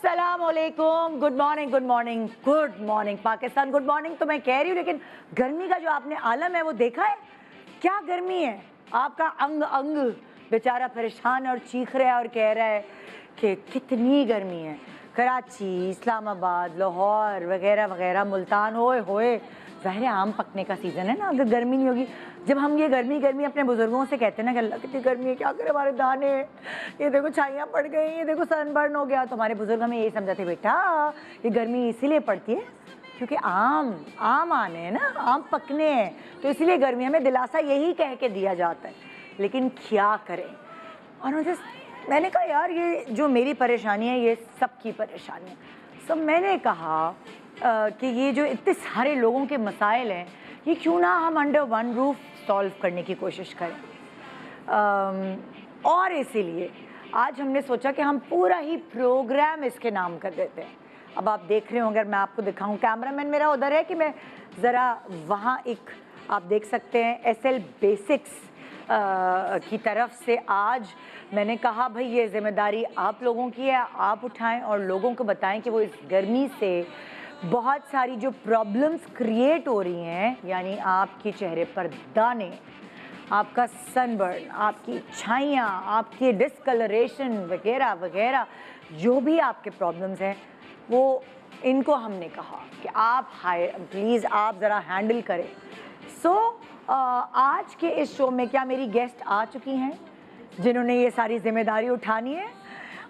अस्सलाम वालेकुम, good morning, good morning, good morning Pakistan, good morning तो मैं कह रही हूँ, लेकिन गर्मी का जो आपने आलम है वो देखा है? क्या गर्मी है। आपका अंग अंग बेचारा परेशान और चीख रहा है और कह रहा है कि कितनी गर्मी है। कराची, इस्लामाबाद, लाहौर वगैरह वगैरह, मुल्तान, होए होए ज़ाहिर है आम पकने का सीज़न है ना। अगर गर्मी नहीं होगी, जब हम ये गर्मी गर्मी अपने बुजुर्गों से कहते हैं ना कि अल्लाह कितनी गर्मी है, क्या करे हमारे दाने, ये देखो छाइयाँ पड़ गई, ये देखो सनबर्न हो गया, तो हमारे बुजुर्ग हमें यही समझाते बेटा ये गर्मी इसीलिए पड़ती है क्योंकि आम आने हैं ना, आम पकने हैं, तो इसीलिए गर्मी, हमें दिलासा यही कह के दिया जाता है। लेकिन क्या करें। और मैंने कहा यार ये जो मेरी परेशानी है ये सबकी परेशानी है। सब मैंने कहा कि ये जो इतने सारे लोगों के मसाइल हैं, ये क्यों ना हम अंडर वन रूफ सॉल्व करने की कोशिश करें। और इसीलिए आज हमने सोचा कि हम पूरा ही प्रोग्राम इसके नाम कर देते हैं। अब आप देख रहे हो, अगर मैं आपको दिखाऊं, कैमरामैन मेरा उधर है कि मैं ज़रा वहाँ एक आप देख सकते हैं एसएल बेसिक्स की तरफ से आज मैंने कहा भाई ये ज़िम्मेदारी आप लोगों की है, आप उठाएं और लोगों को बताएं कि वो इस गर्मी से बहुत सारी जो प्रॉब्लम्स क्रिएट हो रही हैं, यानी आपके चेहरे पर दाने, आपका सनबर्न, आपकी छाइयाँ, आपके डिस्कलरेशन वगैरह वगैरह, जो भी आपके प्रॉब्लम्स हैं वो इनको हमने कहा कि आप प्लीज़ आप ज़रा हैंडल करें। आज के इस शो में क्या मेरी गेस्ट आ चुकी हैं जिन्होंने ये सारी जिम्मेदारी उठानी है।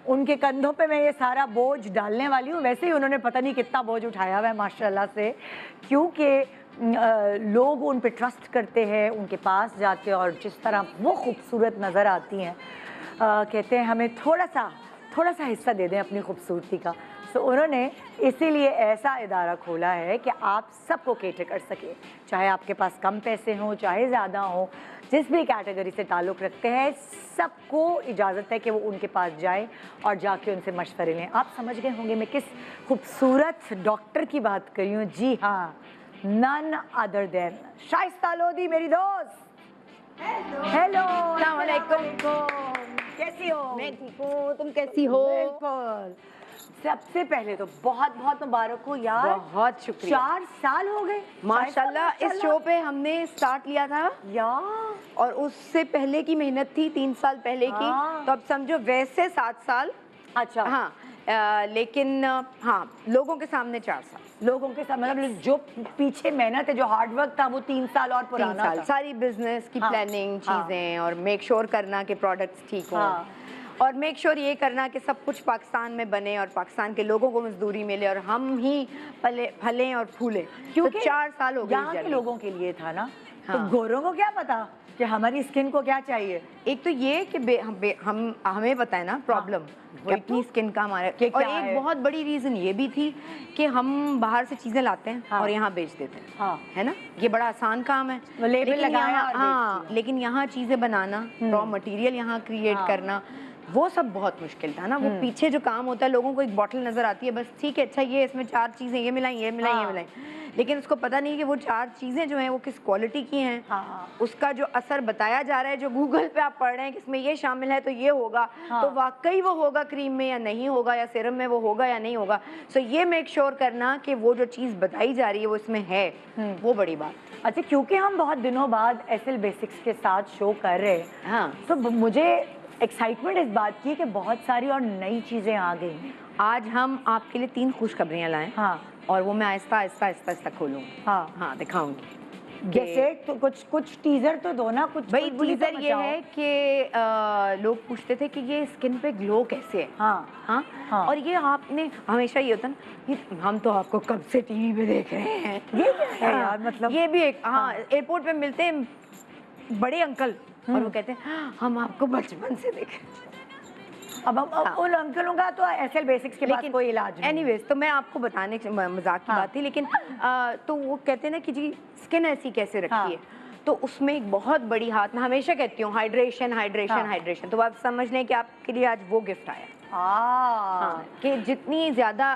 उनके कंधों पे मैं ये सारा बोझ डालने वाली हूँ। वैसे ही उन्होंने पता नहीं कितना बोझ उठाया हुआ है माशाल्लाह से, क्योंकि लोग उन पे ट्रस्ट करते हैं, उनके पास जाते हैं और जिस तरह वो खूबसूरत नज़र आती हैं, कहते हैं हमें थोड़ा सा हिस्सा दे दें अपनी खूबसूरती का। तो उन्होंने इसीलिए ऐसा इदारा खोला है कि आप सबको केटर कर सके, चाहे आपके पास कम पैसे हों चाहे ज़्यादा हों, जिस भी कैटेगरी से ताल्लुक़ रखते हैं, सबको इजाज़त है कि वो उनके पास जाएं और जाके उनसे मशवरे लें। आप समझ गए होंगे मैं किस खूबसूरत डॉक्टर की बात कर रही हूँ। जी हाँ, none other than Shaista Lodhi, मेरी दोस्त। हेलो, अस्सलाम वालेकुम, कैसी हो? मैं ठीक हूँ, तुम कैसी हो? बिल्कुल। सबसे पहले तो बहुत बहुत मुबारक हो यार, बहुत शुक्रिया। 4 साल हो गए माशाल्लाह। इस शो पे हमने स्टार्ट लिया था यार, और उससे पहले की मेहनत थी 3 साल पहले की, तो अब समझो वैसे 7 साल। अच्छा हाँ, लेकिन हाँ, लोगों के सामने 4 साल। लोगों के साथ मतलब जो पीछे मेहनत है, जो हार्डवर्क था, वो 3 साल और 3 पुराना साल था। सारी बिजनेस की प्लानिंग, चीज़ें और मेक श्योर करना कि प्रोडक्ट्स ठीक हों, और मेक श्योर ये करना कि सब कुछ पाकिस्तान में बने और पाकिस्तान के लोगों को मजदूरी मिले और हम ही फलें और फूलें। क्योंकि 4 साल हो गए यहाँ के लोगों के लिए था ना। हाँ। तो गोरों को क्या पता कि हमारी स्किन को क्या चाहिए। एक तो ये कि हमें पता है ना प्रॉब्लम, कितनी स्किन का हमारे, और एक बहुत बड़ी रीज़न ये भी थी कि हम बाहर से चीज़ें लाते हैं और यहाँ बेच देते हैं। हाँ। है ना, ये बड़ा आसान काम है, लेकिन लगाया और हाँ, लेकिन यहाँ चीज़ें बनाना, रॉ मटेरियल यहाँ क्रिएट करना, वो सब बहुत मुश्किल था ना। वो पीछे जो काम होता है, लोगों को एक बॉटल नजर आती है, बस ठीक है, अच्छा ये इसमें 4 चीज़ें ये मिलाई, ये मिलाई, लेकिन उसको पता नहीं कि वो 4 चीज़ें जो हैं वो किस क्वालिटी की हैं। उसका जो असर बताया जा रहा है, जो गूगल पे आप पढ़ रहे हैं कि इसमें ये शामिल है तो ये होगा, तो वाकई वो होगा क्रीम में या नहीं होगा, या सीरम में वो होगा या नहीं होगा। सो ये मेक श्योर करना कि वो जो चीज़ बताई जा रही है वो इसमें है, वो बड़ी बात। अच्छा, क्योंकि हम बहुत दिनों बाद एसएल बेसिक्स के साथ शो कर रहे हैं, हाँ, तो मुझे एक्साइटमेंट इस बात की कि बहुत सारी और नई चीज़ें आ गई हैं। आज हम आपके लिए 3 खुशखबरियाँ लाएं। हाँ, और वो मैं आहिस्ता खोलूँगी। हाँ, दिखाऊंगी। जैसे तो कुछ टीजर तो दो ना, कुछ भाई टीजर ये है कि लोग पूछते थे कि ये स्किन पे ग्लो कैसे है। हाँ, और ये आपने हमेशा ये होता ना, ये हम तो आपको कब से टीवी पे देख रहे हैं, ये है यार, मतलब ये भी एक, हाँ, एयरपोर्ट पे मिलते हैं बड़े अंकल और वो कहते हैं हम आपको बचपन से देख रहे हैं। अब उन अंकलों का तो एसएल बेसिक्स के बाद कोई इलाज नहीं। एनीवेज, तो मैं आपको बताने की मजाक की बात थी, लेकिन तो वो कहते हैं ना कि जी स्किन ऐसी कैसे रखी है, तो उसमें एक बहुत बड़ी हाथ, मैं हमेशा कहती हूँ हाइड्रेशन हाइड्रेशन हाइड्रेशन, तो आप समझ लें कि आपके लिए आज वो गिफ्ट आया। हाँ, कि जितनी ज्यादा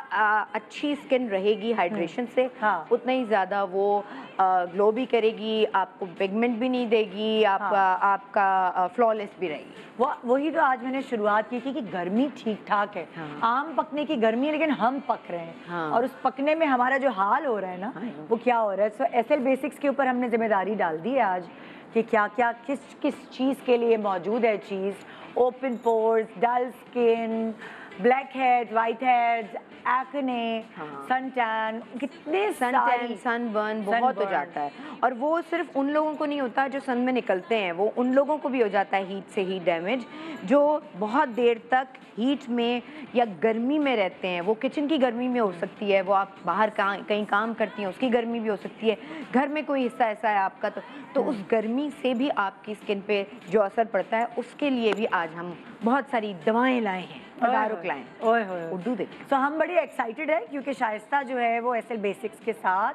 अच्छी स्किन रहेगी हाइड्रेशन से, हाँ। उतना ही ज्यादा वो ग्लो भी करेगी, आपको पिगमेंट भी नहीं देगी, आपका फ्लॉलेस भी रहेगी। वही तो आज मैंने शुरुआत की थी कि गर्मी ठीक ठाक है। हाँ। आम पकने की गर्मी है, लेकिन हम पक रहे हैं। हाँ। और उस पकने में हमारा जो हाल हो रहा है ना, हाँ। वो क्या हो रहा है। सो एसएल बेसिक्स के ऊपर हमने जिम्मेदारी डाल दी है आज कि क्या क्या किस किस चीज़ के लिए मौजूद है चीज़। Open pores, dull skin, black heads, white heads, acne, हाँ। सन टैन, कितने सन टैन, सनबर्न बहुत हो जाता है। और वो सिर्फ उन लोगों को नहीं होता जो सन में निकलते हैं, वो उन लोगों को भी हो जाता है हीट से हीट डैमेज, जो बहुत देर तक हीट में या गर्मी में रहते हैं। वो किचन की गर्मी में हो सकती है, वो आप बाहर कहीं काम करती हैं उसकी गर्मी भी हो सकती है, घर में कोई हिस्सा ऐसा है आपका तो उस गर्मी से भी आपकी स्किन पे जो असर पड़ता है, उसके लिए भी आज हम बहुत सारी दवाएं लाए हैं, तदारुक लाए हैं। ओए होए। उर्दू देखिए। तो हम बड़ी एक्साइटेड है क्योंकि शाइस्ता जो है वो एसएल बेसिक्स के साथ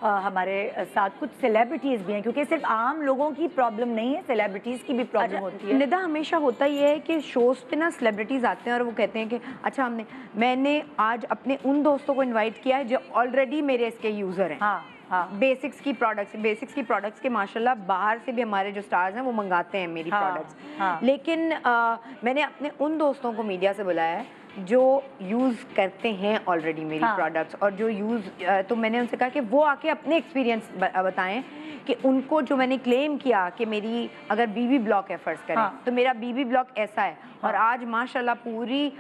हमारे साथ कुछ सेलिब्रिटीज़ भी हैं, क्योंकि सिर्फ आम लोगों की प्रॉब्लम नहीं है, सेलिब्रिटीज़ की भी प्रॉब्लम होती है। निदा, हमेशा होता ये है कि शोज़ पे ना सेलिब्रिटीज़ आते हैं और वो कहते हैं कि अच्छा मैंने आज अपने उन दोस्तों को इनवाइट किया है जो ऑलरेडी मेरे इसके यूज़र हैं। हाँ हाँ। बेसिक्स की प्रोडक्ट्स के माशाल्लाह बाहर से भी हमारे जो स्टार्स हैं वो मंगाते हैं मेरी हाँ, प्रोडक्ट्स। हाँ। लेकिन मैंने अपने उन दोस्तों को मीडिया से बुलाया है जो यूज़ करते हैं ऑलरेडी मेरी हाँ। प्रोडक्ट्स, और जो तो मैंने उनसे कहा कि वो आके अपने एक्सपीरियंस बताएं कि उनको जो मैंने क्लेम किया कि मेरी अगर बीबी ब्लॉक है फ़र्ज़ करें, हाँ। तो मेरा बीबी ब्लॉक ऐसा है। और आज माशाल्लाह पूरी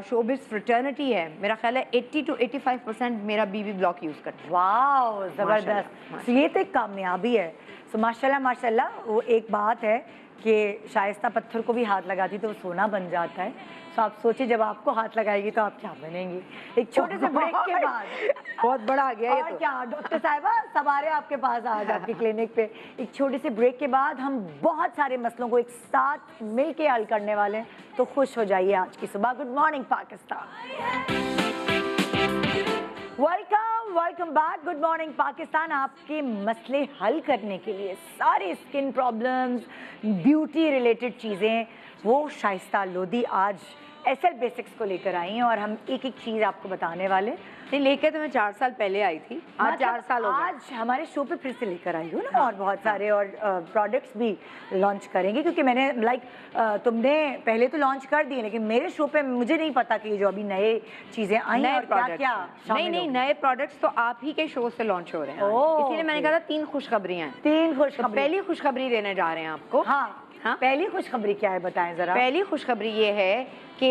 शोबिज़ फ्रेटर्निटी है, मेरा ख्याल है 80 to 85% मेरा बीबी ब्लॉक यूज़ करते हैं। वाह, ज़बरदस्त। माशाल्लाह। तो ये तो एक कामयाबी है। सो माशाल्लाह माशाल्लाह। वो एक बात है कि शाइस्ता पत्थर को भी हाथ लगाती तो वो सोना बन जाता है। तो आप सोचिए जब आपको हाथ लगाएगी तो आप क्या बनेंगी। एक छोटे से ब्रेक के बाद बहुत बड़ा आ गया ये और तो। क्या डॉक्टर साहिबा सब आ रहे हैं आपके पास आज आपके क्लिनिक पे। एक छोटे से ब्रेक के बाद हम बहुत सारे मसलों को एक साथ मिल के हल करने वाले हैं, तो खुश हो जाइए आज की सुबह। Good morning Pakistan. Welcome back. Good morning Pakistan. आपके मसले हल करने के लिए सारी स्किन प्रॉब्लम्स, ब्यूटी रिलेटेड चीज़ें, वो शाइस्ता लोधी आज एसएल बेसिक्स को लेकर आई हैं और हम एक एक चीज़ आपको बताने वाले। नहीं, लेकर तो मैं 4 साल पहले आई थी, आज 4 साल हो गए। आज हमारे शो पे फिर से लेकर आई हूँ ना। और बहुत सारे और प्रोडक्ट्स भी लॉन्च करेंगे, क्योंकि मैंने तुमने पहले तो लॉन्च कर दिए, लेकिन मेरे शो पे मुझे नहीं पता कि जो अभी नए चीज़ें आई हैं और क्या क्या नहीं, नए प्रोडक्ट्स तो आप ही के शो से लॉन्च हो रहे हैं। इसीलिए मैंने कहा था 3 खुशखबरियाँ हैं। 3 खुशखबरी। पहली खुशखबरी देने जा रहे हैं आपको। हाँ, पहली खुशखबरी क्या है बताएं जरा। पहली खुशखबरी ये है कि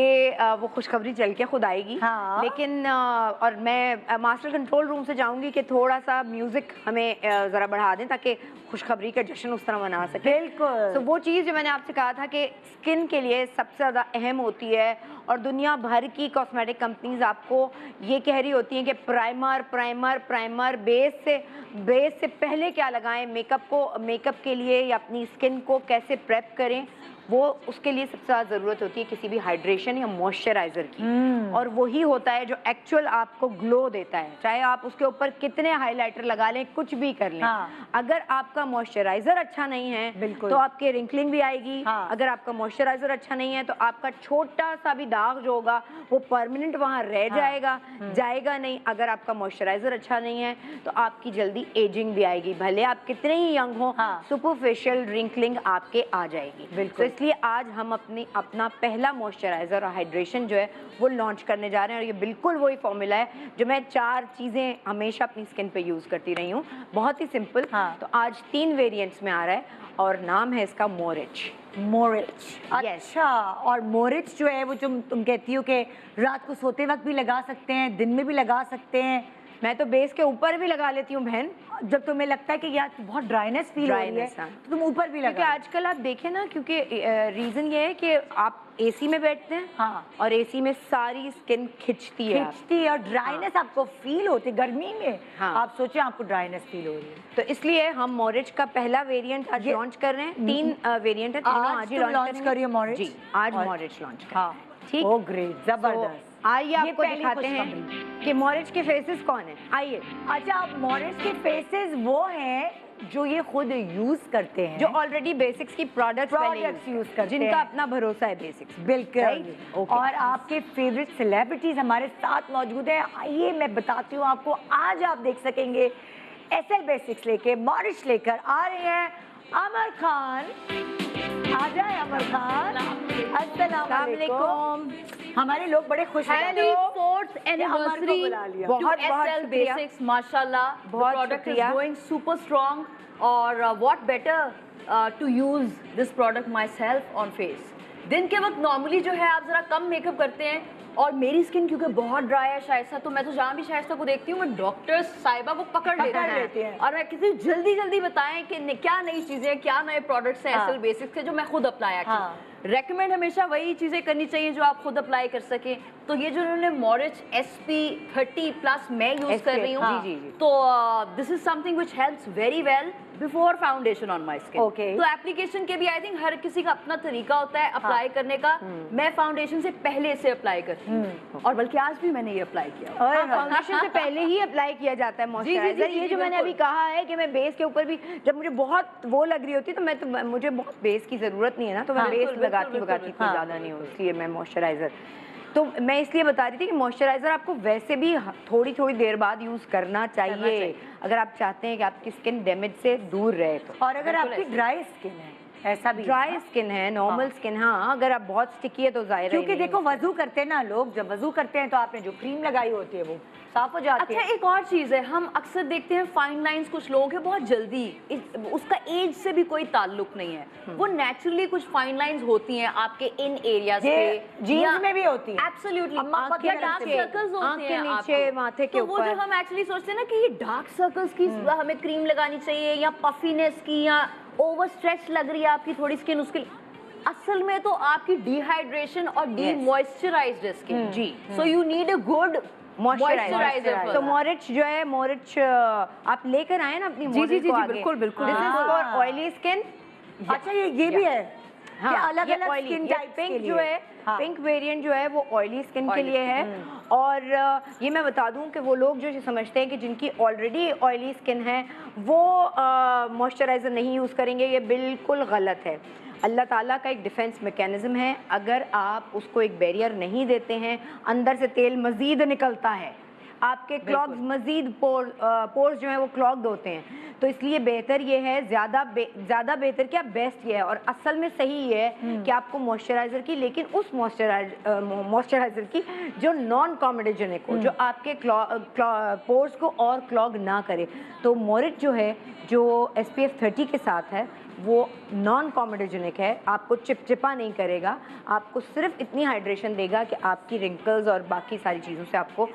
वो खुशखबरी चल के खुद आएगी। हाँ। लेकिन और मैं मास्टर कंट्रोल रूम से जाऊंगी कि थोड़ा सा म्यूजिक हमें ज़रा बढ़ा दें ताकि खुशखबरी का जश्न उस तरह मना सके। बिल्कुल। तो वो चीज़ जो मैंने आपसे कहा था कि स्किन के लिए सबसे ज़्यादा अहम होती है, और दुनिया भर की कॉस्मेटिक कंपनीज आपको ये कह रही होती हैं कि प्राइमर बेस से पहले क्या लगाएं, मेकअप के लिए या अपनी स्किन को कैसे प्रेप करें, वो उसके लिए सबसे ज़्यादा ज़रूरत होती है किसी भी हाइड्रेशन या मॉइस्चराइज़र की। और वही होता है जो एक्चुअल आपको ग्लो देता है, चाहे आप उसके ऊपर कितने हाइलाइटर लगा लें, कुछ भी कर लें। हाँ। अगर आपका मॉइस्चराइज़र अच्छा नहीं है बिल्कुल। तो आपके रिंकलिंग भी आएगी। हाँ। अगर आपका मॉइस्चराइज़र अच्छा नहीं है तो आपका छोटा सा भी दाग जो होगा वो परमानेंट वहाँ रह जाएगा, जाएगा नहीं। अगर आपका मॉइस्चराइज़र अच्छा नहीं है तो आपकी जल्दी एजिंग भी आएगी, भले आप कितने ही यंग हो। हाँ। सुपरफिशियल रिंकलिंग आपके आ जाएगी। बिल्कुल। तो इसलिए आज हम अपना पहला मॉइस्चराइज़र और हाइड्रेशन जो है वो लॉन्च करने जा रहे हैं। और ये बिल्कुल वही फॉर्मूला है जो मैं 4 चीज़ें हमेशा अपनी स्किन पे यूज़ करती रही हूँ, बहुत ही सिंपल। हाँ। तो आज 3 वेरिएंट्स में आ रहा है और नाम है इसका मोरिच। अच्छा। और मोरिच जो है वो जो तुम कहती हो कि रात को सोते वक्त भी लगा सकते हैं, दिन में भी लगा सकते हैं। मैं तो बेस के ऊपर भी लगा लेती हूँ बहन, जब तुम्हें लगता है कि यार बहुत ड्राइनेस फील हो रही है तो तुम ऊपर भी क्योंकि लगा। आजकल आप देखें ना, क्योंकि रीज़न ये है कि आप एसी में बैठते हैं। हाँ। और एसी में सारी स्किन खिंचती है और ड्राइनेस आपको फील होती है गर्मी में। हाँ। आप सोचें आपको ड्राइनेस फील हो रही है, तो इसलिए हम मोरिच का पहला वेरिएंट आज लॉन्च कर रहे हैं। 3 वेरिएंट है, तीनों आज ही लॉन्च करिए मोरिच। जी, आज मोरिच लॉन्च कर। हाँ ठीक। ओ ग्रेट, जबरदस्त। आइए आपको पहली दिखाते हैं खुशखबरी। कि मोरिच के फेसेस कौन है। आइए। अच्छा, मोरिच के फेसेस वो हैं जो ये खुद यूज करते हैं, जो ऑलरेडी बेसिक्स की प्रोडक्ट्स यूज करते जिनका हैं, अपना भरोसा है बेसिक्स। बिल्कुल। Right? Okay. और आपके फेवरेट सेलिब्रिटीज हमारे साथ मौजूद हैं। आइए मैं बताती हूँ आपको, आज आप देख सकेंगे एसएल बेसिक्स लेके, मॉरिस लेकर आ रहे हैं अमर खान। आ जाए अमर खान। अस्सलाम वालेकुम। हमारे लोग बड़े खुश हैं। 34th कि अमर को anniversary बुला लिया। to बहुत SL शुक्रिया। Basics, माशाल्लाह। The बहुत product is शुक्रिया। going super strong और what better to use this product myself on face। दिन के वक्त नॉर्मली जो है आप जरा कम मेकअप करते हैं और मेरी स्किन क्योंकि बहुत ड्राई है शाइस्ता, तो मैं तो जहाँ भी शाइस्ता को देखती हूँ मैं डॉक्टर साहिबा को पकड़ लेती हैं और मैं किसी जल्दी जल्दी बताएं कि क्या नई चीजें, क्या नए प्रोडक्ट्स हैं एसएल बेसिक्स के जो मैं खुद अप्लाई रेकमेंड हमेशा वही चीजें करनी चाहिए जो आप खुद अप्लाई कर सकें। तो ये जो उन्होंने मॉरिस SP30+ मैं यूज कर रही हूँ, जी, जी। तो this is something which helps very well before foundation on my skin. Okay. तो एप्लीकेशन के भी आई थिंक हर किसी का अपना तरीका होता है अप्लाई करने का। मैं फाउंडेशन से पहले से अप्लाई करती हूँ और बल्कि आज भी मैंने ये अप्लाई किया। फाउंडेशन से पहले ही अप्लाई किया जाता है मॉइस्चराइजर। जी, ये जो मैंने अभी बिल्कुल। कहा है कि मैं बेस के ऊपर भी, जब मुझे बहुत वो लग रही होती है तो मुझे बहुत बेस की जरूरत नहीं है ना, तो मैं बेस बिल्कुल, लगाती बिल्कुल, कोई बिल्कुल। ज्यादा नहीं हो, इसलिए मैं मॉइस्चराइजर। तो मैं इसलिए बता रही थी कि मॉइस्चराइजर आपको वैसे भी थोड़ी थोड़ी देर बाद यूज करना चाहिए अगर आप चाहते हैं कि आपकी स्किन डैमेज से दूर रहे तो। और अगर आपकी ड्राई स्किन है, ऐसा भी ड्राई स्किन है, नॉर्मल स्किन, हाँ अगर आप बहुत स्टिकी है तो जाहिर है क्योंकि देखो वजू करते हैं ना लोग, जब वजू करते हैं तो आपने जो क्रीम लगाई होती है वो साफ हो जाती अच्छा है। एक और चीज है, हम अक्सर देखते हैं फाइन लाइंस कुछ लोगों के बहुत जल्दी, उसका एज से भी कोई ताल्लुक नहीं है, वो नेचुरली कुछ फाइन लाइंस होती हैं आपके इन एरियाज ये पे, जीन्स में भी होती है। एब्सोल्युटली आंखें डार्क नीचे, सर्कल्स होते आंखें हैं नीचे, आपको। माथे के तो वो जो ऊपर। हम एक्चुअली सोचते हैं ना कि ये डार्क सर्कल्स की हमें क्रीम लगानी चाहिए या पफीनेस की या ओवर स्ट्रेच लग रही है आपकी थोड़ी स्किन, उसके असल में तो आपकी डिहाइड्रेशन और डीमॉइस्चराइज्ड स्किन। जी। So you need a good moisturizer. तो मॉरिच जो है, मॉरिच आप लेकर आए ना अपनी मॉडल को आगे। बिल्कुल बिल्कुल। This is for oily skin. अच्छा ये भी है, हाँ, अलग ये अलग oily, स्किन ये टाइप पिंक जो है, पिंक वेरिएंट जो है वो ऑयली स्किन के लिए है। और ये मैं बता दूं कि वो लोग जो समझते हैं कि जिनकी ऑलरेडी ऑयली स्किन है वो मॉइस्चराइजर नहीं यूज़ करेंगे, ये बिल्कुल गलत है। अल्लाह ताला का एक डिफेंस मैकेनिज्म है, अगर आप उसको एक बैरियर नहीं देते हैं अंदर से तेल मज़ीद निकलता है, आपके क्लॉग्स मज़ीद पोर्स जो हैं वो क्लॉग्ड होते हैं। तो इसलिए बेहतर ये है, ज़्यादा बेहतर क्या, बेस्ट ये है और असल में सही ये है कि आपको मॉइस्चराइज़र की, लेकिन उस मॉइस्चराइज़र की जो नॉन कॉमेडोजेनिक हो, जो आपके पोर्स को और क्लॉग ना करे। तो मॉरिच जो है, जो SPF 30 के साथ है, वो नॉन कॉमेडोजेनिक है, आपको चिपचिपा नहीं करेगा, आपको सिर्फ इतनी हाइड्रेशन देगा कि आपकी रिंकल्स और बाकी सारी चीज़ों से आपको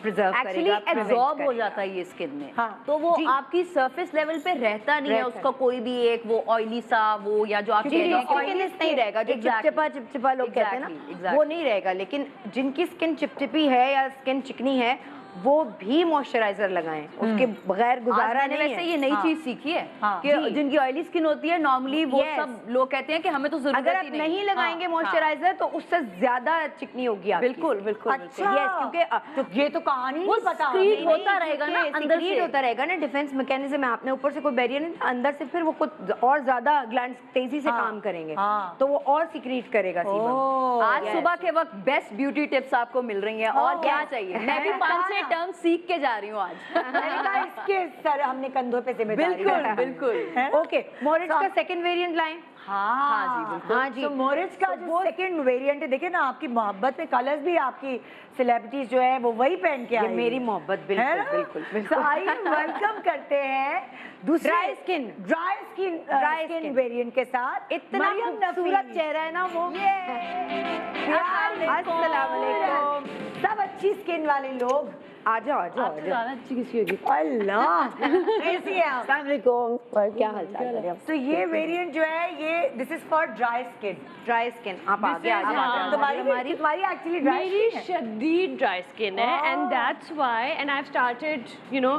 प्रिजर्व एक्चुअली करेगा, एब्जॉर्ब हो जाता है ये स्किन में। हाँ, तो वो जी। आपकी सरफेस लेवल पे रहता नहीं है रहता उसका कोई भी एक वो ऑयली सा वो, या जो आप क्योंकि कह रहे हैं कि स्टिकीनेस नहीं रहेगा, जो चिपचिपा लोग कहते हैं ना, वो नहीं रहेगा। लेकिन जिनकी स्किन चिपचिपी है या स्किन चिकनी है वो भी मॉइस्चराइजर लगाएं, उसके बगैर गुजारा मैंने नहीं वैसे है। ये नई हाँ। चीज सीखी है हाँ। कि जिनकी ऑयली स्किन होती है नॉर्मली वो Yes. सब लोग कहते हैं कि हमें तो जरूरत अगर ही आप नहीं लगाएंगे मॉइस्चराइजर तो उससे ज्यादा चिकनी होगी आपकी। बिल्कुल बिल्कुल अच्छा। यस, क्योंकि तो ये तो कहानी वो नहीं पता। screen नहीं, होता रहेगा ना अंदर से। होता रहेगा ना, डिफेंस मैकेनिज्म है, आपने ऊपर से कोई बैरियर नहीं, अंदर से फिर वो कुछ और ज्यादा ग्लैंड्स तेजी से हाँ, काम करेंगे, हाँ। तो वो और सीक्रेट करेगा सीबम। ओह, आज सुबह के वक्त बेस्ट ब्यूटी टिप्स आपको मिल रही हैं और क्या चाहिए। मैं भी 5-6 टर्म सीख के जा रही हूँ आज। मैंने कहा इसके सर हमने कंधों पे जिम्मेदारी बिल्कुल है। बिल्कुल। है ना? ओके, मॉरिच का सेकंड वेरिएंट लाएं। हाँ जी, बिल्कुल। हाँ जी। तो मॉरिच का जो सेकंड वेरिएंट है, देखिए ना आपकी मोहब्बत में कलर्स भी आपकी सेलिब्रिटीज जो है वो वही पहन के ये आई मेरी हैं। मोहब्बत, है बिल्कुल ना? बिल्कुल बिल्कुल। तो आइए वेलकम करते हैं दूसरे Dry skin। Dry skin Dry skin skin। Variant के साथ इतना मरियम खूबसूरत नफी। चेहरा है ना वो। अस्सलाम वालेकुम। सब अच्छी स्किन वाले लोग आ जाओ आ जाओ आ जाओ। ज्यादा अच्छी किसी होगी। अल्लाह कैसी है आप? अस्सलाम वालेकुम। क्या हाल चाल है? तो ये वेरिएंट जो है ये this is for dry skin. Dry skin, आप आगे आ is, जाओ। तुम्हारी एक्चुअली ड्राई मेरी स्किन है। शदीद ड्राई स्किन है and that's why and I have started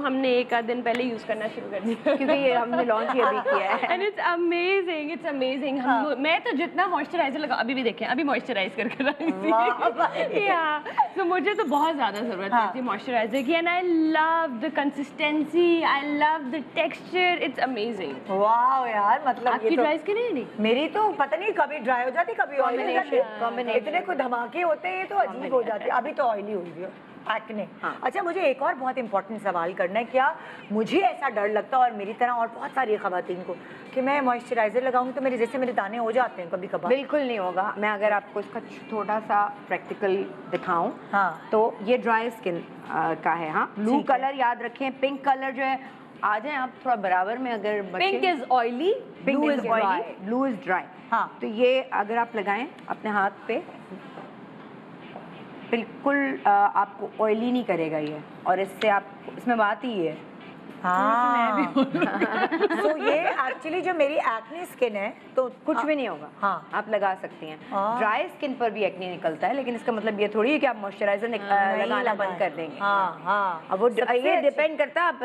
हमने एक आध दिन पहले यूज करना शुरू कर दिया क्योंकि ये हमने लॉन्च ही अभी किया है। एंड इट्स अमेजिंग मैं तो जितना मॉइस्चराइजर लगा, अभी भी देखें, अभी मॉइस्चराइज करके आई थी या तो मुझे तो बहुत ज्यादा जरूरत हाँ। थी मॉइस्चराइजर मॉइस्चराइजर की and I love the consistency, I love the texture, it's amazing. वाह यार, मतलब आपकी ये तो ड्राई स्किन है नहीं? मेरी तो पता नहीं कभी ड्राई हो जाती कभी ऑयली हो जाती, इतने कोई धमाके होते हैं तो अजीब हो जाती है। अभी तो ऑयली हुई है एक्ने। अच्छा, मुझे एक और बहुत इंपॉर्टेंट सवाल करना है, क्या मुझे ऐसा डर लगता है और मेरी तरह और बहुत सारी खवातीन को कि मैं मॉइस्चराइजर लगाऊंगी तो मेरे जैसे मेरे दाने हो जाते हैं कभी कभार? बिल्कुल नहीं होगा। मैं अगर आपको इसका थोड़ा सा प्रैक्टिकल दिखाऊं, हाँ। तो ये ड्राई स्किन का है। हाँ, ब्लू ठीक है। कलर याद रखें, पिंक कलर जो है, आ जाए आप थोड़ा बराबर में। अगर pink is oily, blue is dry. Blue is dry. हाँ। तो ये अगर आप लगाएं अपने हाथ पे, बिल्कुल आपको ऑयली नहीं करेगा ये, और इससे आप, इसमें बात ही है। हाँ। तो ये एक्चुअली जो मेरी एक्ने स्किन है तो कुछ भी नहीं होगा। हाँ। आप लगा सकती हैं। हाँ। ड्राई स्किन पर भी एक्ने निकलता है, लेकिन इसका मतलब ये थोड़ी है कि आप मॉइस्चराइजर लगाना बंद कर देंगे। हाँ हाँ। अब वो सबसे ये अच्छी- डिपेंड करता है, आप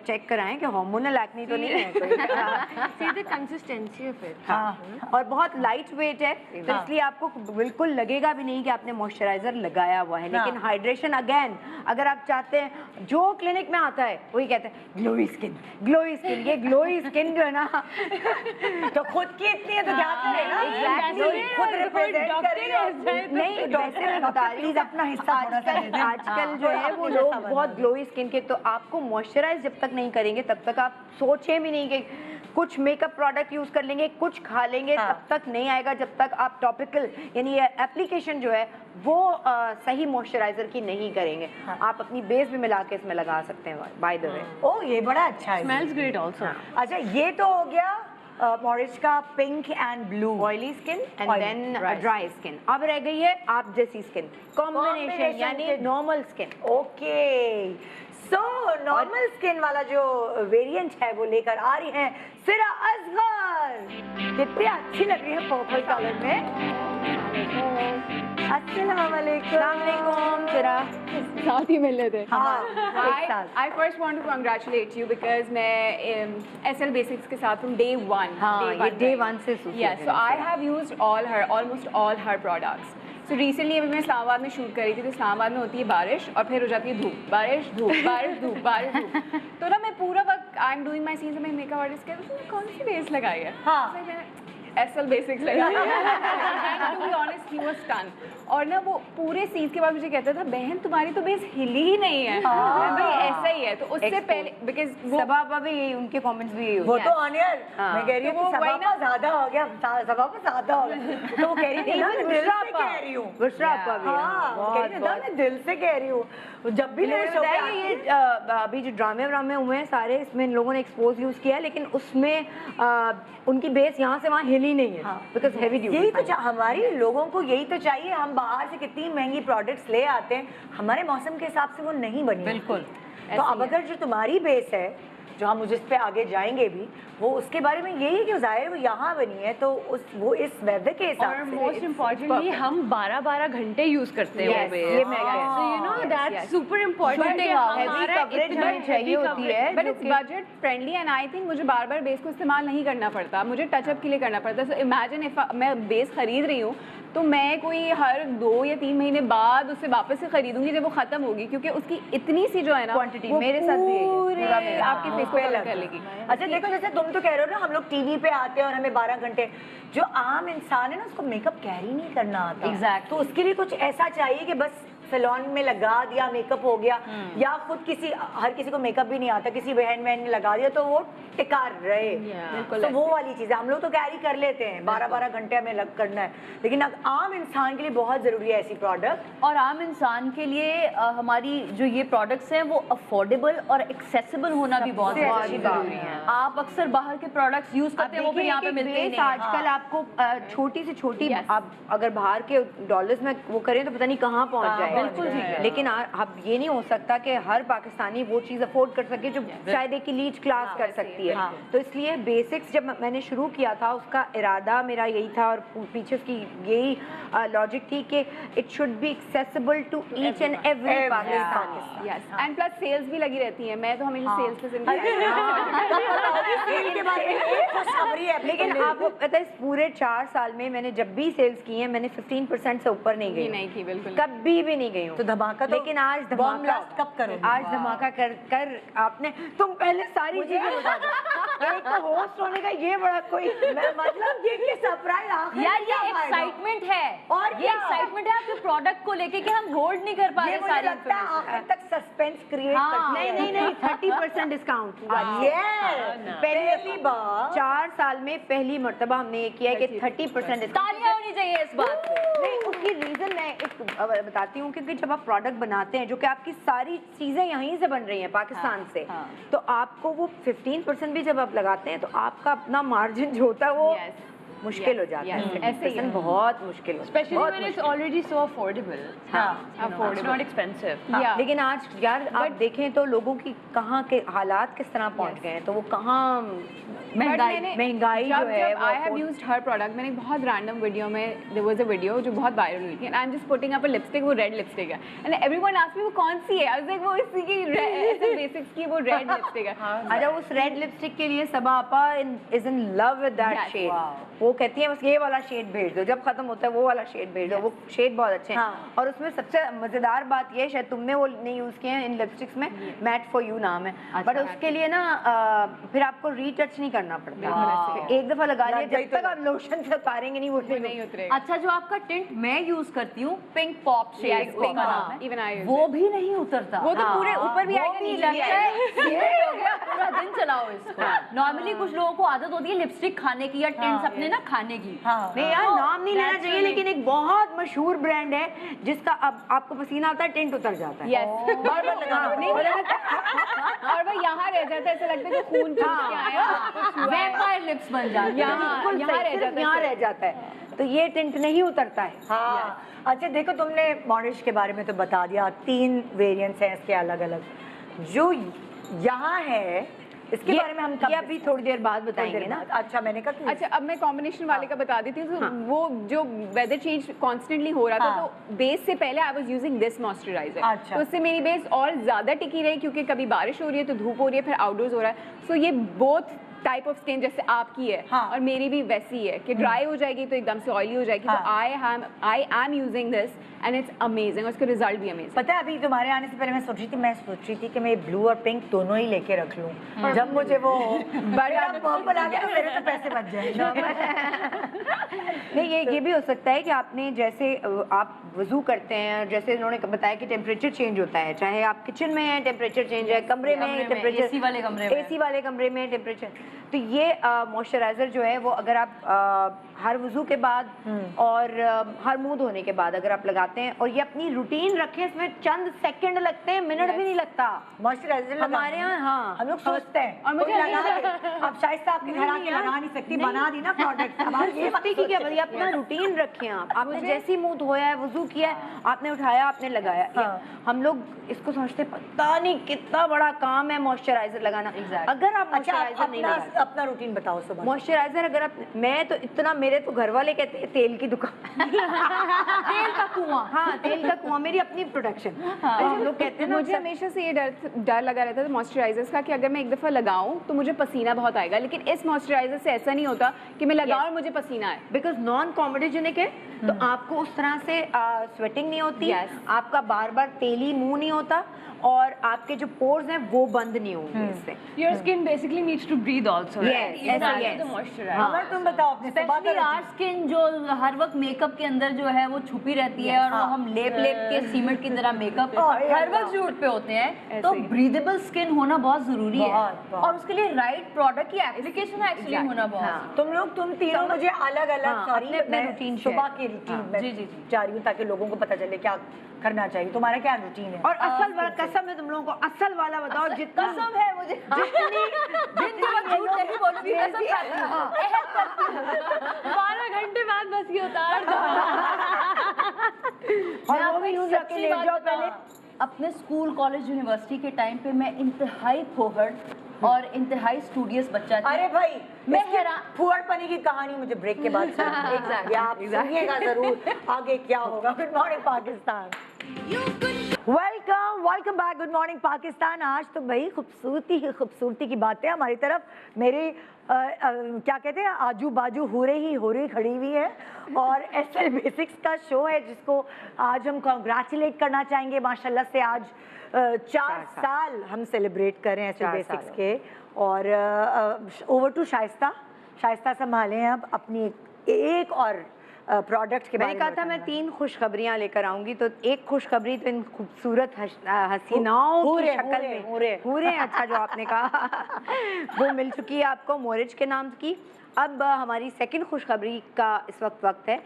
चेक कराएं कि हार्मोनल एक्ने तो नहीं है कोई। See the consistency of it. हाँ। और बहुत लाइट वेट है, तो हाँ। इसलिए आपको बिल्कुल लगेगा भी नहीं कि आपने मॉइस्चराइजर लगाया हुआ है। लेकिन हाइड्रेशन अगेन, अगर आप चाहते हैं, जो क्लिनिक में आता है वही कहते हैं ग्लोई स्किन, ग्लोई स्किन। ये ग्लोई स्किन जो है ना, तो खुद की इतनी है तो क्या करे ना? Exactly. खुद रिप्रेजेंट करे। नहीं, वैसे मैं बता रही हूँ, प्लीज अपना हिस्सा थोड़ा सा दे दें। आजकल जो है वो अपना लोग हिस्सा बहुत बना दें। ग्लोई स्किन के, तो आपको मॉइस्चराइज जब तक नहीं करेंगे तब तक आप सोचें भी नहीं कि कुछ मेकअप प्रोडक्ट यूज कर लेंगे, कुछ खा लेंगे, हाँ। तब तक नहीं आएगा जब तक आप टॉपिकल यानी एप्लीकेशन जो है वो सही मॉइस्चराइजर की नहीं करेंगे। आप अपनी बेस भी मिला के इसमें लगा सकते हैं, बाय द वे। ओ, ये बड़ा अच्छा है। Smells great also. अच्छा, ये तो हो गया मॉरिस का pink and blue. Oily skin and Oily, then right. Dry skin. अब रह गई है आप जैसी स्किन, कॉम्बिनेशन Combination यानी के- normal skin. Okay, so normal skin वाला जो वेरिएंट है वो लेकर आ रही है सिरा असगर। कितनी अच्छी लग रही है पर्पल कलर में। अस्सलाम वालेकुम। तेरा साथ ही मिले थे। हाँ, एक साथ। I first want to congratulate you because मैं SL Basics के साथ हूँ day one. हाँ, ये day one से associated Yes, so है। I have used almost all her products. So recently अभी मैं इस्लामाबाद में शूट कर रही थी, तो इस्लामाबाद में होती है बारिश और फिर हो जाती है धूप, बारिश धूप, बारिश धूप, बारिश धूप। तो ना मैं पूरा वक्त I am doing my scenes में मेकअप आर्टिस्ट के कौन सी बेस लगाई है? हाँ। SL Basics लगाई है। To be honest, he was stunned. और ना वो पूरे सीन्स के बाद मुझे कहता था, बहन तुम्हारी तो बेस हिली ही नहीं है। मैं भाई ऐसा ही है। तो उससे पहले बिकॉज वो सबा भी यही, उनके कमेंट्स भी यही वो होते तो ऑनियर, मैं कह रही हूँ तो वो कि वही सबा ज्यादा हो गया, सबा पर ज्यादा हो गया। तो वो कह रही थी ना, मैं दिल से कह रही हूँ। बुशरा आपा भी। हाँ, वो कह रही थी ना, मैं दिल से कह रही हूँ। जब भी मैं शो पे बताया आती कि ये अभी जो ड्रामे हुए हैं सारे, इसमें इन लोगों ने एक्सपोज यूज किया है, लेकिन उसमें उनकी बेस यहाँ से वहाँ हिली नहीं है, बिकॉज हैवी ड्यूटी। यही तो हमारी लोगों को यही तो चाहिए। हम बाहर से कितनी महंगी प्रोडक्ट्स ले आते हैं, हमारे मौसम के हिसाब से वो नहीं बनी। बिल्कुल। तो अब अगर जो तुम्हारी बेस है, जो हम जिस पे आगे जाएंगे भी, वो उसके बारे में यही है कि जाहिर वो यहाँ बनी है, तो वो इस वेदर के और हिसाब से मोस्ट इम्पोर्टेंटली हम 12-12 घंटे यूज करते हैं Yes, वो ये मैं बेस। कह- So you know that's super important Shooting कि hours, हमारा coverage इतना हमें चाहिए heavy होती coverage- है। बट जो इट्स कि- budget friendly and I think मुझे बार बार बेस को इस्तेमाल नहीं करना पड़ता, मुझे टचअप के लिए करना पड़ता है। सो इमेजिन इफ मैं बेस खरीद रही हूँ तो मैं कोई हर 2 या 3 महीने बाद उसे वापस से खरीदूंगी जब वो खत्म होगी, क्योंकि उसकी इतनी सी जो है ना Quantity, वो मेरे साथ भी यही है। पूरे पूरा मेरा। आपके फेस को कवर कर लेगी। अच्छा देखो, जैसे तुम तो कह रहे हो ना, हम लोग टीवी पे आते हैं और हमें 12 घंटे, जो आम इंसान है ना उसको मेकअप कैरी नहीं करना आता। Exactly. तो उसके लिए कुछ ऐसा चाहिए कि बस सैलून में लगा दिया, मेकअप हो गया, या खुद हर किसी को मेकअप भी नहीं आता, किसी बहन ने लगा दिया तो वो टिकार रहे। बिल्कुल तो वो वाली चीज़ है। हम लोग तो कैरी कर लेते हैं, 12-12 घंटे हमें करना है, लेकिन अब आम इंसान के लिए बहुत जरूरी है ऐसी प्रोडक्ट। और आम इंसान के लिए हमारी जो ये प्रोडक्ट्स हैं वो अफोर्डेबल और एक्सेसिबल होना भी बहुत जरूरी है। आप अक्सर बाहर के प्रोडक्ट्स यूज करते हैं, वो फिर यहाँ पे मिलते ही नहीं हैं। आजकल आपको छोटी से छोटी, आप अगर बाहर के डॉलर्स में वो करें तो पता नहीं कहाँ पहुँच जाए। बिल्कुल ठीक है। लेकिन अब ये नहीं हो सकता कि हर पाकिस्तानी वो चीज़ अफोर्ड कर सके जो शायद एक लीड क्लास कर सकती है। तो इसलिए बेसिक्स जब मैंने शुरू किया था, उसका इरादा मेरा यही था और पीछे उसकी यही लॉजिक थी कि it should be accessible to each and every Pakistani. Yes, and plus sales भी लगी रहती है। मैं तो हमेशा सेल्स से जिंदगी सेल के बारे में एक खुशखबरी है। लेकिन आपको पता है इस पूरे 4 साल में मैंने जब भी सेल्स की हैं, मैंने 15% से ऊपर नहीं गई। नहीं की बिल्कुल। कभी भी नहीं नहीं गई हूँ तो धमाका तो लेकिन आज bomb धमाका blast कब करोगे? आज धमाका कर आपने तुम पहले सारी चीजें बता दो। एक तो होस्ट होने का ये बड़ा कोई मतलब ये सरप्राइज यार ये एक्साइटमेंट है और ये क्या? एक्साइटमेंट है आपके प्रोडक्ट को लेके कि हम होल्ड नहीं कर पा रहे मुझे सारी लगता है information। आखिर तक सस्पेंस क्रिएट हाँ। करती है। नहीं 30% डिस्काउंट पहली बार 4 साल में पहली मर्तबा हमने ये किया है कि 30% तालियां होनी चाहिए इस बात पे। नहीं उसकी रीजन मैं एक बताती हूँ क्योंकि जब आप प्रोडक्ट बनाते हैं जो कि आपकी सारी चीजें यहीं से बन रही हैं पाकिस्तान से तो आपको वो 15% भी जब आप लगाते हैं तो आपका अपना मार्जिन जो होता है वो मुश्किल हो जाता है। ऐसे ही है। बहुत मुश्किल होता है Especially when it's already so affordable. It's not expensive. Yeah. लेकिन आज यार आप देखें तो लोगों की कहाँ के हालात किस तरह पहुंच गए हैं तो वो कहाँ महंगाई जो है I have used her product मैंने बहुत रैंडम वीडियो में देयर वाज अ वीडियो जो बहुत वायरल हुई थी and I am just putting up a lipstick वो रेड लिपस्टिक है एंड एवरीवन आस्क्ड मी वो कौन सी है आई वाज लाइक वो इसी की ऐसे बेसिक्स की वो रेड लिपस्टिक है अच्छा उस रेड लिपस्टिक के लिए सबा आपा is in love with that Yes, shade वो कहती है बस ये वाला शेड भेज दो जब खत्म होता है वो वाला शेड भेज दो वो शेड बहुत अच्छे हैं और उसमें सबसे मजेदार बात ये शायद तुमने वो नहीं यूज किए हैं इन लिपस्टिक्स में मैट फॉर यू नाम है बट उसके लिए ना फिर आपको रीटच नहीं करना पड़ता एक दफा लगा लिया जब तक आप लोशन से उतारेंगे नहीं वो नहीं उतरेगा अच्छा जो आपका टिंट मैं यूज करती हूँ पिंक पॉप शेड Pink का Pop, नाम है even I use वो भी नहीं उतरता वो तो पूरे ऊपर भी वो आएगा भी नीचे भी लगता आएगा है ये हो गया पूरा दिन चलाओ इसको नॉर्मली कुछ लोगों को आदत होती है लिपस्टिक खाने की या टिंट्स अपने ना खाने की नहीं यार नाम नहीं लेना चाहिए लेकिन एक बहुत मशहूर ब्रांड है जिसका अब आपको पसीना आता है टिंट उतर जाता है यस बार-बार लगाना नहीं और वो यहाँ रह जाता है ऐसा लगता है कि खून चूस के आया वैम्पायर लिप्स बन जाती है बिल्कुल यहाँ सही, रह सिर्फ जाता है यहाँ सिर्फ। रह जाता है तो ये टिंट नहीं उतरता है हाँ अच्छा देखो तुमने मॉरिश के बारे में तो बता दिया 3 वेरिएंट्स हैं इसके अलग अलग जो यहाँ है इसके बारे में हम कब ये अभी थोड़ी देर बाद बताएंगे ना अच्छा मैंने कहा कि अच्छा अब मैं कॉम्बिनेशन वाले का बता देती हूँ तो वो जो वेदर चेंज कॉन्स्टेंटली हो रहा था तो बेस से पहले I was using this moisturiser अच्छा। तो उससे मेरी बेस और ज्यादा टिकी रही क्योंकि कभी बारिश हो रही है तो धूप हो रही है फिर आउटडोर्स हो रहा है सो ये बोथ टाइप ऑफ स्किन जैसे आपकी है और मेरी भी वैसी है कि ड्राई हो जाएगी तो एकदम से ऑयली हो जाएगी तो I am using this and it's amazing और उसका रिजल्ट भी अमेजिंग पता है अभी तुम्हारे आने से पहले मैं सोच रही थी कि मैं ब्लू और पिंक दोनों ही लेके रख लूं जब मुझे वो बड़ा पर्पल आ गया तो मेरे तो पैसे बच जाएंगे नहीं ये भी हो सकता है कि आपने जैसे आप वजू करते हैं जैसे इन्होंने बताया कि टेम्परेचर चेंज होता है चाहे आप किचन में है टेम्परेचर चेंज है कमरे में टेम्परेचर एसी वाले कमरे में एसी वाले कमरे में टेम्परेचर तो ये मॉइस्चराइजर जो है वो अगर आप हर वजू के बाद और हर मुंह धोने के बाद अगर आप लगाते हैं और ये अपनी रूटीन रखें इसमें चंद सेकंड लगते हैं मिनट भी नहीं लगता मॉइस्चराइजर हमारे यहाँ हाँ हम लोग सोचते हैं और मुझे लगा दे। अब शायद आपके घर आके लगा नहीं सकती बना दी ना प्रोडक्ट अब आप ये की क्या बताइए अपना रूटीन रखें आप आपने जैसे ही मुंह धोया है वजू किया है आपने उठाया आपने लगाया हम लोग इसको समझते पता नहीं कितना बड़ा काम है मॉइस्चराइजर लगाना अगर आप मॉइस्चराइजर नहीं लगाते अपना रूटीन बताओ सुबह मॉइस्चराइजर अगर आप मैं तो इतना मेरे तो घर वाले कहते हैं तेल की दुकान तेल का कुआं हाँ तेल का कुआं मेरी अपनी प्रोडक्शन हम लोग कहते हैं ना मुझे हमेशा से ये डर लगा रहता था मॉइस्चराइजर्स का कि अगर मैं एक दफ़ा लगाऊं तो मुझे पसीना बहुत आएगा लेकिन इस मॉइस्चराइजर से ऐसा नहीं होता कि मैं लगाऊं और मुझे पसीना आए बिकॉज नॉन कॉमेडोजेनिक है तो आपको उस तरह से स्वेटिंग नहीं होती आपका बार बार तेली मुंह नहीं होता और आपके जो पोर्स हैं वो बंद नहीं होंगे इससे Your skin basically needs to breathe also. Yes, right? yes, That's yes. the moisturizer. अगर तुम बताओ अपने सुबह स्पेशली का आर स्किन जो हर वक्त मेकअप के अंदर जो है वो छुपी रहती है और वो हम लेप के सीमेंट की तरह मेकअप हर वक्त शूट पे होते हैं तो ब्रीदेबल स्किन होना बहुत जरूरी है और उसके लिए राइट प्रोडक्ट की एप्लीकेशन एक्चुअली होना बहुत तुम तीनों मुझे अलग अलग सॉरी अपने रूटीन सुबह की रूटीन में जा रही हूँ ताकि लोगों को पता चले क्या करना चाहिए तुम्हारा क्या रूटीन है और असल वाला कसम है तुम लोगों को असल वाला बताओ जितना कसम है मुझे झूठ नहीं बोलूंगी कसम खाती हूँ 12 घंटे बाद बस ये उतार दो और वो भी यूज रख के ले जाओ पहले अपने स्कूल कॉलेज यूनिवर्सिटी के टाइम पे मैं इंतहाई फोहड़ और इंतहाई स्टूडियस बच्चा थी अरे भाई मैं इसकी हैरान फुहड़पनी की कहानी मुझे ब्रेक के बाद Exactly. आप सुनिएगा जरूर आगे क्या होगा good morning Pakistan welcome back, good morning Pakistan. आज तो भाई खूबसूरती की बातें हमारी तरफ मेरे क्या कहते हैं आजू बाजू हो रही खड़ी हुई है और एसएल बेसिक्स का शो है जिसको आज हम कॉन्ग्रेचुलेट करना चाहेंगे। माशाल्लाह से आज 4 साल हम सेलिब्रेट कर रहे हैं एसएल बेसिक्स के। और ओवर टू शाइस्ता संभालें अब अपनी एक और प्रोडक्ट के बारे में। मैंने कहा था मैं 3 खुशखबरियां लेकर आऊंगी, तो एक खुशखबरी तो इन खूबसूरत हसीनाओं की शक्ल में पूरे अच्छा जो आपने कहा वो मिल चुकी है आपको मोरिज के नाम की। अब हमारी सेकंड खुशखबरी का इस वक्त है।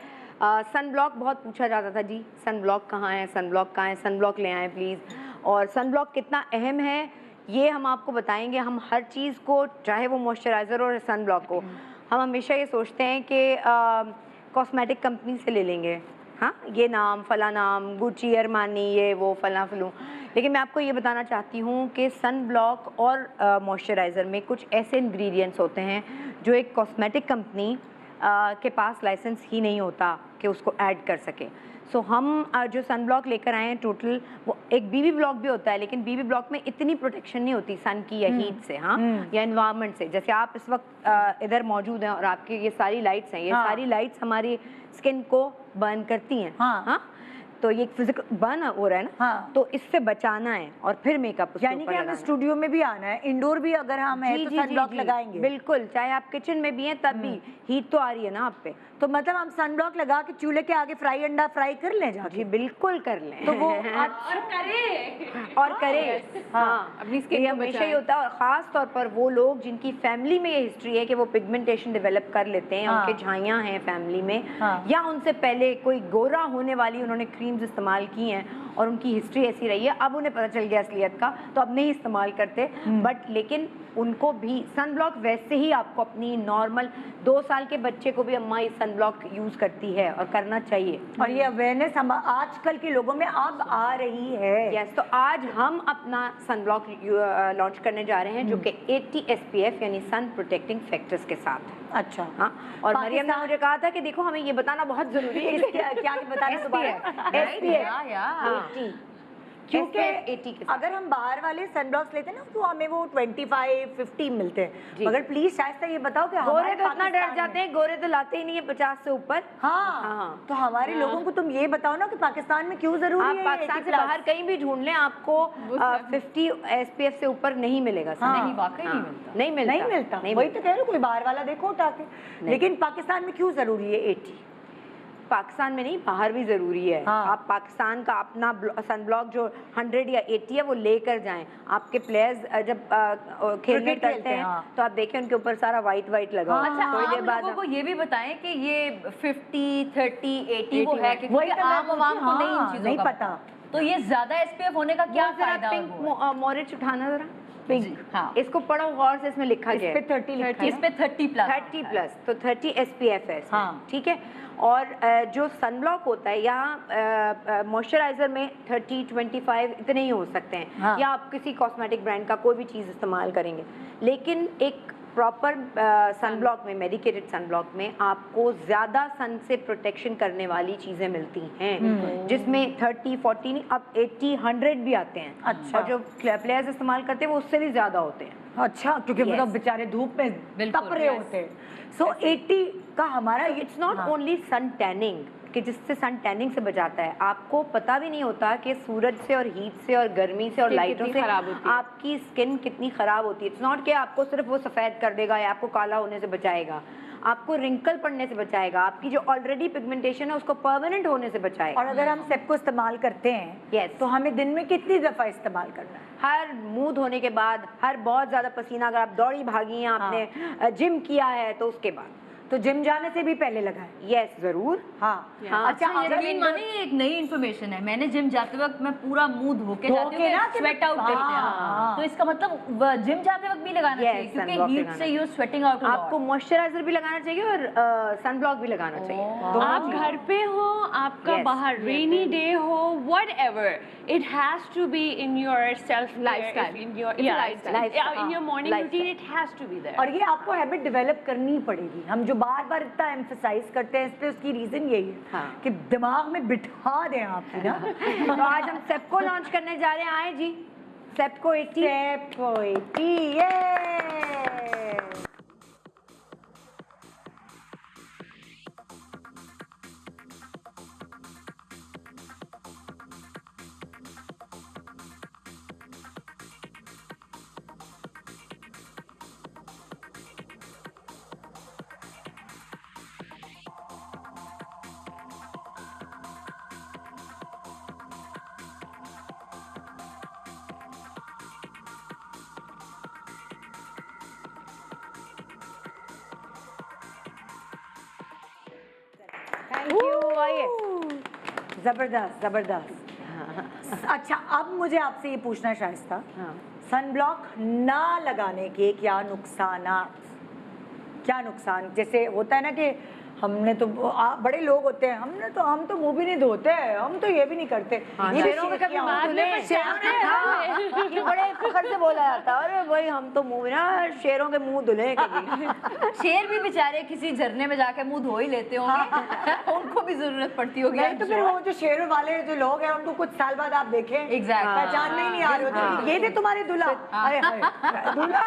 सन ब्लॉक बहुत पूछा जाता था जी, सन ब्लॉक कहाँ है, सन ब्लॉक कहाँ है, सन ब्लॉक ले आएँ प्लीज़। और सन ब्लॉक कितना अहम है ये हम आपको बताएंगे। हम हर चीज़ को, चाहे वो मॉइस्चराइज़र और सन ब्लॉक को, हम हमेशा ये सोचते हैं कि कॉस्मेटिक कंपनी से ले लेंगे, हाँ ये नाम फला नाम, गुची, अरमानी, ये वो फला फलू। लेकिन मैं आपको ये बताना चाहती हूँ कि सन ब्लॉक और मॉइस्चराइज़र में कुछ ऐसे इंग्रेडिएंट्स होते हैं जो एक कॉस्मेटिक कंपनी के पास लाइसेंस ही नहीं होता कि उसको ऐड कर सके। सो हम जो सन ब्लॉक लेकर आए हैं टोटल, वो एक बीबी ब्लॉक भी होता है, लेकिन बीबी ब्लॉक में इतनी प्रोटेक्शन नहीं होती सन की या हीट से, हाँ या एनवायरनमेंट से। जैसे आप इस वक्त इधर मौजूद हैं और आपकी ये सारी लाइट्स हैं, ये सारी लाइट्स हमारी स्किन को बर्न करती हैं, हाँ तो ये फिजिकल बर्न हो रहा है ना, हाँ। तो इससे बचाना है और फिर मेकअप यानी कि हमें स्टूडियो में भी आना है, इंडोर भी अगर हम हैं तो सन ब्लॉक लगाएंगे। बिल्कुल, चाहे आप किचन में भी हैं तब भी हीट तो आ रही है ना आप पे, तो मतलब हम सन ब्लॉक लगा के चूल्हे के आगे फ्राई अंडा फ्राई कर लें जाके। जी बिल्कुल कर लें, तो वो और करें हाँ अपनी स्किन हमेशा ही होता है। और ख़ास तौर पर वो लोग जिनकी फैमिली में ये हिस्ट्री है कि वो पिगमेंटेशन डेवलप कर लेते हैं, उनके झाइयाँ हैं फैमिली में, या उनसे पहले कोई गोरा होने वाली उन्होंने क्रीम्स इस्तेमाल की हैं और उनकी हिस्ट्री ऐसी रही है, अब उन्हें पता चल गया असलियत का तो अब नहीं इस्तेमाल करते। बट लेकिन उनको भी सन ब्लॉक वैसे ही आपको अपनी नॉर्मल 2 साल के बच्चे को भी अम्मा ये सन ब्लॉक यूज़ करती है और करना चाहिए। और ये अवेयरनेस हम आजकल के लोगों में अब आ रही है। यस, तो आज हम अपना सन ब्लॉक लॉन्च करने जा रहे हैं जो कि 80 SPF यानी सन प्रोटेक्टिंग फैक्टर्स के साथ। अच्छा हाँ, और मरियम ने मुझे कहा था कि देखो हमें ये बताना बहुत जरूरी है। क्या बताना दोबारा? SPF क्योंकि 80 के अगर हम बाहर वाले सन ब्लॉक्स लेते हैं ना तो हमें वो 25-50 मिलते हैं, मगर प्लीज शायद ये बताओ कि गोरे तो इतना डर जाते हैं, गोरे तो लाते ही नहीं है 50 से ऊपर। हाँ, तो हमारे लोगों को तुम ये बताओ ना कि पाकिस्तान में क्यों जरूरी है। आप पाकिस्तान से बाहर कहीं भी ढूंढ लें आपको 50 SPF से ऊपर नहीं मिलेगा। नहीं, वाकई नहीं मिलता। वही तो कह रही हूँ, कोई बाहर वाला देखो उठा के। लेकिन पाकिस्तान में क्यों जरूरी है 80? पाकिस्तान में नहीं, बाहर भी ज़रूरी है। आप पाकिस्तान का अपना सन ब्लॉक जो 100 या 80 है वो लेकर जाएं। आपके प्लेयर्स जब खेलने करते हैं तो आप देखें उनके ऊपर सारा वाइट लगा हुआ है। अच्छा, आप लोगों को ये भी बताएं कि ये 50, 30, 80 वो है, क्योंकि आम आवाम को नहीं पता। तो ये ज्यादा SPF होने का क्या फायदा? पिंक मोरिच उठाना जरा, पिंक, हाँ इसको पढ़ो गौर से, इसमें लिखा गया है इस पे 30 प्लस, तो 30 SPF है इसमें, ठीक है। और जो सन ब्लॉक होता है यहाँ मॉइस्चराइजर में 30, 25 इतने ही हो सकते हैं, या आप किसी कॉस्मेटिक ब्रांड का कोई भी चीज़ इस्तेमाल करेंगे। लेकिन एक प्रॉपर सन ब्लॉक में, मेडिकेटेड सन ब्लॉक में आपको ज़्यादा सन से प्रोटेक्शन करने वाली चीज़ें मिलती हैं, जिसमें 30, 40 नहीं, अब 80, 100 भी आते हैं। अच्छा। और जो प्लेयर्स इस्तेमाल करते हैं वो उससे भी ज़्यादा होते हैं। अच्छा, क्योंकि वो बेचारे धूप में तप रहे होते हैं। सो 80 का हमारा, it's not only sun tanning कि जिससे सन टैनिंग से बचाता है, आपको पता भी नहीं होता कि सूरज से और हीट से और गर्मी से और लाइटों से आपकी स्किन कितनी खराब होती है। इट्स नॉट कि आपको सिर्फ वो सफ़ेद कर देगा या आपको काला होने से बचाएगा, आपको रिंकल पड़ने से बचाएगा, आपकी जो ऑलरेडी पिगमेंटेशन है उसको परमानेंट होने से बचाएगा। और अगर हम सेप को इस्तेमाल करते हैं तो हमें दिन में कितनी दफ़ा इस्तेमाल करना है? हर मुंह धोने के बाद, हर बहुत ज़्यादा पसीना, अगर आप दौड़ी भागी हैं, आपने जिम किया है तो उसके बाद, तो जिम जाने से भी पहले लगाएं। यस जरूर। हाँ, अच्छा, यकीन माने ये एक नई इन्फॉर्मेशन है। मैंने जिम जाते वक्त मैं पूरा मुंह धो के जाती हूँ, स्वेट आउट करते हैं, तो इसका मतलब जिम जाते वक्त भी लगाना चाहिए, क्योंकि हीट से यू स्वेटिंग आउट। आपको मॉइस्चराइजर भी लगाना चाहिए और सन ब्लॉक भी लगाना चाहिए। आप घर पे हो, आपका बाहर रेनी डे हो, whatever, it has to be in your self lifestyle, in your morning routine, it has to be there। और ये आपको हैबिट डेवलप करनी पड़ेगी। हम जो बार बार इतना एम्फसाइज करते हैं इस पे, उसकी रीजन यही है हाँ। कि दिमाग में बिठा दें आपकी ना। तो आज हम सेप्को लॉन्च करने जा रहे हैं, आए जी सेप्को 80। सेप्को 80, ये थैंक यू, आइए। जबरदस्त जबरदस्त। अच्छा, अब मुझे आपसे ये पूछना शाइस्ता, हाँ। सनब्लॉक ना लगाने के क्या नुकसानात, क्या नुकसान? जैसे होता है ना कि हमने तो बड़े लोग होते हैं, हम तो मुंह भी नहीं धोते, हम तो ये भी नहीं करते। हाँ, ये शेरों में कभी क्या मुंह होता धुले? है? हाँ, ये बड़े फखर से बोला जाता है, अरे भाई हम तो मुंह ना शेरों के मुंह धुले कभी। शेर भी बेचारे किसी झरने में जाके मुंह धो ही लेते होंगे, उनको भी जरूरत पड़ती होगी। नहीं तो फिर वो जो शेरों वाले जो लोग हैं उनको कुछ साल बाद आप देखें Exactly. पहचान में ही नहीं आ रहे होते, हाँ। ये थे तुम्हारे दूल्हा। अरे हाय, दूल्हा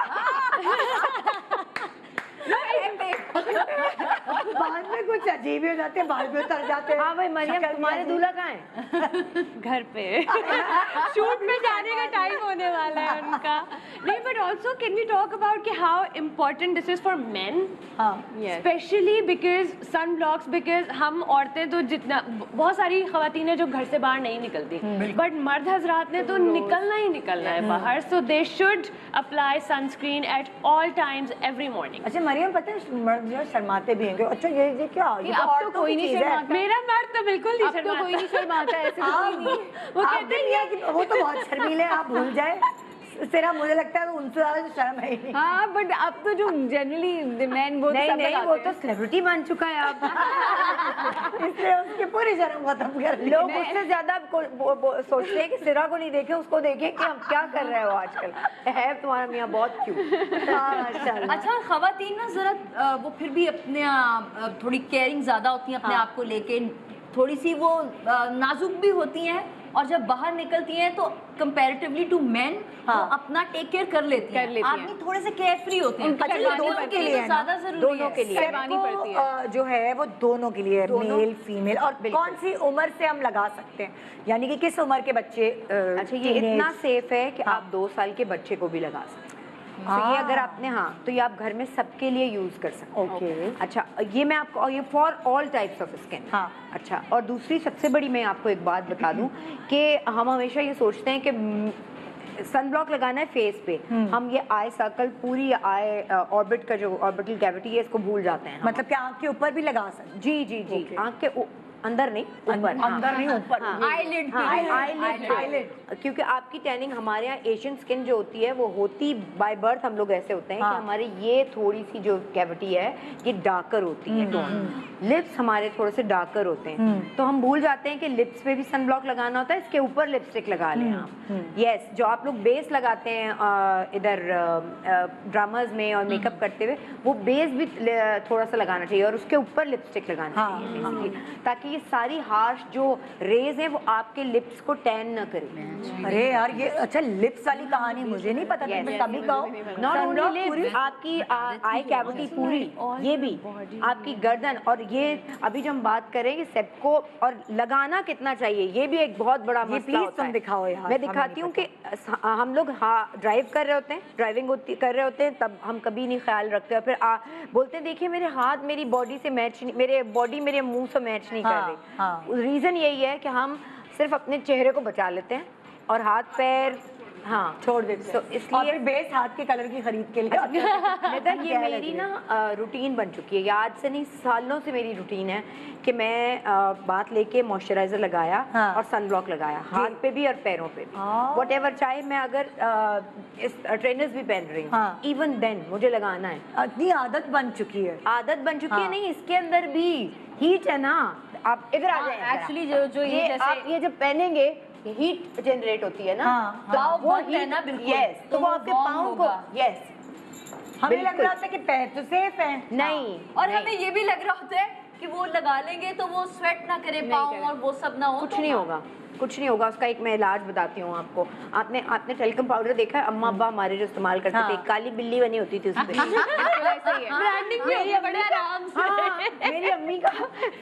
बाद में कुछ अजीब ही हो जाते हैं, बाल भी उतर जाते हैं। हाँ भाई मरियम, शक्ल भी तुम्हारे अजीब। दूल्हा कहाँ है? घर पे शूट पे जाने का टाइम होने वाला है उनका। नहीं, but also can we talk about कि how important this is for men, हाँ specially because sun blocks, because हम औरतें तो जितना, बहुत सारी खवातीन हैं जो घर से बाहर नहीं निकलती, बट मर्द हजरात ने तो निकलना ही निकलना है बाहर, so they should apply sunscreen at all times every morning. अच्छा मरियम, पता है मर्द जो है शर्माते भी हैं कि अच्छा ये क्या, ये अब तो औरतों की कोई नहीं चीज़ है। शर्माता। मेरा मर्द तो बिल्कुल नहीं अब तो कोई नहीं शर्माता, ऐसे तो हाँ, कोई नहीं। वो आप कहते भी नहीं कि वो तो बहुत शर्मीले हैं, आप भूल जाए। तेरा मुझे लगता है उनसे ज्यादा जो शर्म है ही नहीं। हाँ बट अब तो जो जनरली मैन वो तो नहीं सब नहीं, लगाते वो हैं। तो सेलिब्रिटी बन चुका है अब। इसलिए उसकी पूरी शर्म खत्म कर दी। लोग उससे ज्यादा सोचते हैं कि सिरा को नहीं देखे, उसको देखें कि हम क्या कर रहे हो आजकल। है तुम्हारा मियाँ बहुत क्यूट। हाँ, माशाल्लाह। अच्छा, खवातीन ना जरा वो फिर भी अपने थोड़ी केयरिंग ज्यादा होती हैं अपने आप को लेके, थोड़ी सी वो नाजुक भी होती हैं, और जब बाहर निकलती हैं तो कंपैरेटिवली टू मेन हाँ। वो अपना टेक केयर कर लेती हैं। आदमी थोड़े से केयरफ्री होते हैं, अच्छा, ये करवानी दोनों उनके के लिए है ना? ज्यादा जरूरी दोनों है। के लिए। करवानी पड़ती है। जो है वो दोनों के लिए, दोनों? मेल फीमेल, और कौन सी उम्र से हम लगा सकते हैं, यानी कि किस उम्र के बच्चे? अच्छा, ये teenage? इतना सेफ है कि हाँ। आप 2 साल के बच्चे को भी लगा सकते हैं। तो ये अगर आपने, हाँ, तो ये आप घर में सबके लिए यूज कर सकते हैं। ओके। अच्छा, ये मैं आपको, ये for all types of skin. हाँ। अच्छा, और दूसरी सबसे बड़ी मैं आपको एक बात बता दूं कि हम हमेशा ये सोचते हैं कि सन ब्लॉक लगाना है फेस पे, हम ये आई सर्कल, पूरी आई ऑर्बिट का जो ऑर्बिटल कैविटी है, इसको भूल जाते हैं। मतलब कि आँख के ऊपर भी लगा सकते जी जी जी, Okay. आँख के अंदर नहीं, ऊपर। अंदर नहीं, ऊपर। eyelid पे। eyelid, क्योंकि आपकी टैनिंग, हमारे यहाँ एशियन स्किन जो होती है वो होती बाय बर्थ, हम लोग ऐसे होते हैं हाँ। कि हमारे ये थोड़ी सी जो कैविटी है ये डार्कर होती है टोन, लिप्स हमारे थोड़े से डार्कर होते हैं, तो हम भूल जाते हैं कि लिप्स पे भी सन ब्लॉक लगाना होता है, इसके ऊपर लिपस्टिक लगा लें आप। यस, जो आप लोग बेस लगाते हैं इधर ड्रामाज में और मेकअप करते हुए, वो बेस भी थोड़ा सा लगाना चाहिए और उसके ऊपर लिपस्टिक लगाना हाँ, चाहिए basically, ताकि ये सारी हार्श जो रेज है वो आपके लिप्स को टैन न करें। अरे यार, ये अच्छा लिप्स वाली कहानी मुझे नहीं पता थी, मैं तभी कहूँ नॉट sunblock ओनली पूरी लिप्स, आपकी आई कैविटी पूरी, ये भी आपकी गर्दन, और ये अभी जो हम बात करें सेप्को और लगाना कितना चाहिए, ये भी एक बहुत बड़ा ये मसला please होता तुम है। दिखाओ यार, मैं हमें दिखाती नहीं हूँ कि हम लोग ड्राइव कर रहे होते हैं, ड्राइविंग कर रहे होते हैं, तब हम कभी नहीं ख्याल रखते, और फिर बोलते हैं देखिए मेरे हाथ मेरी बॉडी से मैच नहीं, मेरे बॉडी मेरे मुंह से मैच नहीं हाँ, कर हाँ। रही। रीजन यही है कि हम सिर्फ अपने चेहरे को बचा लेते हैं और हाथ पैर, हाँ, छोड़ देते तो हैं। और इसलिए फिर बेस हाथ के कलर की खरीद के लिए आते हैं। निदा, ये क्या मेरी लगी ना रूटीन बन चुकी है, ये आज से नहीं सालों से मेरी रूटीन है कि मैं बात लेके मॉइस्चराइजर लगाया हाँ। और सन ब्लॉक लगाया, हाथ पे भी और पैरों पे भी, हाँ। वॉट चाहे मैं अगर इस ट्रेनर्स भी पहन रही हूँ, हाँ। इवन देन मुझे लगाना है। इतनी आदत बन चुकी है। आदत बन चुकी है। हाँ। नहीं, इसके अंदर भी हीट है ना, आप इधर आ जाए। एक्चुअली जो ये ये जैसे आप ये जब पहनेंगे हीट जनरेट होती है ना, हाँ, तो हाँ। वो बंद है heat- ना बिल्कुल, yes, तो तो वो वो आपके warm पाँव को, होगा। यस, हमें लग बिल्कुल। रहा था कि पैर तो सेफ है। नहीं, और नहीं। हमें ये भी लग रहा होता है कि वो लगा लेंगे तो वो स्वेट ना करे पाँव और वो सब ना हो, कुछ तो नहीं होगा, कुछ नहीं होगा। उसका एक मैं इलाज बताती हूँ आपको। आपने टेल्कम पाउडर देखा है? अम्मा अब्बा हमारे जो इस्तेमाल करते थे, एक काली बिल्ली बनी होती थी उसपे। ऐसा ही है। ब्रांडिंग भी होगी बड़े आराम से। हाँ, मेरी अम्मी का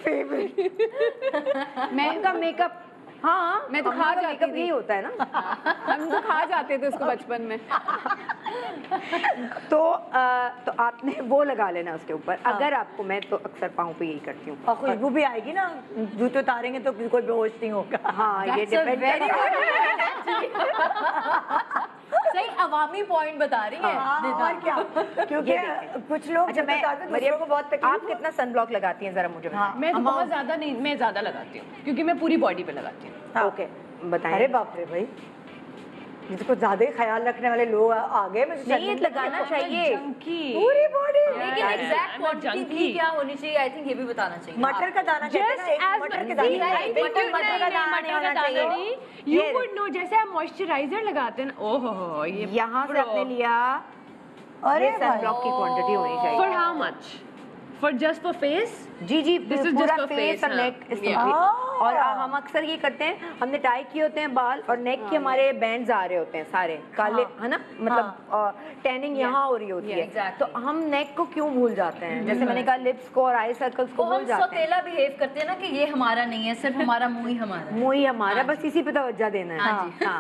फेवरेट। मैं उनका मेकअप, हाँ मैं तो अम्मा खा का जाती मेकअप थी। यही होता है ना। हम तो खा जाते थे उसको बचपन में। तो आपने वो लगा लेना उसके ऊपर। अगर आपको, मैं तो अक्सर पाँव पे यही करती हूँ। और खुशबू भी आएगी ना, जूते उतारेंगे तो कोई बेहोश नहीं होगा। हाँ, ये That's a डिपेंड very करता सही अवामी पॉइंट बता रही है हाँ, निदा। और क्या, क्योंकि ये देखें। कुछ लोग अच्छा, जूते उतारते हैं, मरियम दूसरों को बहुत तकलीफ आप कितना सनब्लॉक लगाती हैं, जरा मुझे बताएं। मैं तो बहुत ज्यादा नहीं, मैं ज्यादा लगाती हूँ क्योंकि मैं पूरी बॉडी पे लगाती हूँ। हाँ। ओके, बताएं। अरे बाप रे भाई, ये तो कुछ ज्यादा ही ख्याल रखने वाले लोग आ गए। मुझे नहीं, ये शर्मिंदा लगाना किया। चाहिए। पूरी बॉडी। लेकिन एग्जैक्ट क्वांटिटी भी क्या होनी चाहिए, आई थिंक ये भी बताना चाहिए। मटर का दाना कहते हैं ना, एक मटर के दाने। नहीं, बिल्कुल मटर का दाना नहीं होना चाहिए। यू ये वुड नो, जैसे आप मॉइस्चराइजर लगाते हैं ना, ओहो ये यहाँ से आपने लिया, अरे ये सनब्लॉक की क्वांटिटी होनी फॉर चाहिए। How much? For just for face? जी जी, This is पूरा just for फेस face, और हाँ। नेक Yeah. और हम अक्सर ये करते हैं, हमने टाई किए होते हैं बाल और नेक के हमारे बैंड्स आ रहे होते हैं सारे काले, है ना, मतलब टैनिंग यहाँ हो रही होती है। exactly. तो हम नेक को क्यों भूल जाते हैं? जैसे मैंने कहा, लिप्स को और आई सर्कल्स को वो भूल हम जाते हैं। सौतेला बिहेव करते हैं ना कि ये हमारा नहीं है, सिर्फ हमारा मुंह ही हमारा है। मुंह ही हमारा, बस इसी पे तवज्जो देना है। हाँ जी। हाँ।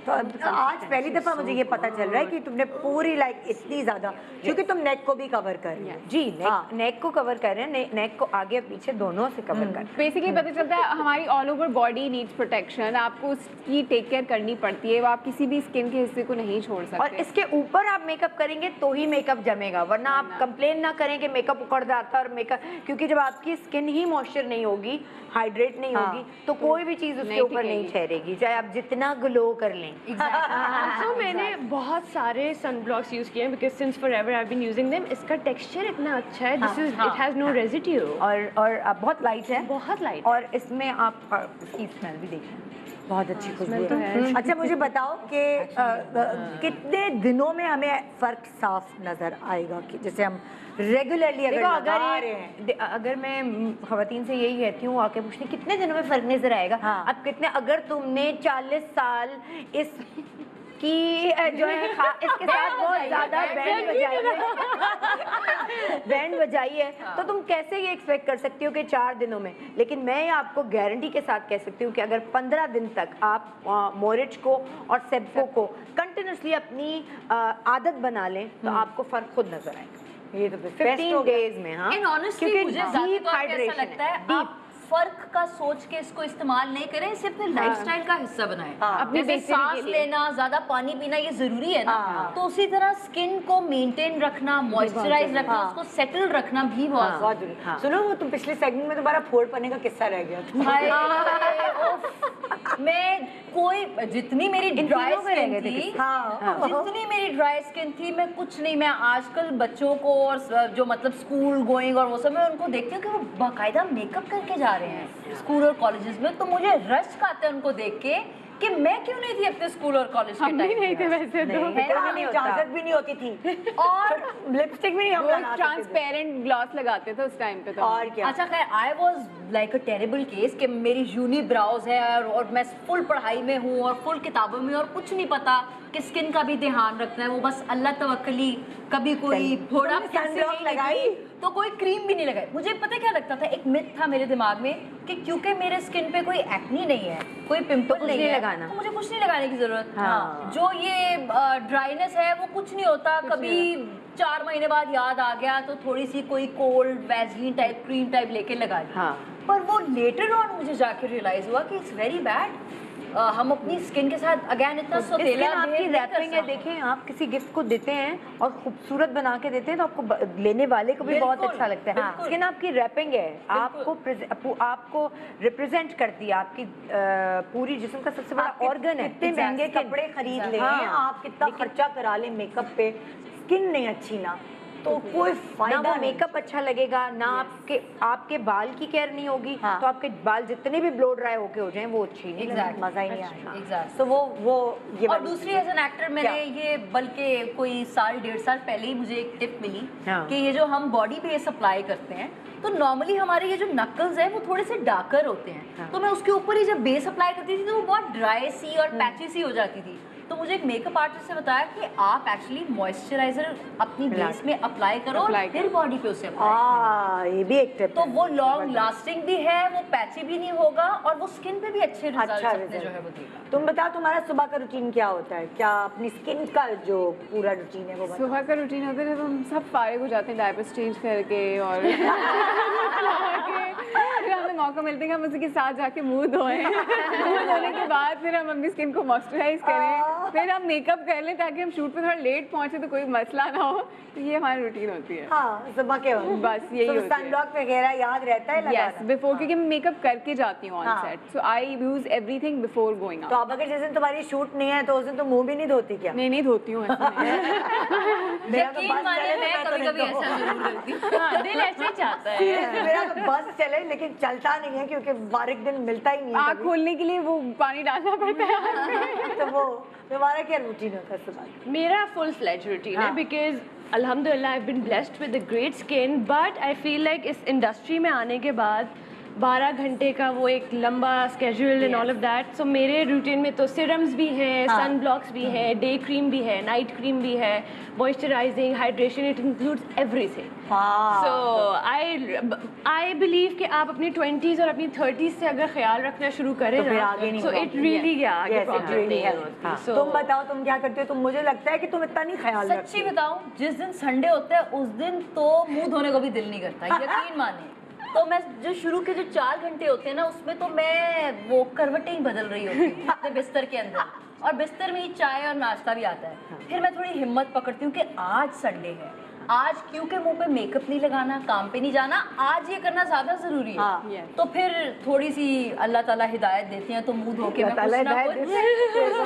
तो आज पहली दफा मुझे ये पता चल रहा है कि तुमने पूरी लाइक इतनी ज्यादा, क्योंकि तुम नेक को भी कवर कर रही हो। जी, नेक को कवर कर रहे हैं, नेक को आगे पीछे दोनों से कवर कर रहे हैं। बेसिकली पता चलता है हमारी all over body needs protection, आपको उसकी टेक केयर करनी पड़ती है, वो आप किसी भी स्किन के हिस्से को नहीं छोड़ और सकते। इसके ऊपर आप मेकअप करेंगे तो ही मेकअप जमेगा, वरना आप कंप्लेन ना करें कि मेकअप उखड़ जाता है और मेकअप, क्योंकि जब आपकी स्किन ही मॉइस्चर नहीं होगी, हाइड्रेट नहीं होगी, तो कोई भी चीज उसके नहीं ऊपर नहीं टिकेगी। ठहरेगी, चाहे आप जितना ग्लो कर लें। सो मैंने बहुत सारे सनब्लॉक्स यूज किए हैं because since forever I have been using them. इसका टेक्सचर इतना अच्छा है, this is it has no residue और बहुत लाइट है, बहुत लाइट। और इसमें आप इसकी स्मेल भी देखें, बहुत अच्छी खुशबू तो है। अच्छा, मुझे बताओ कि कितने दिनों में हमें फर्क साफ नजर आएगा, कि जैसे हम रेगुलरली अगर देखो, लगा रहे हैं। अगर मैं खवातीन से यही कहती हूँ, आके पूछती कितने दिनों में फर्क नजर आएगा। हाँ। अब कितने, अगर तुमने 40 साल इस की जो है इसके साथ बहुत ज्यादा बैंड बजाई है, तो तुम कैसे ये एक्सपेक्ट कर सकती हो कि 4 दिनों में? लेकिन मैं आपको गारंटी के साथ कह सकती हूँ कि अगर 15 दिन तक आप मोरिच को और सेप्को को कंटिन्यूसली अपनी आदत बना लें, तो आपको फर्क खुद नजर आएगा। ये तो best 15 हो गया। डेज में। हाँ, इन ऑनेस्टली क्योंकि मुझे ज़्यादा deep तौर पे hydration ऐसा लगता है, deep। आप फर्क का सोच के इसको इस्तेमाल नहीं करें, इसे अपने लाइफस्टाइल का हिस्सा बनाएं। अपनी जैसे बेहतरी सांस के लिए। लेना, ज्यादा पानी पीना, ये जरूरी है ना, हाँ। तो उसी तरह स्किन को मेंटेन रखना, मॉइस्चराइज रखना, हाँ। उसको सेटल रखना भी बहुत बहुत जरूरी। हाँ। सुनो, वो तुम पिछले सेगमेंट में तुम्हारा फोड़ पड़ने का किस्सा रह गया था। हाय, उफ, मैं कोई जितनी मेरी ड्राई तीनों में रह स्किन गए थे थी, किस्से। हाँ। जितनी मेरी ड्राई स्किन थी, मैं कुछ नहीं, मैं आजकल बच्चों को और जो मतलब स्कूल गोइंग और वो सब, मैं उनको देखती हूँ कि वो बाकायदा मेकअप करके जा रहे हैं स्कूल और कॉलेजेस में, तो मुझे रश आता है उनको देख के कि मैं क्यों नहीं थी अपने स्कूल और कॉलेज के हम भी टाइम नहीं थे वैसे तो। बेटा, नहीं हमें होता। इजाजत भी नहीं होती थी, और लिपस्टिक भी नहीं हम वो लगा सकते थे। ट्रांसपेरेंट ग्लॉस लगाते थे उस टाइम पे तो। और क्या। अच्छा खैर, I was like a terrible case कि मेरी यूनी ब्राउज है और मैं फुल पढ़ाई में हूँ और फुल किताबों में, और कुछ नहीं पता कि स्किन का भी ध्यान रखना है, वो बस अल्लाह तवक्कली, कभी कोई थोड़ा तुमने sunblock लगाई? तो कोई क्रीम भी नहीं लगाई। मुझे पता क्या लगता था, एक मिथ था मेरे दिमाग में कि क्योंकि मेरे स्किन पे कोई एक्नी नहीं है, कोई पिंपल कुछ नहीं नहीं है, लगाना। तो मुझे कुछ नहीं लगाने की जरूरत। हाँ। जो ये ड्राइनेस है वो कुछ नहीं होता, कभी 4 महीने बाद याद आ गया तो थोड़ी सी कोई cold Vaseline type cream type लेके लगा ली। हाँ। पर वो लेटर ऑन मुझे जाके रियलाइज हुआ कि इट्स वेरी बैड। हम अपनी स्किन के साथ अगेन इतना सौतेला आपकी behave नहीं कर रैपिंग है, सकते। देखें, आप किसी गिफ्ट को देते हैं और खूबसूरत बना के देते हैं, तो आपको लेने वाले को भी बहुत बिल्कुल, अच्छा लगता है। बिल्कुल। स्किन आपकी रैपिंग है, आपको रिप्रेजेंट करती है, आपकी पूरी जिस्म का सबसे बड़ा ऑर्गन है। कितने महंगे कपड़े खरीद ले, हाँ। आप कितना खर्चा करा ले मेकअप पे, स्किन नहीं अच्छी ना, तो कोई ना फायदा वो नहीं। मेकअप अच्छा लगेगा, ना आपके बाल की केयर नहीं होगी, हाँ। तो आपके बाल जितने भी ब्लो ड्राई होके हो जाएं वो अच्छी नहीं Exactly. मजा ही नहीं आएगा। Exactly. तो वो ये और वाली दूसरी चीज़ एज एन एक्टर मैंने क्या? ये बल्कि कोई साल 1.5 साल पहले ही मुझे एक टिप मिली हाँ। कि ये जो हम बॉडी बेस अप्लाई करते हैं तो नॉर्मली हमारे ये जो नकल्स है वो थोड़े से डार्कर होते हैं हाँ। तो मैं उसके ऊपर ही जब बेस अप्लाई करती थी तो वो बहुत ड्राई सी और पैची सी हो जाती थी। तो मुझे एक मेकअप आर्टिस्ट ने बताया कि आप एक्चुअली मॉइस्चराइजर अपनी बेस में अप्लाई करो और Apply फिर बॉडी पे उसे apply ये भी एक टिप तो वो लॉन्ग लास्टिंग भी है, वो पैची भी नहीं होगा और वो स्किन पे भी अच्छे रिजल्ट्स अच्छा अपने result। जो है वो देगा। तुम बताओ तुम्हारा सुबह का रूटीन क्या होता है? क्या अपनी स्किन का जो पूरा रूटीन है वो बताओ। सुबह का रूटीन होता है जब हम सब फारिग हो जाते हैं डायपर चेंज करके और फिर हमें मौका मिलता है कि हम उसी के साथ जाके मुंह धोएं। मुंह धोने के बाद फिर हम अपनी स्किन को मॉइस्चराइज करें, फिर हम मेकअप कर लें ताकि हम शूट पे थोड़ा लेट पहुंचे तो कोई मसला ना हो। तो ये हमारी रूटीन होती है। हाँ सुबह के वक्त बस यही होती है। सनब्लॉक वगैरह याद रहता है यस लगाना? बिफोर, क्योंकि मैं मेकअप करके जाती हूँ ऑन हाँ। सेट, सो आई यूज एवरीथिंग बिफोर गोइंग तो आउट। अब अगर जिस दिन तुम्हारी शूट नहीं है तो उस दिन तुम मुंह भी नहीं धोती क्या? नहीं धोती हूँ ऐसे नहीं। मेरा तो यकीन बस मानिए चले मैं तो कभी नहीं कभी धोऊं। ऐसा जरूर करती हूँ। हाँ, दिल ऐसे ही चाहता है। Seriously, मेरा तो बस चले लेकिन चलता नहीं है क्योंकि बारीक दिन मिलता ही नहीं है आँख कभी। खोलने के लिए वो पानी डालना पड़ता है। तो वो तुम्हारा क्या रूटीन होता है सुबह का? मेरा फुल फ्लेज रूटीन है हाँ। बिकॉज अल्हम्दुलिल्लाह I been blessed with a great skin but I feel like इस इंडस्ट्री में आने के बाद 12 घंटे का वो एक लंबा schedule and all of that so मेरे रूटीन में तो सीरम्स भी हैं, हाँ। सन ब्लॉक्स भी है, डे क्रीम भी है, नाइट क्रीम भी है, moisturising, hydration, it includes everything. हाँ सो आई बिलीव कि आप अपनी 20s और अपनी 30s से अगर ख्याल रखना शुरू करें तो फिर आगे नहीं सो इट रियली आगे Yes, it प्रॉब्लम really नहीं helps। होती हाँ। So- तुम बताओ तुम क्या करते हो? तुम मुझे लगता है कि तुम इतना नहीं ख्याल रखती सच्ची हो। बताऊं जिस दिन संडे होता है उस दिन तो मुंह धोने को भी दिल नहीं करता, यकीन माने। तो मैं जो शुरू के जो 4 घंटे होते हैं ना उसमें तो मैं वो करवटें ही बदल रही होती हूँ अपने बिस्तर के अंदर और बिस्तर में ही चाय और नाश्ता भी आता है। फिर मैं थोड़ी हिम्मत पकड़ती हूँ कि आज संडे है, आज क्योंकि मुंह पे मेकअप नहीं लगाना, काम पे नहीं जाना, आज ये करना ज्यादा जरूरी है। हाँ। तो फिर थोड़ी सी अल्लाह ताला हिदायत देती हैं तो मुंह धो के मैं अल्लाह कुछ ना हिदायत कुछ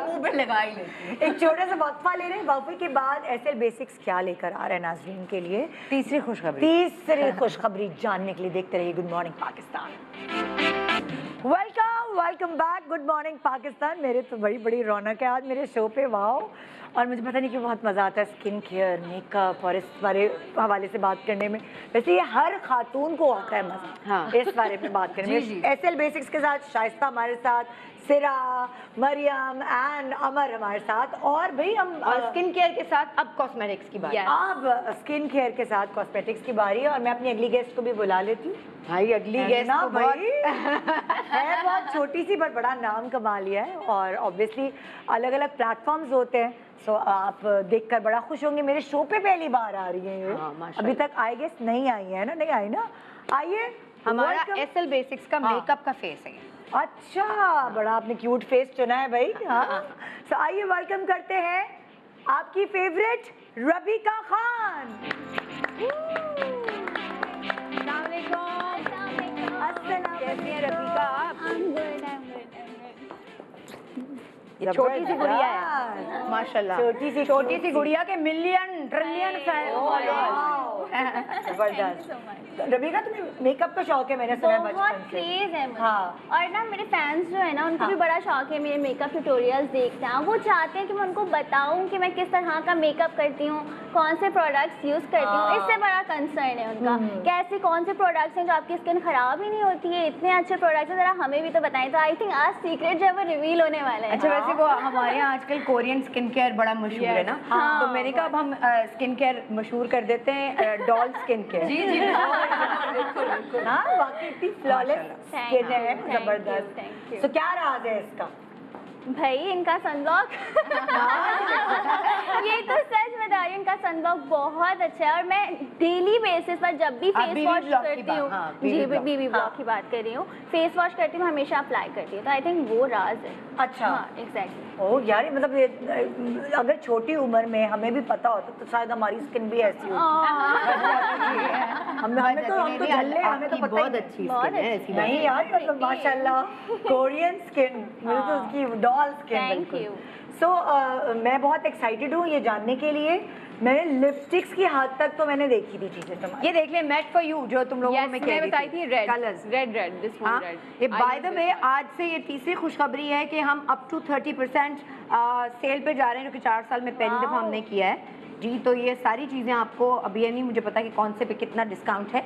मुंह पे लगा ही लेती हूँ। एक छोटा सा वक्फा ले रहे हैं, वक्फे के बाद एसएल बेसिक्स क्या लेकर आ रहे हैं नाजरीन के लिए? तीसरी खुशखबरी। तीसरी खुशखबरी जानने के लिए देखते रहिए good morning Pakistan. Welcome back, good morning Pakistan. मेरे तो बड़ी बड़ी रौनक है आज मेरे शो पे, वाओ। और मुझे पता नहीं कि बहुत मज़ा आता है स्किन केयर, मेकअप और इस बारे हवाले से बात करने में। वैसे ये हर खातून को आता है मज़ा हाँ। इस बारे में बात करने जी, में। जी। एसएल बेसिक्स के साथ शाइस्ता हमारे साथ, सिरा, मरियम एंड अमर हमारे साथ, और भाई हम और स्किन केयर के साथ अब कॉस्मेटिक्स की बात। Yes. अब स्किन केयर के साथ कॉस्मेटिक्स की बारी है और मैं अपनी अगली गेस्ट को भी बुला लेती हूँ। भाई अगली है गेस्ट ना तो भाई है बहुत छोटी सी पर बड़ा नाम कमा लिया है और ऑब्वियसली अलग अलग प्लेटफॉर्म्स होते हैं। सो आप देखकर बड़ा खुश होंगे, मेरे शो पे पहली बार आ रही है ये। हाँ, माशाल्लाह। अभी तक आई गेस नहीं आई है ना? नहीं आई ना? आइए, हमारा welcome। एसएल बेसिक्स का हाँ। मेकअप का फेस है। अच्छा, बड़ा आपने क्यूट फेस चुना है भाई। हाँ, सो आइए वेलकम करते हैं आपकी फेवरेट रबीका खान। कैसी हैं रबीका आप? ये छोटी सी गुड़िया है जबरदस्त। माशाल्लाह। छोटी सी गुड़िया के मिलियन ट्रिलियन फैन जबरदस्त। रबीका तुम्हें मेकअप का शौक है, मैंने सुना है बहुत बचपन से। क्रेज है मुझे। हाँ। और ना मेरे फैंस जो है ना उनको भी बड़ा शौक है मेरे मेकअप ट्यूटोरियल्स देखते हैं। वो चाहते हैं कि मैं उनको बताऊं कि मैं किस तरह का मेकअप करती हूँ, कौन से प्रोडक्ट्स यूज करती हूँ। हाँ। इससे बड़ा कंसर्न है उनका कि ऐसे कौन से प्रोडक्ट्स हैं जो आपकी स्किन खराब ही नहीं होती है। इतने अच्छे प्रोडक्ट्स हैं, जरा हमें भी तो बताएं। तो आई थिंक आज सीक्रेट जो है वो रिवील होने वाला है। अच्छा, वैसे वो हमारे यहाँ आजकल कोरियन स्किन केयर बड़ा मशहूर है ना, हाँ, तो मैंने कहा अब हम स्किन केयर मशहूर कर देते हैं डॉल स्किन केयर। जी जी बिल्कुल। हाँ, वाकई इतनी फ्लॉलेस Thank स्किन you, है, thank you, जबरदस्त। thank you. तो क्या राज है इसका? भाई इनका सनब्लॉक ये तो सच बता रही हूँ, इनका सनब्लॉक बहुत अच्छा है। और मैं डेली बेसिस पर जब भी आप फेस BB वॉश ब्लॉक की करती बात- हूँ, हाँ, जी BB ब्लॉक। बीबी ब्लॉक की बात कर रही हूँ, फेस वॉश करती हूँ हमेशा अप्लाई करती हूँ। तो आई थिंक वो राज है। अच्छा। हाँ एग्जैक्टली। ओ यार, ये मतलब ये अगर छोटी उम्र में हमें भी पता होता तो शायद हमारी स्किन भी ऐसी होती। हमें तो झल्ले, हमें तो पता ही बहुत नहीं। अच्छी बहुत स्किन है, अच्छी। ऐसी बात नहीं यार, मतलब माशाल्लाह कोरियन स्किन, मुझे तो उसकी डॉल स्किन Thank बिल्कुल। you. सो मैं बहुत एक्साइटेड हूँ ये जानने के लिए। मैंने लिपस्टिक्स की हद तक तो मैंने देखी थी चीजें तुम्हारी। ये देख ले मैट फॉर यू जो तुम लोगों Yes, में मैं बताई थी red colours. Read this one हाँ, रेड। ये बाय द वे आज से ये तीसरी खुशखबरी है कि हम अप टू 30% सेल पे जा रहे हैं, जो कि 4 साल में पहली दफा हमने किया है जी। तो ये सारी चीजें आपको अभी ये नहीं मुझे पता कि कौन से पे कितना डिस्काउंट है,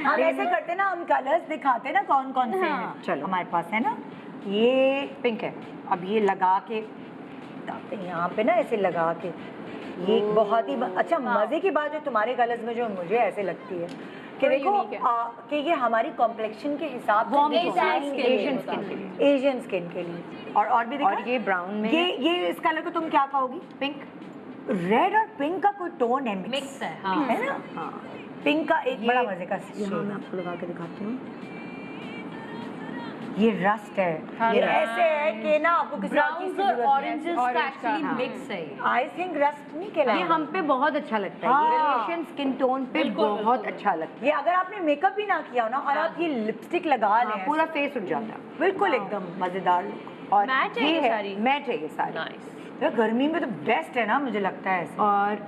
हम ऐसे करते ना, हम कलर्स दिखाते ना कौन कौन से हैं। चलो। हमारे पास है ना, ये पिंक है। अब ये लगा के बताते हैं यहाँ पे ना, ऐसे लगा के ये एक बहुत ही अच्छा मजे की बात है तुम्हारे कलर्स में जो मुझे ऐसे लगती है कि बड़ी देखो unique है। कि ये हमारी कॉम्प्लेक्शन के हिसाब Warm से tone, एशियन Asian skin के लिए। एशियन स्किन के लिए। और भी दिखा? और ये ब्राउन में ये इस कलर को तुम क्या कहोगी? पिंक। रेड और पिंक का कोई टोन है, मिक्स है है ना? हाँ, पिंक का एक बड़ा मजे का यहाँ shade मैं है। आपको लगा के दिखाती हूँ। ये रस्ट है, ये ऐसे है कि ना आपको किसी और चीज ब्राउन्स की और जरूरत नहीं ऑरेंजेस का Orange का, एक्चुअली हाँ। मिक्स है ये। है। आई थिंक रस्ट नहीं कहलाता। ये हम पे बहुत अच्छा लगता है, ये हाँ। एशियन स्किन टोन पे बहुत अच्छा लगता है। ये अगर आपने मेकअप भी ना किया हो ना और आप ये लिपस्टिक लगा हाँ, लें, पूरा फेस उठ जाता है बिल्कुल एकदम मजेदार look। और Matte है ये सारी? मैट है ये सारी। नाइस। यार गर्मी में तो बेस्ट है ना, मुझे लगता है ऐसे। और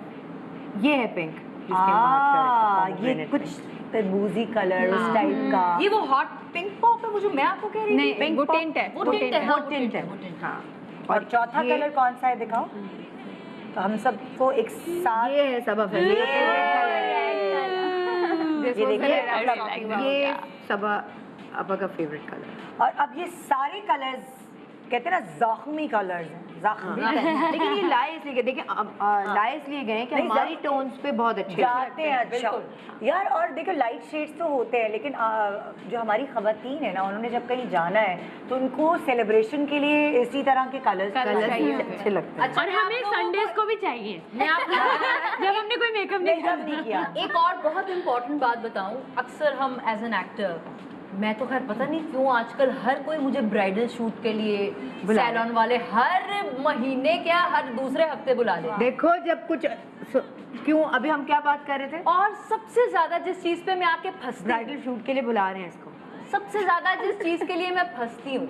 ये है पिंक जिसकी हम बात कर रहे थे, ये pomegranate कुछ pink। तरबूजी कलर उस टाइप का। ये वो हॉट पिंक पॉप है वो जो मैं आपको कह रही थी। नहीं वो टेंट है वो टिंट है, वो हाँ, टिंट है। वो टिंट हाँ, और चौथा ये- कलर कौन सा है दिखाओ, तो हम सबको एक साथ ये है सबा फेवरेट This ये was the देखिए, red I was मतलब talking about. ये सबा अपा का फेवरेट कलर। और अब ये सारे कलर्स कहते हैं ना जख्मी कलर्स हैं, जख्मी कलर। लेकिन ये लाए इसलिए गए, देखिए लाए इसलिए गए कि नहीं, हमारी टोन्स पे बहुत अच्छे जाते हैं अच्छा यार। और देखो लाइट शेड्स तो होते हैं, लेकिन जो हमारी खवातीन है ना, उन्होंने जब कहीं जाना है तो उनको सेलिब्रेशन के लिए इसी तरह के कलर्स चाहिए होते अच्छे लगते हैं। और हमें संडेज को भी चाहिए मैं आपको जब हमने कोई मेकअप नहीं मेकअप नहीं किया। एक और बहुत इंपॉर्टेंट बात बताऊं, अक्सर हम एज एन एक्टर, मैं तो खैर पता नहीं क्यों आजकल हर कोई मुझे ब्राइडल शूट के लिए सैलून वाले हर महीने क्या हर दूसरे हफ्ते बुला लेते हैं। देखो जब कुछ क्यों अभी हम क्या बात कर रहे थे, और सबसे ज्यादा जिस चीज पे मैं आके फंसती हूँ, ब्राइडल शूट के लिए बुला रहे हैं इसको। सबसे ज्यादा जिस चीज के लिए मैं फंसती हूँ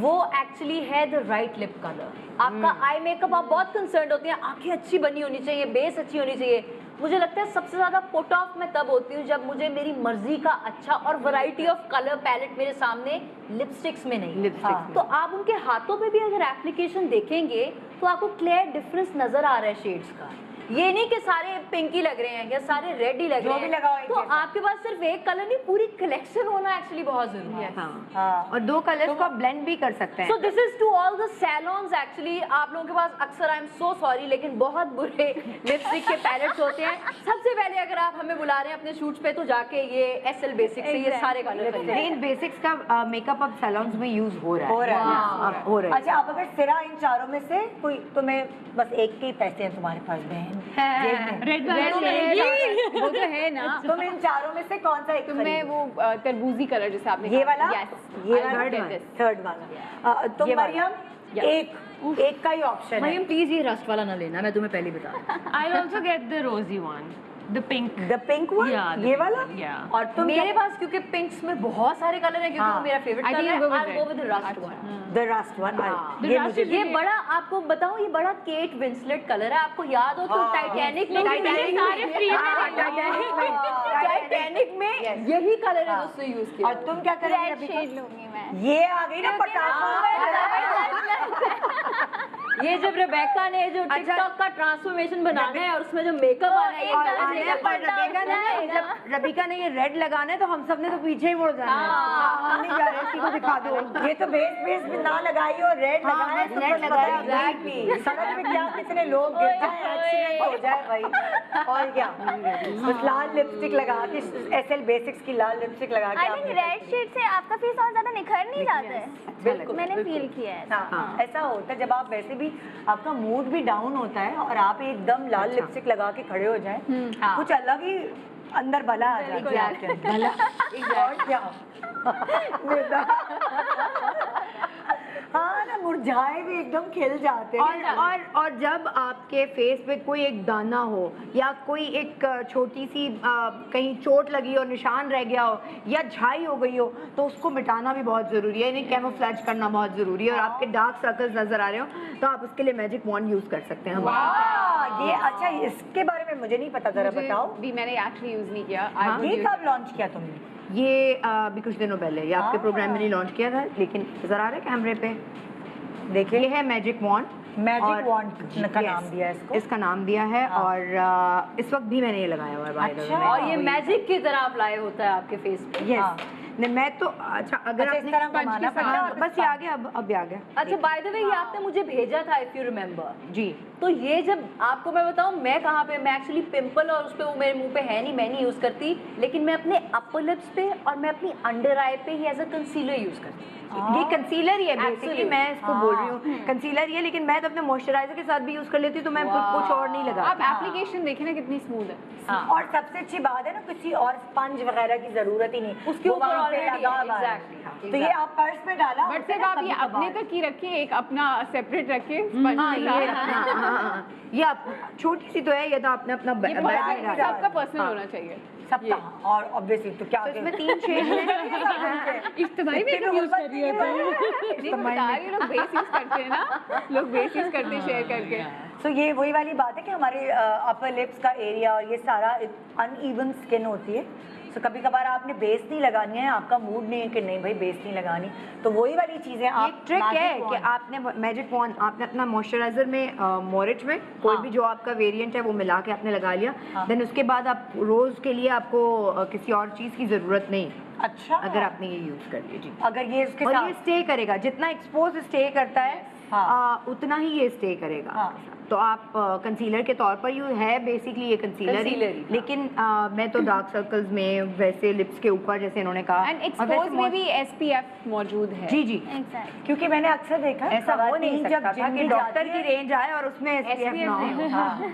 वो एक्चुअली है द राइट लिप कलर। आपका आई मेकअप आप बहुत कंसर्न होती हैं, आंखें अच्छी बनी होनी चाहिए, बेस अच्छी होनी चाहिए। मुझे लगता है सबसे ज्यादा पुट ऑफ मैं तब होती हूँ जब मुझे मेरी मर्जी का अच्छा और वैरायटी ऑफ कलर पैलेट मेरे सामने लिपस्टिक्स में नहीं। लिपस्टिक्स तो आप उनके हाथों पे भी अगर एप्लीकेशन देखेंगे तो आपको क्लियर डिफरेंस नजर आ रहा है शेड्स का। ये नहीं कि सारे पिंक ही लग रहे हैं या सारे रेड ही लग जो रहे भी हैं। लगाओ एक तो जैसा। आपके पास सिर्फ एक कलर नहीं, पूरी कलेक्शन होना एक्चुअली बहुत जरूरी है। हाँ, हाँ। और 2 कलर्स को आप ब्लेंड भी कर सकते सो हैं। This is to all the salons actually. आप लोगों के पास अक्सर आई एम सो सॉरी लेकिन बहुत बुरे लिपस्टिक के पैलेट्स होते हैं। सबसे पहले अगर आप हमें बुला रहे हैं अपने शूट्स पे तो जाके ये एसएल बेसिक से ये सारे कलर खरीदें। लेकिन बेसिक्स का मेकअप अब सैलून्स में यूज हो रहा है। हो रहा है। अब हो रहा है। अच्छा, आप अगर सिरा इन चारों में से कोई, तुम्हें बस एक के ही पैसे हैं तुम्हारे पास बहन जेब में। रेड वो तो है ना। तुम इन चारों में से कौन सा एक तुम्हें खरीदोगे? वो तरबूजी कलर जैसे आपने ये कहा। वाला, Yes, ये I वाला will get this. थर्ड वाला। तुम ये वाला। मरियम एक का ही ऑप्शन है। मरियम प्लीज ये रस्ट वाला ना लेना, मैं तुम्हें पहले ही बता। आई ऑल्सो गेट द रोजी one, the pink. The pink one, Yeah, the ये pink वाला। one, yeah. और तुम मेरे पास क्योंकि पिंक्स में बहुत सारे कलर हैं क्योंकि हाँ। वो मेरा फेवरेट I think कलर है। you'll go with I'll go red. with the rust one। The rust one. The ये rust मुझे is ये बड़ा आपको बताऊं, ये बड़ा केट विंसलेट कलर है। आपको याद हो तो हाँ। टाइटैनिक में सारे फ्री टाइटैनिक में यही कलर है उससे यूज किया। और तुम क्या करोगे रेड अभी? शेड लूंगी मैं। ये आ गई ना पटाखा। ये जब रेबेका ने जो टिकटॉक का ट्रांसफॉर्मेशन बनाना है और उसमें जो मेकअप आ रहा है एक ये आने कलर पर रबीका ने जब रबीका ने ये रेड लगाना है तो हम सब ने तो पीछे ही मुड़ जाना है। हम नहीं जा रहे, इसी को दिखा दो। ये तो बेस में ना लगाई और रेड हाँ, लगाया बस तो red बस लगाया, बताइए exactly। सड़क पे क्या कितने लोग गिर जाए, एक्सीडेंट हो जाए भाई, और क्या। बस लाल लिपस्टिक लगा के, एसएल बेसिक्स की लाल लिपस्टिक लगा के आई आप थिंक निकल रेड शेड से आपका फेस और ज्यादा निखर नहीं जाता है। बिल्कुल, मैंने फील किया है। हाँ, ऐसा होता है जब आप वैसे भी आपका मूड भी डाउन होता है और आप एकदम लाल लिपस्टिक लगा के खड़े हो जाए, कुछ अलग ही अंदर भला आ जाता है आपके अंदर। और क्या हाँ ना, मुरझाए भी एकदम खिल जाते हैं। और जब आपके फेस पे कोई एक दाना हो या कोई एक छोटी सी कहीं चोट लगी हो, निशान रह गया हो या झाई हो गई हो, तो उसको मिटाना भी बहुत जरूरी है, इन्हें कैमोफ्लेज करना बहुत जरूरी है। और आपके डार्क सर्कल्स नजर आ रहे हो तो आप उसके लिए मैजिक वॉन्ड यूज कर सकते हैं। वाह, ये अच्छा, इसके बारे में मुझे नहीं पता, जरा बताओ। भी मैंने एक्चुअली यूज नहीं किया। ये कब लॉन्च किया तुमने? ये अभी कुछ दिनों पहले, ये आपके प्रोग्राम में नहीं लॉन्च किया था, लेकिन नजर आ रहा है कैमरे पे। देखिए, ये है मैजिक वॉन्ड। मैजिक वॉन्ड का नाम दिया है इसको। इसका नाम दिया है। और इस वक्त भी मैंने ये लगाया हुआ है by the way। अच्छा। और ये मैजिक की तरह अप्लाई होता है आपके फेस पे। यस। नहीं मैं तो अच्छा, अगर अच्छा, इस आपने तरह घुमाना पड़ता है। हाँ, बस ये आ गया, अब ये आ गया। अच्छा, बाय द वे ये आपने मुझे भेजा था, इफ यू रिमेम्बर। जी। तो ये जब आपको मैं बताऊं, मैं कहाँ पे, मैं एक्चुअली पिंपल और उस पे वो मेरे मुंह पे है नहीं, मैं नहीं यूज करती, लेकिन मैं अपने अपर लिप्स पे और मैं अपनी अंडर आई पे ही एज अ कंसीलर यूज करती हूँ। ये कंसीलर ही है बेसिकली, Absolute। मैं इसको बोल रही हूँ कंसीलर ही है, लेकिन मैं तो अपने मॉइस्चराइजर के साथ भी यूज कर लेती हूँ, तो मैं कुछ और नहीं लगा। आप एप्लीकेशन देखें ना कितनी स्मूथ है। और सबसे अच्छी बात है ना, किसी और स्पंज वगैरह की जरूरत ही नहीं, उसके वो ऊपर वहाँ पे already लगा है, हुआ है। exactly, तो ये आप पर्स में डाला, बट उसे सिर्फ ना आप ये कभी अपने कभार। तक ही रखिए, एक अपना सेपरेट रखिए sponge हाँ, के ये साथ। हाँ, ये आप छोटी सी तो है, ये तो आपने अपना ये बैग पर्सनल, में डाला। सबका पर्सनल होना चाहिए। सबका। और ऑब्वियसली तो क्या तो इसमें 3 शेड हैं। इज्तिमाई में यूज कर रही है नहीं बता रही, लोग बेस यूज करते हैं ना, लोग बेस यूज करते हैं शेयर करके। सो ये वही वाली बात है कि हमारे अपर लिप्स का एरिया और ये सारा अनइवन स्किन होती है। सो कभी कभार आपने बेस नहीं लगानी है, आपका मूड नहीं है कि नहीं भाई बेस नहीं लगानी, तो वही वाली चीजें ये आप ट्रिक है magic कि wand- आपने मैजिक वॉन्ड, आपने अपना मॉइस्चराइजर में मोरिच में कोई भी जो आपका वेरिएंट है वो मिला के आपने लगा लिया। देन उसके बाद आप रोज के लिए आपको किसी और चीज की जरूरत नहीं, अच्छा, अगर आपने ये यूज कर लिया जी। अगर ये इसके और साथ ये स्टे करेगा, जितना एक्सपोज स्टे करता है उतना ही ये स्टे करेगा। हाँ। तो आप कंसीलर के तौर पर यूज है बेसिकली ये कंसीलर ही, Concealer ही, हाँ। लेकिन मैं तो डार्क सर्कल्स में वैसे लिप्स के ऊपर जैसे इन्होंने कहा, एंड और वैसे एक्सपोज में भी SPF मौजूद है। जी जी एग्जैक्ट। क्योंकि मैंने अक्सर देखा है ऐसा हो नहीं खवातीन सकता जब था जिम कि भी डॉक्टर जाती की है- रेंज आए और उसमें SPF ना हो। हाँ,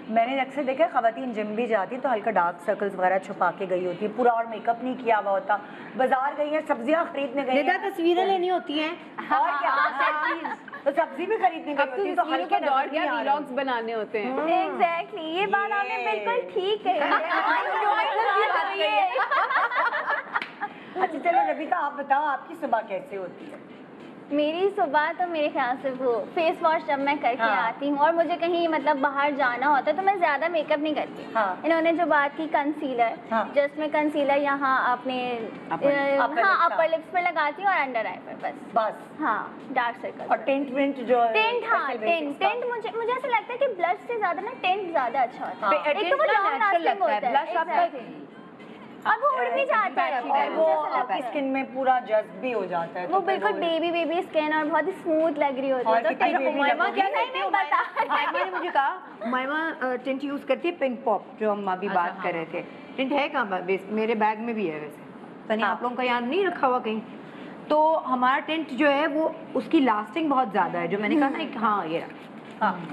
मैंने अक्सर देखा है खवातीन जिम भी जाती है तो हल्का डार्क सर्कल्स वगैरह छुपा के गई होती है, पूरा और मेकअप नहीं किया हुआ होता, बाजार गई है, सब्जियां खरीदने गई निदा हैं, तस्वीरें लेनी होती हैं। और क्या तो सब्जी भी खरीदने गई अब तो होती है, तो तस्वीरों हल्के का दौर नजर नहीं गया, आ रहे। व्लॉग्स बनाने होते हैं। एग्जैक्टली, ये बात आपने बिल्कुल ठीक कही है। अच्छा चलो रबिका, आप बताओ आपकी सुबह कैसे होती है? मेरी सुबह तो मेरे ख्याल से वो फेस वॉश जब मैं करके हाँ। आती हूँ और मुझे कहीं मतलब बाहर जाना होता है तो मैं ज़्यादा मेकअप नहीं करती। हाँ। इन्होंने जो बात की कंसीलर, हाँ। जिसमें कंसीलर यहाँ अपने upper lips, अपर लिप्स पे लगाती हूँ और अंडर आई पर बस। बस। हाँ, डार्क सर्कल। और टेंट जो है, टेंट, हाँ special टेंट basis का। टेंट मुझे ऐसा लगता है कि ब्लश से ज्यादा ना टेंट ज्यादा अच्छा होता है। हाँ। एक तो वो टेंट ना लॉन्ग natural लास्टिंग लगता है, होता है, blush आपका exactly। और वो उड़ भी जाता है, और मुझे वो ऐसा लगता आपकी है। स्किन में पूरा जज्ब भी हो जाता है, वो तो बिल्कुल फिर बेबी स्किन और बहुत ही स्मूथ लग रही होती और है। तो कितनी टेंट baby उमाइमा लगोगी? क्या नहीं बता मायमा ने मुझे कहा, मायमा टिंट यूज करती है पिंक पॉप, जो हम अभी बात कर रहे थे। टिंट है कहाँ बेस, मेरे बैग में भी है वैसे, तो नहीं आप लोगों का याद नहीं रखा हुआ कहीं। तो हमारा टिंट जो है वो उसकी लास्टिंग बहुत ज़्यादा है, जो मैंने कहा ना कि हाँ ये रहा।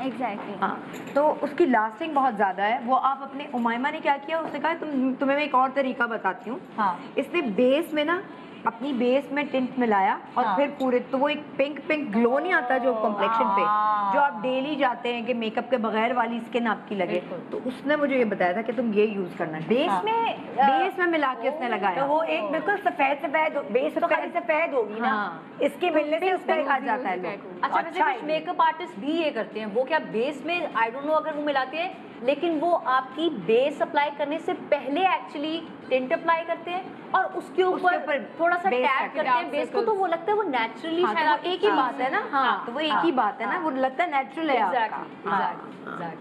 एग्जैक्टली। हाँ, तो उसकी लास्टिंग बहुत ज़्यादा है। वो आप अपने, उमाइमा ने क्या किया, उसने कहा तुम्हें मैं एक और तरीका बताती हूँ। हाँ। इसने बेस में ना अपनी बेस में टिंट मिलाया और हाँ। फिर पूरे, तो वो एक पिंक ग्लो नहीं आता जो कॉम्प्लेक्शन पे, हाँ। जो आप डेली जाते हैं कि मेकअप के बगैर वाली स्किन आपकी लगे, तो उसने मुझे ये बताया था कि तुम ये यूज करना। हाँ। बेस में मिला के उसने तो लगाया। वो एक बिल्कुल सफेद बेस तो खाली सफेद होगी ना, हाँ। इसके मिलने से उसका पिंक आ जाता है लोग। अच्छा, वैसे अच्छा कुछ है। मेकअप आर्टिस्ट भी ये करते हैं, वो क्या बेस में, आई डोंट नो अगर वो मिलाते हैं, लेकिन वो आपकी बेस अप्लाई करने से पहले एक्चुअली टिंट अप्लाई करते हैं और उसके ऊपर थोड़ा सा base टैप करते हैं बेस को, तो वो लगता है वो नेचुरली हाँ, तो वो एक ही बात है ना। हाँ, तो वो एक ही बात है ना, वो लगता है नेचुरल है आपका। एग्जैक्टली।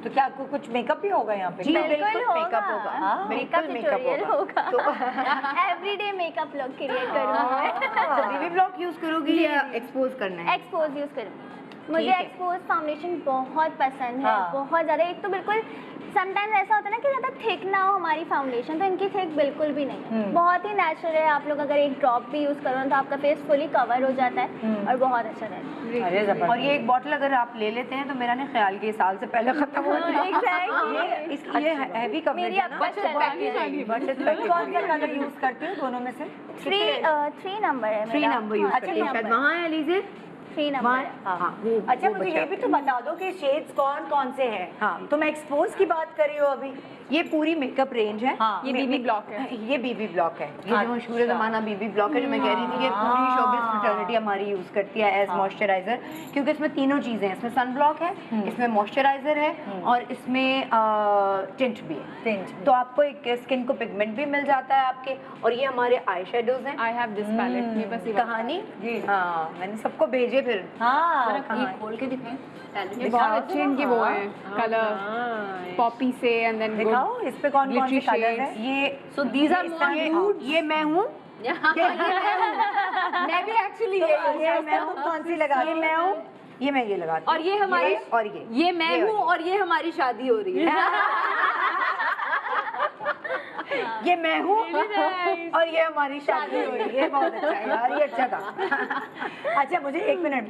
तो क्या कुछ मेकअप भी होगा यहाँ पे? जी बिल्कुल बिल्कुल मेकअप होगा। होगा, मेकअप बिल्कुल ट्यूटोरियल मेकअप होगा। एवरीडे मेकअप लुक क्रिएट करूँगी। तो बेबी ब्लॉक यूज करोगी या एक्सपोज करना है? एक्सपोज यूज करूँगी। मुझे है। एक्सपोज फाउंडेशन बहुत पसंद है, हाँ। बहुत ज़्यादा। एक तो बिल्कुल समटाइम्स ऐसा होता है ना कि ज़्यादा थिक ना हो हमारी फाउंडेशन, तो इनकी थिक बिल्कुल भी नहीं है, बहुत ही नेचुरल है। आप लोग अगर एक ड्रॉप भी यूज़ करो तो आपका फेस फुली कवर हो जाता है और बहुत अच्छा रहता है। अरे जबरदस्त। और ये एक बॉटल अगर आप ले लेते हैं तो मेरा नहीं ख्याल कि साल से पहले खत्म हो जाए। Exactly। इसकी ये हैवी कवरेज मेरी है अब ना, बचत पैकेज बचत तुम कौन सा कलर यूज करती हो दोनों में से? 3 नंबर है 3 मेरा। नंबर यूज अच्छा, करती है, शायद नंबर। वहाँ है अलीजे। 3 नंबर। हाँ अच्छा मुझे ये भी तो बता दो कि शेड्स कौन कौन से हैं। हाँ। तुम एक्सपोज की बात कर रही हो अभी। ये पूरी मेकअप रेंज है। हाँ। ये बीबी ब्लॉक है। ये बीबी ब्लॉक है, ये जो मशहूर ज़माना बीबी ब्लॉक है, जो मैं कह रही थी, ये पूरी शोबिस फ्रेटर्निटी हमारी यूज करती है एज मॉइस्चराइजर, क्योंकि इसमें तीनों चीजें हैं। इसमें सन ब्लॉक है, इसमें मॉइस्चराइजर है और इसमें टिंट भी है। टिंट तो आपको एक स्किन को पिगमेंट भी मिल जाता है आपके। और ये हमारे आई शेडोज हैं। आई हैव दिस पैलेट, मेरे पास ये वाला कहानी, हाँ मैंने सबको भेजे फिर। हाँ ये खोल के दिखाएं पैलेट। ये बहुत अच्छे इनके वो है कलर, पॉपी से एंड देन दिखाओ इस पे कौन कौन से कलर है। ये so these are more nude. ये मैं हूँ, मैं भी एक्चुअली ये मैं हूँ कौन सी लगा ये मैं हूँ, ये मैं ये लगाती हूँ। और ये हमारी और ये मैं हूँ और ये हमारी शादी हो रही है। ये मैं हूँ और ये हमारी शादी हो रही है। बहुत अच्छा है यार, ये अच्छा था। अच्छा मुझे एक मिनट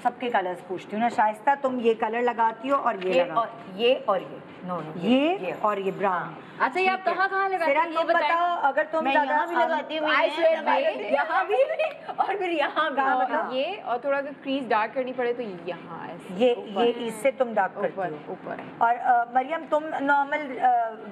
सबके कलर्स पूछती हूँ ना। शाइस्ता तुम ये कलर लगाती हो और ये लगाती हो। ये और ये नो ये और ये ब्राउन। अच्छा ये आप कहाँ लगाते सिरा हैं ये तुम बताओ अगर तुम मैं ज्यादा यहाँ भी लगाती हूँ, आई शेड में यहाँ भी और फिर यहाँ भी। कहाँ बताओ? ये और थोड़ा अगर क्रीज डार्क करनी पड़े तो यहाँ ऐसे ये इससे तुम डार्क करती ऊपर हो। ऊपर। और मरियम तुम नॉर्मल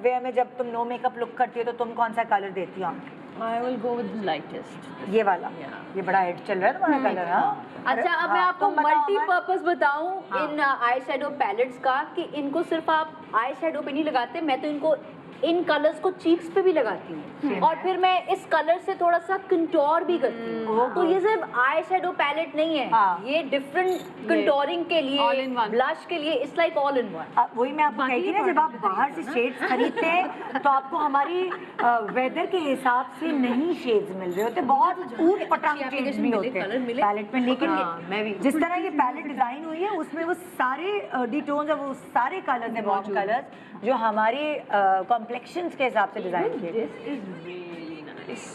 वे में जब तुम नो मेकअप लुक करती हो तो तुम कौन सा कलर देती हो? I will go with the lightest. ये वाला। ये बड़ा हिट चल रहा है तुम्हारा कलर। हाँ अच्छा अब मैं आपको तुम बताओ मल्टी अमन। पर्पस बताऊं इन आई शेडो पैलेट्स का कि इनको सिर्फ आप आई शेडो पे नहीं लगाते, मैं तो इनको इन कलर्स को चीक्स पे भी लगाती हूँ और फिर मैं इस कलर से थोड़ा सा कंटोर भी करती हूँ। तो ये सिर्फ आई शेडो पैलेट नहीं है, हाँ। ये डिफरेंट कंटोरिंग के all लिए, in one। ब्लश के लिए, it's like all in one. वही मैं आपको कहती ना, जब आप बाहर से शेड्स खरीदते हैं तो आपको हमारी वेदर के हिसाब से नहीं शेड्स मिल रहे होते, बहुत ऊट पटांग शेड्स भी होते हैं पैलेट में। लेकिन मैं भी जिस तरह ये पैलेट डिजाइन हुई है उसमें वो सारे डी टोन्स और वो सारे कलर्स हैं, वार्म कलर्स, जो हमारे कॉम्प्लेक्शंस के हिसाब से डिजाइन किए गए। This is really nice.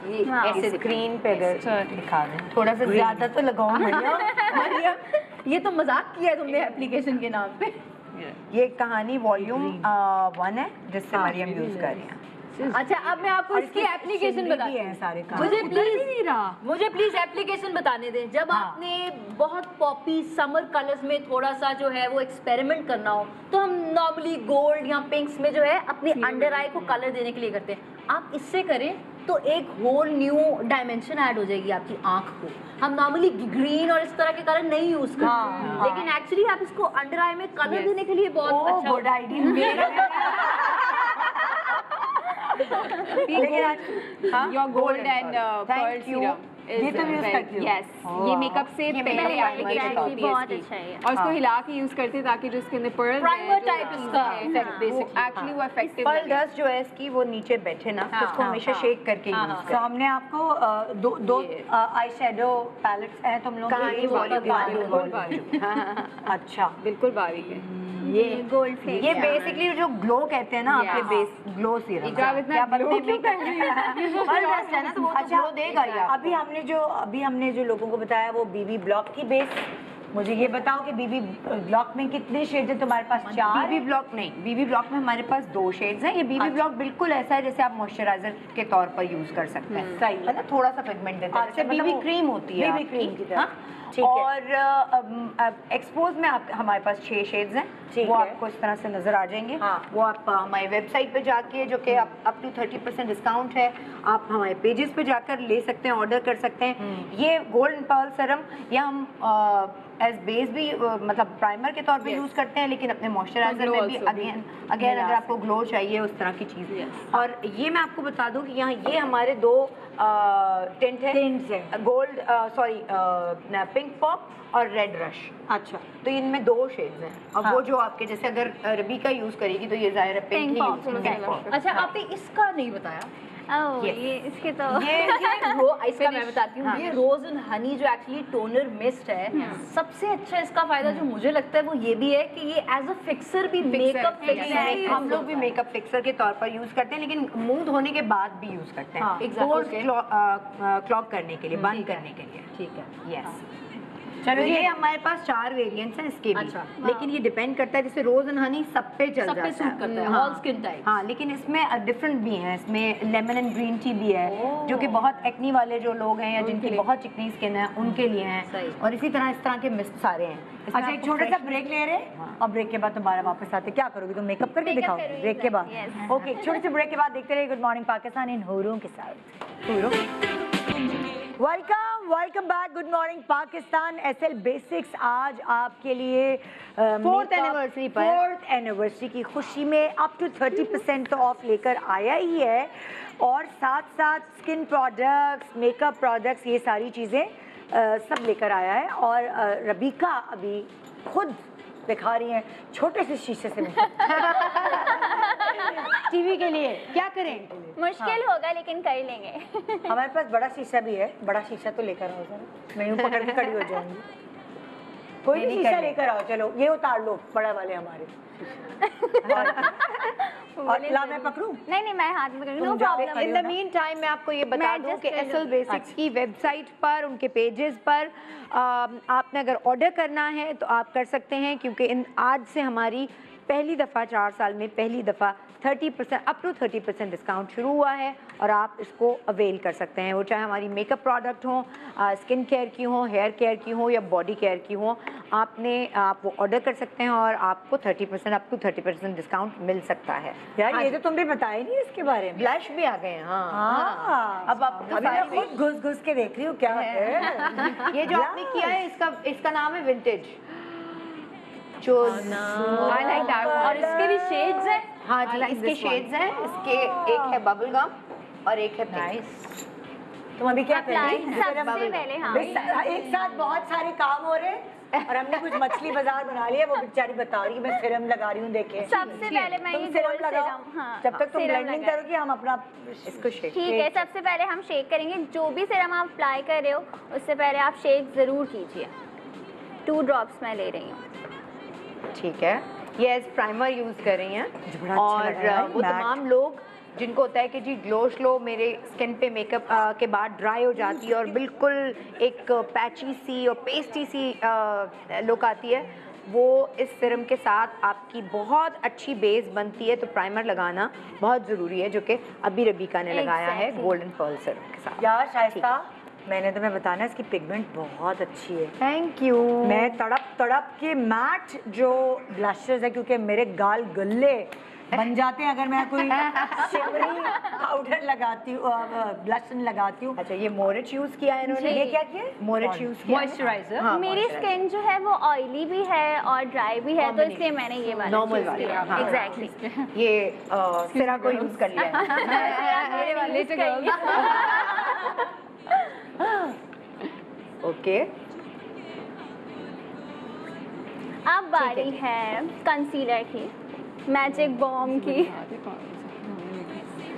ये हाँ। ऐसे स्क्रीन पे अगर दिखा दें थोड़ा सा ज्यादा तो लगाओ मरियम। ये तो मजाक किया है तुमने एप्लीकेशन के नाम पे। ये कहानी वॉल्यूम 1 है जिससे मरियम यूज कर रही हैं। अच्छा अब मैं आपको और इसकी इसमें एप्लीकेशन शिमरी बताती भी हूँ। है सारे काम। मुझे प्लीज एप्लीकेशन बताने दें। जब आपने बहुत पॉपी समर कलर्स में थोड़ा सा जो है वो एक्सपेरिमेंट करना हो तो हम नॉर्मली गोल्ड या पिंक्स में जो है अपने अंडर आई को कलर देने के लिए करते हैं। आप इससे करें तो एक होल न्यू डायमेंशन ऐड हो जाएगी आपकी आंख को। हम नॉर्मली ग्रीन और इस तरह के कलर नहीं यूज करते, लेकिन एक्चुअली आप इसको अंडर आई में कलर देने के लिए बहुत अच्छा good idea. Your gold and pearl serum ये तुम यूज करती हो? यस, ये मेकअप से पहले एप्लीकेशन होती है बहुत इसकी। अच्छा है। और उसको हिला के यूज करते हैं ताकि जो उसके अंदर पर्ल प्राइमर टाइप इसका इफेक्ट बेसिकली। एक्चुअली वो इफेक्टिव पर्ल डस्ट जो है इसकी वो नीचे बैठे ना, तो उसको हमेशा शेक करके यूज तो हमने आपको दो आई शेडो पैलेट्स हैं तुम लोग कहानी अच्छा बिल्कुल बारीक है। ये गोल्ड फ्लेम। ये बेसिकली जो ग्लो कहते हैं ना, आपके बेस ग्लो सीरम। इकरा अब इतना glow क्यों कर रही पर्ल डस्ट है ना, तो वो तो ग्लो देगा ही आपको। अभी हमने जो लोगों को बताया वो बीबी ब्लॉक की बेस। मुझे ये बताओ कि बीबी ब्लॉक में कितने शेड्स हैं तुम्हारे पास? 4? बीबी ब्लॉक नहीं, बीबी ब्लॉक में हमारे पास 2 शेड्स हैं। ये बीबी ब्लॉक बिल्कुल ऐसा है जैसे आप मॉइस्चराइजर के तौर पर यूज कर सकते हैं। सही है ना, थोड़ा सा पिगमेंट देता है, अच्छा, जैसे मतलब बीबी वो क्रीम होती है BB आपकी, क्रीम की तरह। हाँ? ठीक है। और एक्सपोज में हमारे पास 6 शेड्स हैं, ठीक वो है। आपको इस तरह से नजर आ जाएंगे। हाँ। वो आप हमारी वेबसाइट पे जाके, जो कि अप टू 30% डिस्काउंट है, आप हमारे पेजेस पे जाकर ले सकते हैं, ऑर्डर कर सकते हैं। ये गोल्डन पर्ल सीरम या हम एज बेस भी मतलब प्राइमर के तौर पे यूज करते हैं, लेकिन अपने मॉइस्चराइजर में भी अगेन अगर आपको ग्लो चाहिए उस तरह की चीज। और ये मैं आपको बता दूं कि यहाँ ये हमारे 2 टिंट है, गोल्ड पिंक पॉप और रेड रश। अच्छा, तो इनमें 2 शेड्स हैं। और वो जो आपके जैसे अगर रबीका यूज करेगी तो ये जाहिर है पिंक ही यूज करेगी। अच्छा आपने इसका नहीं बताया। ओह ये इसके तो ये इसका मैं बताती हूँ। ये रोज एंड हनी जो एक्चुअली टोनर मिस्ट है, सबसे अच्छा इसका फायदा जो मुझे लगता है वो ये भी है कि ये एज अ फिक्सर भी मेकअप फिक्सर हम लोग भी मेकअप फिक्सर के तौर पर यूज करते हैं, लेकिन मुंह धोने के बाद भी यूज करते हैं, exactly. क्लॉग करने के लिए, बंद करने के लिए। ठीक है। यस। चलो ये हमारे पास 4 वेरिएंट्स हैं इसके भी, अच्छा। लेकिन ये डिपेंड करता है, जैसे रोज एंड हनी सब पे चल सब जाता पे है, सूट करता है, हाँ। all skin types। हाँ, लेकिन इसमें डिफरेंट भी हैं, इसमें लेमन एंड ग्रीन टी भी है, जो कि बहुत एक्नी वाले जो लोग हैं या जिनकी बहुत चिकनी स्किन है उनके लिए हैं, सही। और इसी तरह इस तरह के मिस्ट सारे हैं। इसमें अच्छा, एक आपको छोटा सा fresh- ब्रेक ले रहे हैं और ब्रेक के बाद दोबारा वापस आते। क्या करोगी तुम, मेकअप करके Makeup दिखाओगे करूंगी, ब्रेक के बाद? yes। ओके, छोटे से ब्रेक के बाद देखते रहिए गुड मॉर्निंग पाकिस्तान इन हूरों के साथ। Welcome back, good morning Pakistan. SL basics आज आपके लिए Fourth anniversary पर। 4th एनिवर्सरी की खुशी में अप टू 30% तो ऑफ लेकर आया ही है, और साथ साथ स्किन प्रोडक्ट्स, मेकअप प्रोडक्ट्स, ये सारी चीज़ें सब लेकर आया है। और रबीका अभी खुद दिखा रही हैं छोटे से शीशे से टीवी के लिए क्या करें? मुश्किल होगा लेकिन कर लेंगे। हमारे पास बड़ा शीशा भी है, बड़ा शीशा तो लेकर आओ जरा, मैं यूं पकड़ के खड़ी हो जाऊंगी। कोई भी नहीं शीशा कर लेकर आओ, चलो ये उतार लो बड़ा वाले हमारे। और ला मैं पकड़ूं? नहीं नहीं, मैं हाथ में करूँगी, नो तुम जाओ, problem. In the mean time मैं आपको ये बता मैं दूं adjust कि कर एसएल लूँ। बेसिक्स की वेबसाइट पर, उनके पेजेस पर आपने अगर ऑर्डर करना है तो आप कर सकते हैं, क्योंकि इन आज से हमारी पहली दफ़ा 4 साल में पहली दफ़ा 30% अप टू 30% डिस्काउंट शुरू हुआ है, और आप इसको अवेल कर सकते हैं। वो चाहे हमारी मेकअप प्रोडक्ट हो, स्किन केयर की हो, हेयर केयर की हो या बॉडी केयर की हो, आप वो ऑर्डर कर सकते हैं और आपको 30% अप टू 30% डिस्काउंट मिल सकता है। यार हाँ ये जी। तो तुमने बताया नहीं इसके बारे में। ब्लश भी आ गए हैं, हाँ हाँ, अब आप अभी मैं खुद घुस घुस के देख रही हूँ क्या है। ये जो आपने किया है इसका नाम है विंटेज, जो I like that one। और इसके भी शेड्स हैं। हाँ जी, I like इसके this one। शेड्स हैं, इसके एक है बबल गम और एक है पिंक। तुम अभी क्या कर रही Apply, सबसे पहले हाँ। एक साथ बहुत सारे काम हो रहे हैं, और हमने कुछ मछली बाजार बना लिया। वो बेचारी बता रही है मैं सिरम लगा रही हूँ, देखे सबसे पहले मैं तुम ये सिरम गोल्ड लगाओ। सीरम, हाँ, जब तक तुम सीरम ब्लेंडिंग लगाएं। करोगी हम अपना इसको शेक ठीक है, सबसे पहले हम शेक करेंगे। जो भी सीरम आप अप्लाई कर रहे हो उससे पहले आप शेक ज़रूर कीजिए। 2 ड्रॉप्स मैं ले रही हूँ। ठीक है, ये एज प्राइमर यूज कर रही हैं, बड़ा अच्छा और लग रहा है, वो मैट। तमाम लोग जिनको होता है कि जी ग्लो स्लो मेरे स्किन पे मेकअप के बाद ड्राई हो जाती है और बिल्कुल एक पैची सी और पेस्टी सी लुक आती है, वो इस सिरम के साथ आपकी बहुत अच्छी बेस बनती है। तो प्राइमर लगाना बहुत ज़रूरी है, जो कि अभी रबीका ने लगाया है Exactly। गोल्डन पर्ल सिरम के साथ। यार शाइस्ता, मैंने तुम्हें बताना इसकी पिगमेंट बहुत अच्छी है। Thank you. मैं तड़प के मैट जो ब्लशेस है, क्योंकि मेरे गाल गल्ले बन जाते हैं अगर मैं कोई शिवरी पाउडर लगाती हूँ, ब्लश लगाती हूँ। अच्छा, ये मोरिच यूज किया है इन्होंने। ये क्या किया? मोरिच यूज किया है। मॉइस्चराइजर। हाँ, मेरी moisturizer। स्किन जो है वो ऑयली भी है और ड्राई भी है, तो इसलिए मैंने ये वाला Normal choose वाला, किया। हाँ। एग्जैक्टली। ये सिरा को यूज कर लिया है। मेरे वाले से ओके, अब बारी है कंसीलर की, मैजिक बॉम की।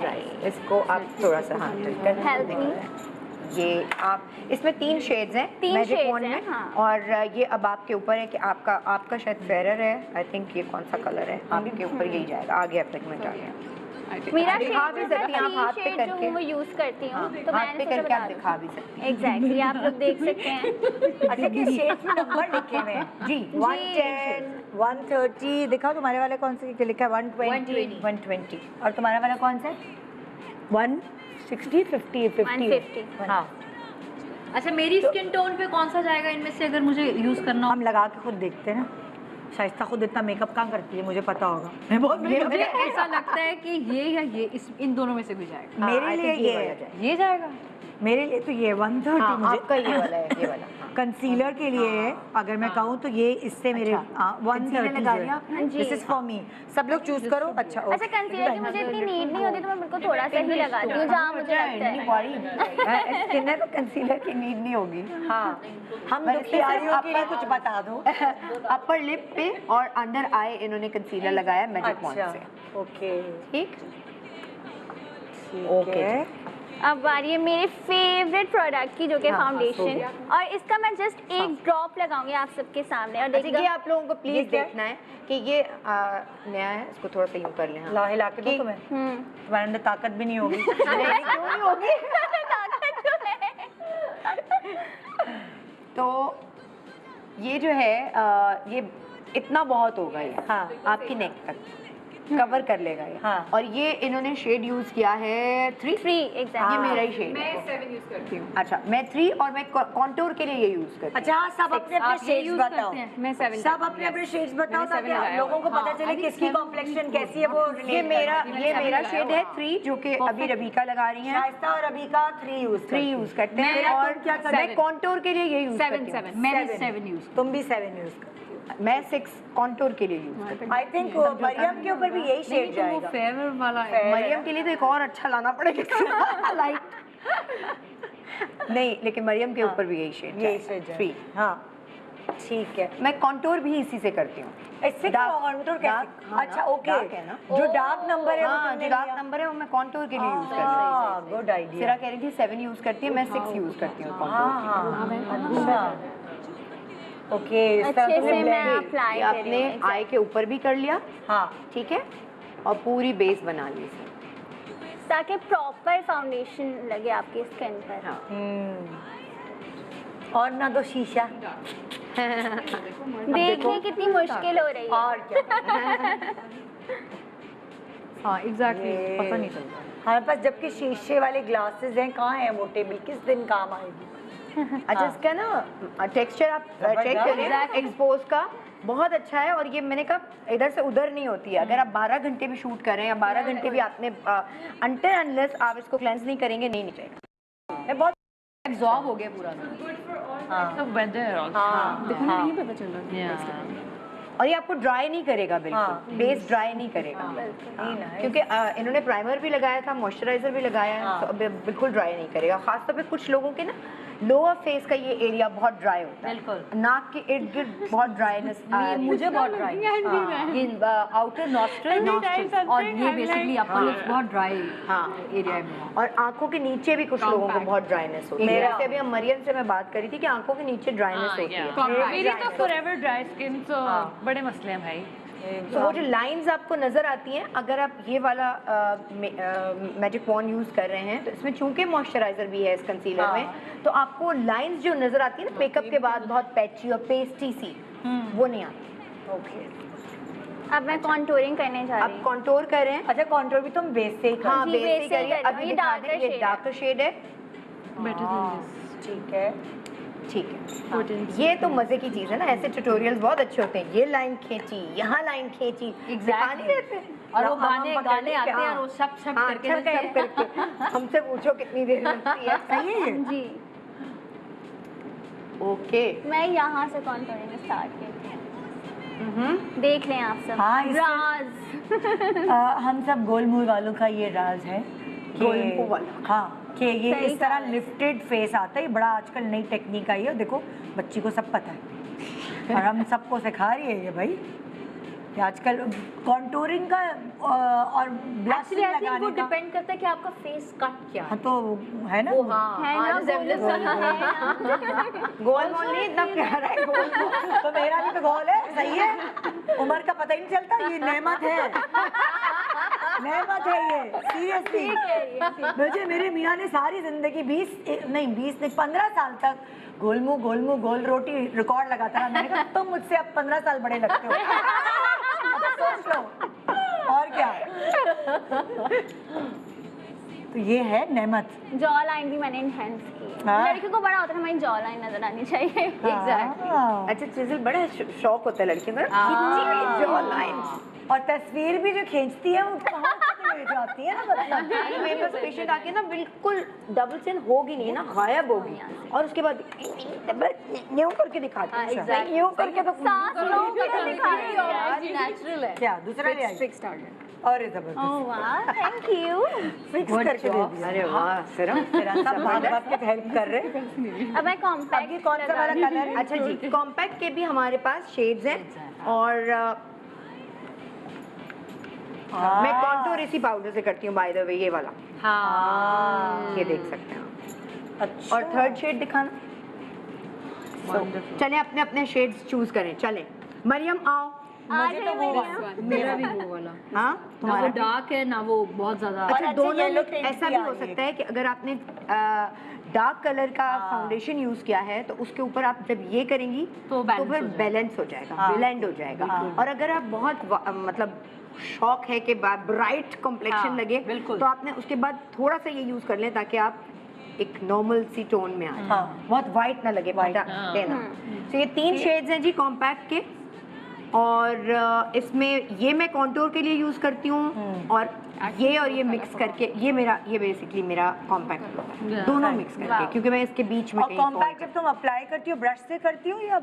राइट, इसको आप थोड़ा सा हाथ कर Help me। ये आप इसमें 3 शेड्स हैं 3 मैजिक shades वॉन्ड हैं, में, हाँ। और ये अब आपके ऊपर है कि आपका शायद फेरर है, आई थिंक। ये कौन सा कलर है? आपके ऊपर यही जाएगा। आ गया, पिगमेंट आ गया। मेरा दिखा शेड भी जो सकती हैं आप हाथ पे शेड जो करके। हूँ वो यूज करती हूँ, तो हाथ मैंने पे सोचा करके आप बता दूँ। दिखा भी सकते हैं। एग्जैक्टली, आप लोग देख सकते हैं। अच्छा, कि शेड्स में नंबर लिखे हुए हैं जी, 110, 130। दिखाओ तुम्हारे वाले कौन से लिखा है? 120, 120। और तुम्हारा वाला कौन सा है? 160, 50, 50। 150। हाँ, अच्छा, मेरी स्किन टोन पे कौन सा जाएगा इनमें से अगर मुझे यूज करना हो? हम लगा के खुद देखते हैं ना। शाइस्ता खुद इतना मेकअप कहाँ करती है, मुझे पता होगा। मैं बहुत makeup मुझे ऐसा लगता है कि ये या ये इन दोनों में से कोई जाएगा। मेरे I लिए think ये ये वाला है। जाएगा। ये जाएगा। मेरे लिए तो ये 130 हाँ, मुझे आपका ये वाला है, ये वाला। हाँ। कंसीलर के लिए है। अगर मैं कहूँ तो ये इससे मेरे अच्छा। Concealer लगा लिया आपने? This is for me. सब लोग चूज करो। अच्छा, अच्छा, कंसीलर की मुझे इतनी नीड नहीं होती, तो मैं बिल्कुल थोड़ा सा ही लगाती हूँ जहाँ मुझे लगता है। स्किन है तो कंसीलर की नीड नहीं होगी। हाँ, हम पर दुखियारियों के लिए upper- कुछ बता दो। अपर लिप पे और अंडर आई इन्होंने कंसीलर लगाया मैजिक वॉन्ड अच्छा, से। ओके, ठीक। ओके। अब बारी है मेरे फेवरेट प्रोडक्ट की, जो कि हाँ, हाँ, फाउंडेशन। और इसका मैं जस्ट एक ड्रॉप लगाऊंगी आप सबके सामने, और अच्छा, ये देखिएगा। आप लोगों को ये प्लीज क्या है? देखना है कि ये नया है, इसको थोड़ा सा यूं कर लें। हाँ। ला हिला के दो कि- तुम्हें, हम्म। तुम्हारे अंदर ताकत भी नहीं होगी। क्यों नहीं होगी? तो ये जो है ये इतना बहुत होगा ये, हाँ। आपकी नेक तक कवर कर लेगा ये। हाँ। और ये इन्होंने शेड यूज किया है 3। 3 एग्जैक्टली। ये मेरा ही शेड मैं है। 7 यूज करती हूँ। अच्छा, मैं 3 और मैं कॉन्टूर के लिए ये यूज करती हूँ। अच्छा, सब अपने अपने शेड्स बताओ। मैं 7 सब अपने अपने शेड्स बताओ मैंने 7 ताकि लगाया लोगों को हुआ पता है। चले किसकी कॉम्प्लेक्शन कैसी है, वो ये मेरा लगाया शेड है 3, जो कि अभी रबीका लगा रही है। शाइस्ता और अभी का 3 यूज 3 यूज करते हैं। मैं- और तुम क्या करते मैं हो? कॉन्टूर के लिए ये यूज करती हूँ। 7 मैंने 7 यूज। तुम भी 7 यूज कर। मैं 6 कॉन्टूर के लिए यूज करती आई थिंक मरियम के ऊपर भी यही शेड जाएगा। फेवर वाला हूँ। मरियम के लिए तो एक और अच्छा लाना पड़ेगा लाइट। नहीं, लेकिन मरियम के ऊपर भी यही शेड यही शेड 3। हाँ, ठीक है। मैं कॉन्टूर भी इसी से करती हूँ। इससे Dark- कॉन्टूर dark, कैसे? हाँ अच्छा, ना, ओके। dark है ना। जो डार्क नंबर है वो हाँ, तुमने जो डार्क लिया। नंबर है वो मैं कॉन्टूर के लिए यूज करती हूँ। Good idea. सिरा कह रही थी 7 यूज करती है, मैं 6 यूज करती हूँ हाँ कॉन्टूर के लिए। हाँ, अच्छा, ओके। इस तरह अच्छे तुमने से मैं blend- अप्लाई ये कर आपने रही हूँ। आई के ऊपर भी कर लिया, हाँ, ठीक है, और पूरी बेस बना ली इसे। ताकि प्रॉपर फाउंडेशन लगे आपकी स्किन पर। हाँ। और ना तो शीशा। देखिए कितनी मुश्किल हो रही है। और क्या? हाँ एग्जैक्टली, ये- पता नहीं चलता। हमारे पास जबकि शीशे वाले ग्लासेस हैं, कहाँ है वो टेबल? किस दिन काम आएगी? अच्छा, इसका ना टेक्सचर आप चेक करिए, एक्सपोज का बहुत अच्छा है। और ये मैंने कहा इधर से उधर नहीं होती है। अगर आप 12 घंटे भी शूट कर रहे हैं या 12 घंटे भी आपने अनटिल अनलेस आप इसको क्लेंस नहीं करेंगे, नहीं निकलेगा। मैं बहुत एब्जॉर्ब हो गया पूरा। हाँ, वेदर हाँ, देखो हाँ, नहीं पता चल रहा। और ये आपको ड्राई नहीं करेगा, बिल्कुल हाँ। बेस ड्राई नहीं करेगा। नहीं ना, क्योंकि इन्होंने प्राइमर भी लगाया था, मॉइस्चराइजर भी लगाया है, हाँ। तो बिल्कुल ड्राई नहीं करेगा। खासतौर पे कुछ लोगों के ना लोअर फेस का ये एरिया बहुत ड्राई होता है, बिल्कुल। नाक के इर्द गिर्द बहुत ड्राइनेस। मुझे बहुत ड्राई ये आउटर नॉस्ट्रल और ये बेसिकली अपर लिप्स बहुत ड्राई हाँ, एरिया है मेरा। और आंखों के नीचे भी कुछ लोगों को बहुत ड्राइनेस होती है। मेरा- जैसे अभी हम मरियम से मैं बात करी थी कि आंखों के नीचे ड्राइनेस होती है। मेरी तो फॉरएवर ड्राई स्किन, तो बड़े मसले हैं भाई। तो वो जो लाइंस आपको नजर आती हैं, अगर आप ये वाला मैजिक वॉन्ड यूज कर रहे हैं, तो इसमें चूंकि मॉइस्चराइजर भी है इस कंसीलर में, तो आपको लाइंस जो नजर आती है ना मेकअप के बाद बहुत पैची और पेस्टी सी, वो नहीं आती। ओके। अब मैं कॉन्टूरिंग करने जा रही आप हूँ। कॉन्टोर कर रहे हैं। अच्छा, कॉन्ट्रोल भी तुम बेस से ही कर। हाँ, जी, बेस बेस ही से करिए। कर रही अभी हूँ। ये दिखा darker दें, ये shade है। डार्कर शेड है। ठीक है। ठीक है, ये तो मजे की चीज है ना। ऐसे ट्यूटोरियल्स बहुत अच्छे होते हैं। ये लाइन खींची, यहाँ लाइन खींची, दिखा नहीं देते। और वो हम गाने पकड़ गाने लेंगे, आते हैं हाँ। और वो शक शक हाँ, करके छक छक करके हमसे पूछो कितनी देर लगती है। सही है। जी, ओके। मैं यहाँ से कॉन्टूरिंग स्टार्ट करती हूँ। देख लें आप सब। हाँ, इससे- राज। हम सब गोलमूल वालों का ये राज है कि गोलमुल वाला। हाँ, कि ये सही इस तरह कहा है। लिफ्टेड फेस आता है। ये बड़ा आजकल नई टेक्निक आई है, देखो बच्ची को सब पता है और हम सबको सिखा रही है ये भाई कि आजकल कॉन्टूरिंग का और एक्चुअली आई थिंक वो लगाने का। डिपेंड करता है कि आपका फेस कट क्या है। हाँ, तो है ना वो हाँ है हाँ, ना, resemblance गोल मोल नहीं, इतना प्यारा है गोल मोल। तो मेरा भी तो गोल है, सही है। उम्र का पता ही नहीं चलता, ये नेमत है। नेमत है ये, सीरियसली। मुझे मेरे मियाँ ने सारी जिंदगी 20 नहीं 15 साल तक गोलमुंह गोलमुंह गोल रोटी रिकॉर्ड लगाता रहा। मैंने कहा तुम मुझसे अब 15 साल बड़े लगते हो। अब सोच लो और क्या। तो ये है नेमत। जॉ लाइन भी मैंने इनहेंस की है। हाँ। लड़की को बड़ा होता है, हमारी जॉ लाइन नजर आनी चाहिए। हाँ। अच्छा, चिजल बड़ा शौक होता है लड़कियों का, खिंची हुई जॉ लाइन। और तस्वीर भी जो खींचती है वो कहाँ तक ले जाती है ना, मतलब। मेरे पास पेशेंट आके ना बिल्कुल डबल चिन होगी नहीं ना, गायब होगी, और उसके बाद यूं करके दिखाती है। exactly. यूं करके तो सांस लो करके दिखा रही है। नेचुरल है। क्या दूसरा ले आई? Fix target. और ये जबरदस्त ओह वाह, थैंक यू। फिक्स करके दे दिया। अरे वाह, सिर्फ सब भाग भाग के हेल्प कर रहे हैं। अब मैं अब ये कॉम्पैक्ट कौन सा वाला कलर है? अच्छा जी, कॉम्पैक्ट के भी हमारे पास शेड्स हैं, और मैं कॉन्टूर इसी पाउडर से करती हूँ, बाय द वे, ये वाला। हाँ, ये देख सकते हैं आप। अच्छा। और थर्ड शेड दिखाना। चलें, अपने अपने शेड्स चूज करें। चलें मरियम, आओ। मुझे तो वो वाला मेरा भी वो वाला हाँ ना वो तुम्हारा डार्क है ना वो बहुत ज्यादा अच्छा अच्छी दोनों yellow में tint ऐसा भी भी आ हो रही है। सकता है कि अगर आपने डार्क कलर का फाउंडेशन यूज किया है तो उसके ऊपर आप जब ये करेंगी तो balance फिर हो जाएगा। बैलेंस हो जाएगा हाँ। ब्लेंड हो जाएगा और अगर आप बहुत मतलब शौक है कि ब्राइट कॉम्प्लेक्शन हाँ, लगे बिल्कुल। तो आपने उसके बाद थोड़ा सा ये यूज कर लें ताकि आप एक नॉर्मल सी टोन में आ जाए हाँ। बहुत वाइट ना लगे देना तो ये 3 शेड्स हैं जी कॉम्पैक्ट के और इसमें ये मैं कॉन्टूर के लिए यूज करती हूँ और ये मिक्स करके ये बेसिकली मेरा कॉम्पैक्ट होता है दोनों मिक्स करके क्योंकि मैं इसके बीच में और कहीं कॉम्पैक्ट जब तुम अप्लाई करती हो ब्रश से करती हो या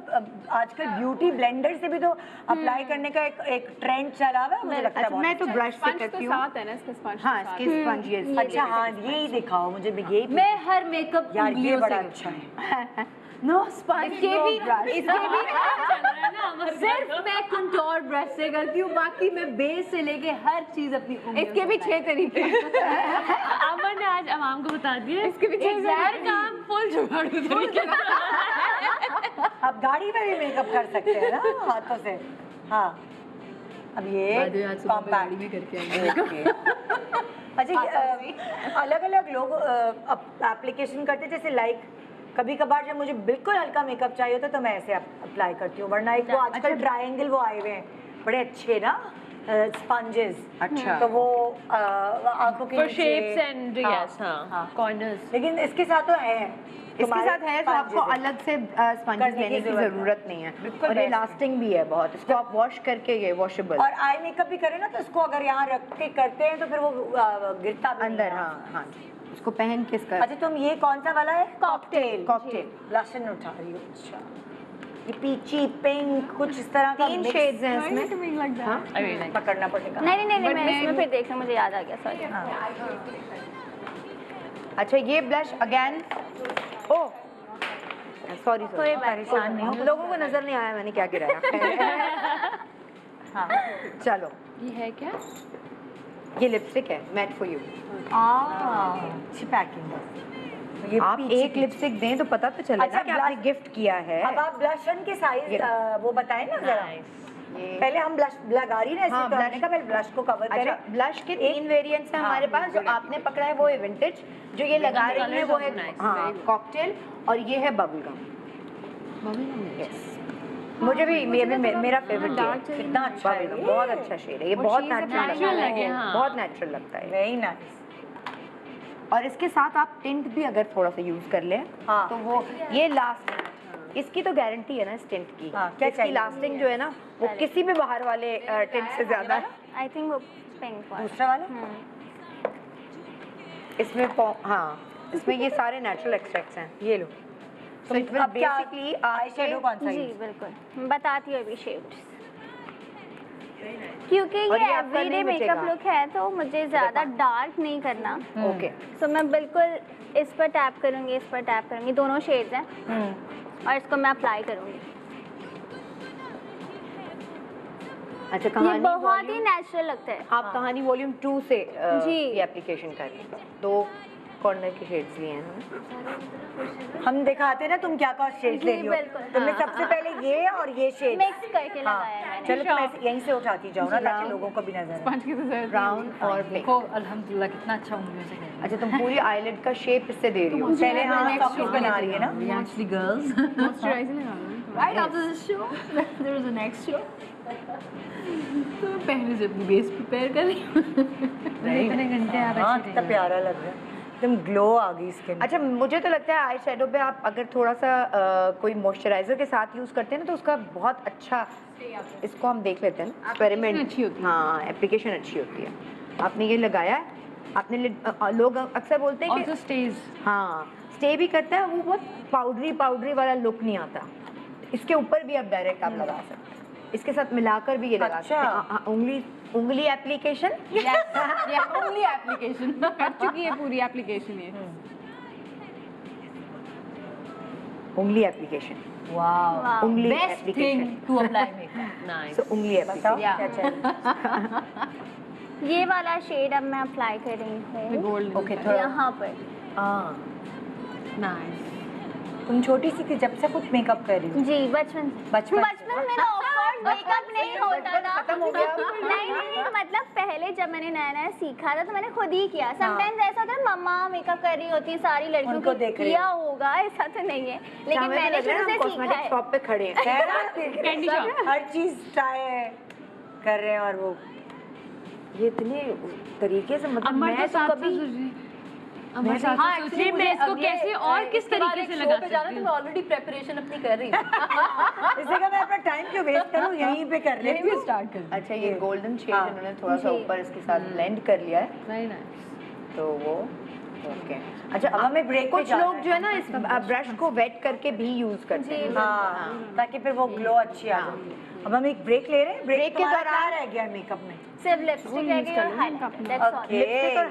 आजकल ब्यूटी ब्लेंडर से भी तो अप्लाई करने का एक ट्रेंड चला हुआ है मुझे लगता है अच्छा मैं तो ब्रश से स्पंज करती के हूँ साथ है ना इसके स्पंज हाँ इसके स्पंजियस अच्छा हाँ यही दिखाओ मुझे भी यही मैं हर मेकअप यार ये बड़ा अच्छा है नो स्पंज इसके भी सिर्फ मैं कंटूर ब्रश से करती हूँ बाकी मैं बेस से लेके हर चीज अपनी इसके भी 6 तरीके अमन ने आज अवाम को बता दिया इसके भी 6 हर काम फुल जुगाड़ू तरीके से। आप गाड़ी में भी मेकअप कर सकते हैं ना हाथों से हाँ अब ये गाड़ी में करके आएंगे अच्छा अलग अलग लोग एप्लीकेशन करते हैं, जैसे लाइक कभी कभार जब मुझे बिल्कुल हल्का मेकअप चाहिए होता है तो मैं ऐसे अप्लाई करती हूँ, वरना एक वो आजकल ट्रायंगल वो आए हुए हैं बड़े अच्छे ना स्पंजेस, अच्छा। तो वो आंखों के For नीचे, shapes and हाँ, yes, हाँ, हाँ। corners। लेकिन इसके साथ तो है इसके साथ है तो आपको अलग से स्पंजेस करने की लेने की जरूरत जरूरत नहीं है बिल्कुल और ये best। लास्टिंग भी है बहुत इसको आप वॉश करके ये वॉशेबल और आई मेकअप भी करें ना तो इसको अगर यहाँ रख के करते हैं तो फिर वो गिरता भी अंदर नहीं है। हाँ हाँ जी इसको पहन के इसका अच्छा तुम ये कौन सा वाला है कॉकटेल कॉकटेल ब्लशन उठा रही हो, अच्छा ये पीची पिंक कुछ इस तरह का 3 mix शेड्स हैं इसमें हाँ? पकड़ना पड़ेगा। नहीं मैं इसमें फिर देख रहा मुझे याद आ गया सॉरी अच्छा ये ब्लश अगेन ओ सॉरी कोई बात परेशान नहीं हो लोगों को नजर नहीं आया मैंने क्या गिराया हाँ चलो ये है क्या? ये लिपस्टिक है मैट फॉर यू अच्छी पैकिंग। ये आप पीची एक पीची। लिपस्टिक दें तो पता तो चले अच्छा, ना कि आपने blush- गिफ्ट किया है अब आप ब्लशन के साइज वो बताएं ना जरा। ये पहले हम ब्लश लगा रही ना, हाँ, तो हमने blush- कहा पहले ब्लश को कवर अच्छा करें। ब्लश के 3 वेरिएंट्स हैं हाँ, हमारे पास, जो आपने पकड़ा है वो है विंटेज, जो ये लगा रही है वो है हाँ कॉकटेल, और ये है बबल गम। यस मुझे भी ये भी मेरा फेवरेट है। कितना अच्छा है Bubble gum, ये। बहुत अच्छा शेड है ये, बहुत नेचुरल natural लगता लगे, है, हाँ। बहुत नेचुरल लगता है। Very nice. और इसके साथ आप टिंट भी अगर थोड़ा सा यूज कर लें हाँ। तो वो ये लास्ट इसकी तो गारंटी है ना इस टिंट की, हाँ, क्या इसकी चाहिए? लास्टिंग जो है ना वो किसी भी बाहर वाले टिंट से ज्यादा है। आई थिंक वो पिंक वाला दूसरा वाला इसमें हाँ इसमें ये सारे नेचुरल एक्सट्रैक्ट्स हैं। ये लो। So it will अब क्या basically आई शेडो कौन सा जी यूज? बिल्कुल मैं बताती हूँ अभी शेड्स, क्योंकि और ये ये आपका एवरीडे नहीं मेकअप बचेगा। लुक है तो मुझे ज़्यादा डार्क नहीं करना, ओके सो मैं बिल्कुल इस पर टैप करूँगी, इस पर टैप करूँगी, दोनों शेड्स हैं और इसको मैं अप्लाई करूँगी। अच्छा ये कहानी बहुत ही नेचुरल लगता है। आप कहानी वॉल्यूम 2 से जी। ये एप्लीकेशन कर रहे हैं। 2 कॉर्नर के शेड्स लिए हैं हमने। हम दिखाते ना तुम क्या क्या शेड ले रही हो। बिल्कुल। तुमने सबसे पहले ये और ये शेड मिक्स करके लगाया है मैंने। चलो तुम ऐसे यहीं से उठाती जाओ ना ताकि लोगों को भी नजर आए। स्पंज की तो जरूरत ब्राउन और पिंक। देखो अल्हम्दुलिल्लाह कितना अच्छा म्यूजिक है। अच्छा तुम पूरी आईलिड का शेप इससे दे रही हो। पहले हाँ सॉफ्ट बना रही है ना। We actually girls. मॉइस्चराइजर लगाना Right after the show, there is a next show. तो मैं पहले से अपनी बेस प्रिपेयर कर रही हूँ। इतने घंटे आप हाँ ऐसे कितना प्यारा लग रहा है, एकदम ग्लो आ गई स्किन। अच्छा मुझे तो लगता है आई शेडो पे आप अगर थोड़ा सा कोई मॉइस्चराइजर के साथ यूज करते हैं ना तो उसका बहुत अच्छा, इसको हम देख लेते हैं ना एक्सपेरिमेंट अच्छी होती है। हाँ एप्लीकेशन अच्छी होती है। आपने ये लगाया है, आपने लोग अक्सर बोलते हैं Also कि stays. हाँ स्टे भी करता है, वो बहुत पाउडरी वाला लुक नहीं आता। इसके ऊपर भी आप डायरेक्ट आप लगा सकते हैं, इसके साथ मिलाकर भी ये लगा सकते हैं। अच्छा। हाँ, उंगली एप्लीकेशन ये ओनली एप्लीकेशन कर चुकी है पूरी एप्लीकेशन ये। उंगली एप्लीकेशन Wow. उंगली Best application thing to apply makeup. Nice. सो उंगली बताओ एप्लीकेशन क्या चाहिए। ये वाला शेड अब मैं अप्लाई कर रही हूँ गोल्ड ओके थोड़ा यहाँ पर। हाँ Nice. तुम छोटी सी थी जब से कुछ मेकअप कर रही हो। जी बचपन से। बचपन से? बचपन में मेरा ऑफर्स मेकअप नहीं होता था। खत्म हो गया। नहीं, मतलब पहले जब मैंने नया नया सीखा था तो मैंने खुद ही किया। समटाइम्स ऐसा होता है मम्मा मेकअप कर रही होती है, सारी लड़कियों उनको को देख रही किया होगा, ऐसा तो नहीं है, लेकिन मैंने शुरू से सीखा है। शॉप पे खड़े हैं। Candy shop. हर चीज ट्राई कर रहे हैं और वो ये इतने तरीके से मतलब अमर मैं के तो साथ कभी अमर साथ हाँ, सोच actually रही मैं मुझे इसको अब ये, कैसे और किस इसके बाद तरीके एक से show लगा पे जाना सकती तो हूँ। मैं ऑलरेडी प्रेपरेशन अपनी कर रही हूँ। इससे क्या मैं अपना टाइम क्यों वेस्ट करूँ, यहीं पे कर लेती हूँ। स्टार्ट कर। अच्छा ये गोल्डन शेड हाँ। इन्होंने थोड़ा सा ऊपर इसके साथ ब्लेंड कर लिया है वेरी नाइस। तो वो ओके। अच्छा अब हमें break पे कुछ जाना लोग है। जो है ना इस ब्रश को वेट करके भी यूज करते हैं। हाँ, ताकि फिर वो ग्लो अच्छी आ जाए। अब हम एक ब्रेक ले रहे हैं। ब्रेक के दौरान रह गया मेकअप में सिर्फ लिपस्टिक रह गई और highlighter, that's all. Okay. Lipstick और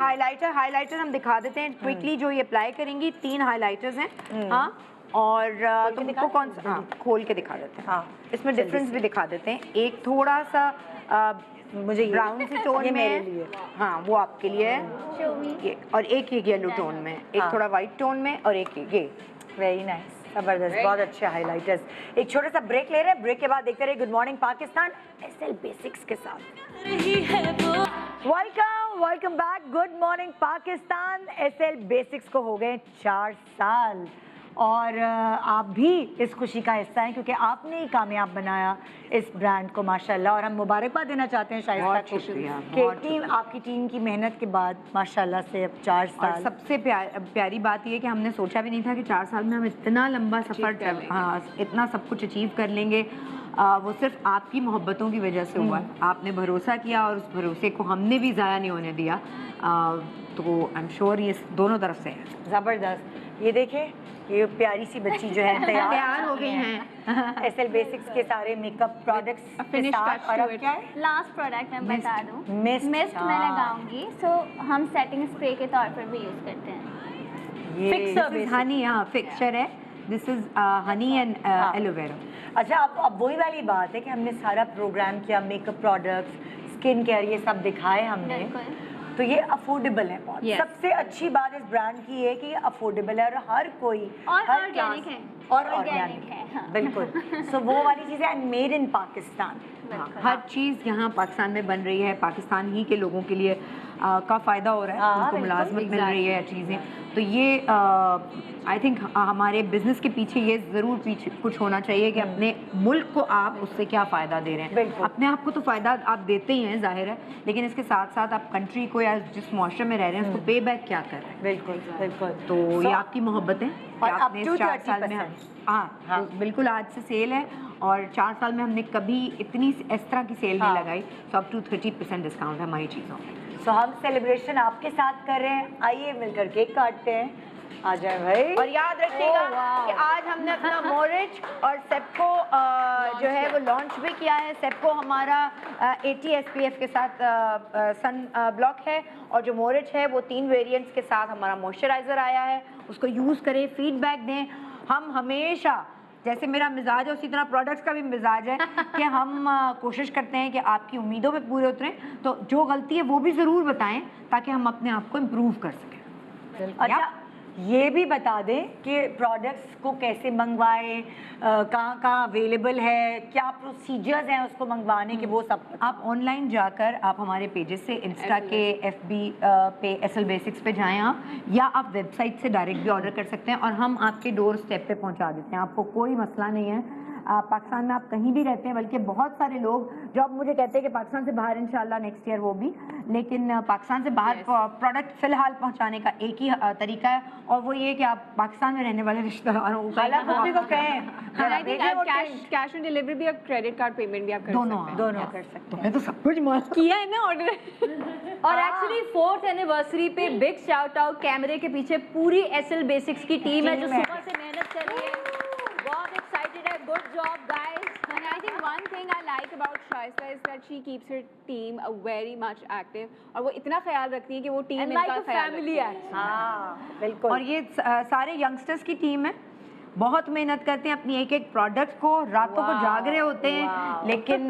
हाइलाइटर हम दिखा देते हैं क्विकली जो ये अप्लाई करेंगी। 3 हाइलाइटर्स हैं। हाँ और तुमको कौन सा, हाँ खोल के दिखा देते हैं। हाँ, इसमें डिफरेंस भी दिखा देते हैं। एक थोड़ा सा मुझे ये- ब्राउन सी टोन ये में मेरे है। लिए। हाँ वो आपके लिए है Show me. ये, और एक ये येलो टोन में, एक हाँ। थोड़ा वाइट टोन में और एक ये। वेरी नाइस, जबरदस्त, बहुत अच्छे हाइलाइटर्स। एक छोटा सा ब्रेक ले रहे हैं। ब्रेक के बाद देखते रहे good morning Pakistan SL basics के साथ। Welcome back. Good morning Pakistan SL basics को हो गए 4 साल और आप भी इस खुशी का हिस्सा हैं क्योंकि आपने ही कामयाब बनाया इस ब्रांड को माशाल्लाह। और हम मुबारकबाद देना चाहते हैं शाइस्ता बहुत को शुक्रिया, कि बहुत टीम, आपकी टीम की मेहनत के बाद माशाल्लाह से अब 4 और साल। सबसे प्यारी बात ये कि हमने सोचा भी नहीं था कि 4 साल में हम इतना लंबा सफ़र, हाँ इतना सब कुछ अचीव कर लेंगे। वो सिर्फ आपकी मोहब्बतों की वजह से हुआ। आपने भरोसा किया और उस भरोसे को हमने भी ज़ाया नहीं होने दिया। तो आई एम श्योर ये दोनों तरफ से है। ज़बरदस्त। ये देखें, ये प्यारी सी बच्ची जो है तैयार हो गई हैं। एसएल बेसिक्स के सारे मेकअप प्रोडक्ट्स के साथ। और अब क्या है? लास्ट प्रोडक्ट मैं बता दूं, मिस्ट। मिस्ट मैं हाँ। लगाऊंगी। सो हम सेटिंग स्प्रे के तौर पर भी यूज करते हैं। ये Fixer दिस इज हनी, हाँ फिक्सचर है। This is honey and aloe vera. अच्छा, अब वही वाली बात है कि हमने सारा प्रोग्राम किया, मेकअप प्रोडक्ट्स, स्किन केयर, ये सब दिखाए हमने। बिल्कुल। तो ये अफोर्डेबल है बहुत। Yes. सबसे अच्छी बात इस ब्रांड की है कि ये अफोर्डेबल है और हर कोई, और हर organic क्लास है। और Organic ऑर्गेनिक है, हाँ। बिल्कुल। सो वो वाली चीज़ है, मेड इन पाकिस्तान। हर चीज़ यहाँ पाकिस्तान में बन रही है। पाकिस्तान ही के लोगों के लिए का फ़ायदा हो रहा है। हाँ, उनको बिल्कुल, मुलाजमत मिल रही है चीज़ें। तो ये आई थिंक हमारे बिजनेस के पीछे ये ज़रूर पीछे कुछ होना चाहिए कि अपने मुल्क को आप उससे क्या फ़ायदा दे रहे हैं। बिल्कुल। अपने आप को तो फ़ायदा आप देते ही हैं ज़ाहिर है, लेकिन इसके साथ साथ आप कंट्री को या जिस मुआशरे में रह रहे हैं उसको पे बैक क्या कर रहे हैं। बिल्कुल बिल्कुल। तो ये आपकी मोहब्बत है कि और आपने up to इस 4 साल में 30%। हाँ तो बिल्कुल आज से सेल है और 4 साल में हमने कभी इतनी इस तरह की सेल नहीं लगाई। तो अप टू 30% डिस्काउंट है हमारी चीज़ों में। सो हम सेलिब्रेशन आपके साथ कर रहे हैं। आइए मिलकर केक काटते हैं। आ जाए भाई। और याद रखिएगा कि आज हमने अपना मोरिच और सेप्को जो है वो लॉन्च भी किया है। सेप्को हमारा 80 SPF के साथ सन ब्लॉक है और जो मोरिच है वो 3 वेरिएंट्स के साथ हमारा मॉइस्चराइज़र आया है। उसको यूज़ करें, फीडबैक दें। हम हमेशा, जैसे मेरा मिजाज है उसी तरह प्रोडक्ट्स का भी मिजाज है कि हम कोशिश करते हैं कि आपकी उम्मीदों पे पूरे उतरें। तो जो गलती है वो भी ज़रूर बताएं ताकि हम अपने आप को इम्प्रूव कर सकें। अच्छा, ये भी बता दें कि प्रोडक्ट्स को कैसे मंगवाएं, कहाँ कहाँ अवेलेबल है, क्या प्रोसीजर्स हैं उसको मंगवाने के, वो सब। आप ऑनलाइन जाकर आप हमारे पेजेस से इंस्टा के FB पे एसएल बेसिक्स पे जाएं आप, या आप वेबसाइट से डायरेक्ट भी ऑर्डर कर सकते हैं और हम आपके डोर स्टेप पे पहुंचा देते हैं। आपको कोई मसला नहीं है। पाकिस्तान में आप कहीं भी रहते हैं, बल्कि बहुत सारे लोग जो अब मुझे कहते हैं कि पाकिस्तान से बाहर इंशाल्लाह नेक्स्ट ईयर वो भी, लेकिन पाकिस्तान से बाहर प्रोडक्ट फिलहाल पहुंचाने का एक ही तरीका है और वो ये कि आप पाकिस्तान में रहने वाले रिश्तेदारों को कैश ऑन डिलीवरी भी, आप क्रेडिट कार्ड पेमेंट भी आप कर दोनों सकते हैं। दोनों कर सकते हैं। तुम्हें तो सब कुछ मालूम किया है ना ऑर्डर। और एक्चुअली 4th एनिवर्सरी पे बिग शाउट आउट कैमरे के पीछे पूरी एसएल बेसिक्स की टीम है जो सुबह से मेहनत कर रही है। बहुत एक्साइटेड है। Good job guys. And I think one thing I like about Shaista is that she keeps her team very much active. और वो इतना ख्याल रखती है कि वो टीम And इनका like a ख्याल family रखती है। actually. हाँ बिल्कुल। और ये सारे यंगस्टर्स की टीम है बहुत मेहनत करते हैं अपनी एक एक प्रोडक्ट को, रातों को जाग रहे होते हैं, लेकिन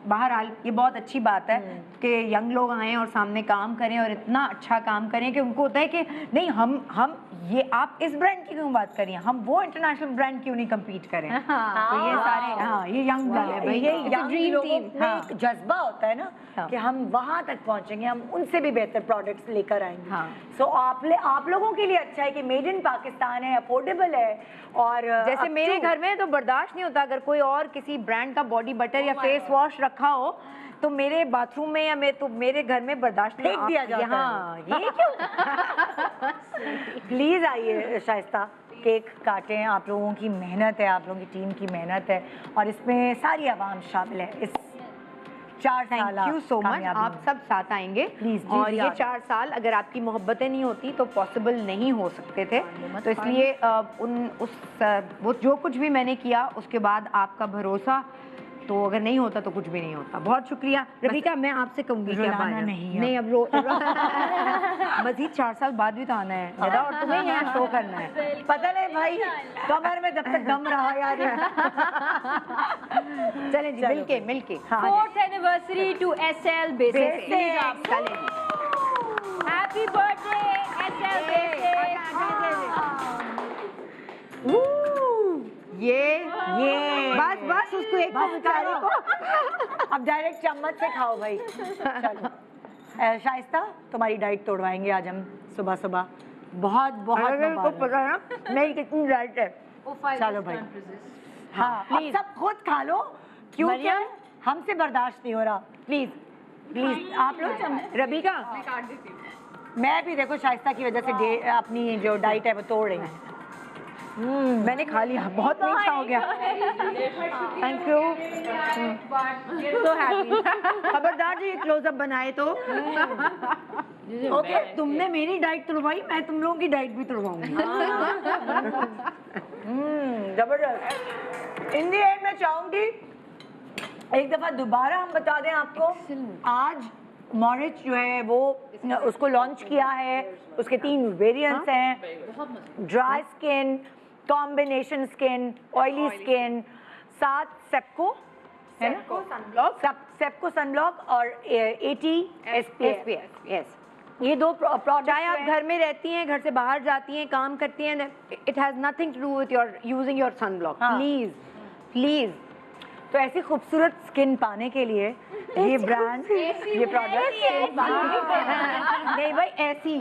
बहरहाल ये बहुत अच्छी बात है कि यंग लोग आएँ और सामने काम करें और इतना अच्छा काम करें कि उनको होता है कि नहीं हम ये आप इस ब्रांड की क्यों बात करिए, हम वो इंटरनेशनल ब्रांड क्यों नहीं कम्पीट करें। तो ये सारे ये यंग ब्रांड है भाई, ये It's a young dream लोगों team। में एक जज्बा होता है ना कि हम वहां तक पहुंचेंगे, हम उनसे भी बेहतर प्रोडक्ट्स लेकर आएंगे। हाँ। सो आप लोगों के लिए अच्छा है कि मेड इन पाकिस्तान है, अफोर्डेबल है, और जैसे up मेरे to- घर में तो बर्दाश्त नहीं होता अगर कोई और किसी ब्रांड का बॉडी बटर या फेस वॉश रखा हो तो मेरे बाथरूम में या मेरे घर में बर्दाश्त नहीं। फेंक दिया जाता है। हाँ, ये क्यों? प्लीज आइए शाइस्ता, केक काटें, आप लोगों की मेहनत है, आप लोगों की टीम की मेहनत है, और इसमें सारी आवाम शामिल है। इस 4 साल थैंक यू सो मच, आप सब साथ आएंगे। Please, जी, और जी, ये आ जाओ। 4 साल अगर आपकी मोहब्बतें नहीं होती तो पॉसिबल नहीं हो सकते थे, तो इसलिए वो जो कुछ भी मैंने किया उसके बाद आपका भरोसा, तो अगर नहीं होता तो कुछ भी नहीं होता। बहुत शुक्रिया रबीका, मैं आपसे कहूंगी क्या रुलाना बात नहीं है। नहीं, अब मजीद 4 साल बाद भी तो आना है दादा, और तुम्हें यहाँ शो करना है। पता नहीं भाई, कमर में जब तक दम रहा यार। चले जी, मिलके मिलके। हाँ, 4th anniversary to SL Basics। चले जी। हैप्पी बर्थडे SL ये बस उसको एक बस बेचारे करो। को अब डायरेक्ट चम्मच से खाओ भाई। चलो शाइस्ता, तुम्हारी डाइट तोड़वाएंगे आज हम सुबह सुबह। बहुत बहुत अगर को मुबारक। पता है ना मेरी कितनी डाइट है। चलो भाई, हाँ अब सब खुद खा लो क्योंकि मरियम, हमसे बर्दाश्त नहीं हो रहा। प्लीज प्लीज आप लोग। रबीका मैं भी देखो शाइस्ता की वजह से अपनी जो डाइट है वो तोड़ रही हूँ। मैंने खा लिया, बहुत मीठा हो गया। थैंक यू, तो हैप्पी। खबरदार जी क्लोजअप बनाए तो। ओके, तुमने मेरी डाइट तोड़वाई, मैं तुम लोगों की डाइट भी तोड़वाऊंगी। जबरदस्त। इन दी एंड मैं चाहूंगी एक दफा दोबारा हम बता दें आपको, आज मॉरिच जो है वो उसको लॉन्च किया है, उसके 3 वेरिएंट्स हैं, dry skin, combination skin, oily skin, साथ सेप्को है ना, सेप्को सनब्लॉक और 80 SPF। यस, ये 2 प्रोडक्ट चाहे आप घर में रहती हैं, घर से बाहर जाती हैं, काम करती हैं, it has nothing to do with your using your sunblock. हाँ। Please please. तो ऐसी खूबसूरत स्किन पाने के लिए ये ब्रांड, ये प्रोडक्ट नहीं भाई ऐसी।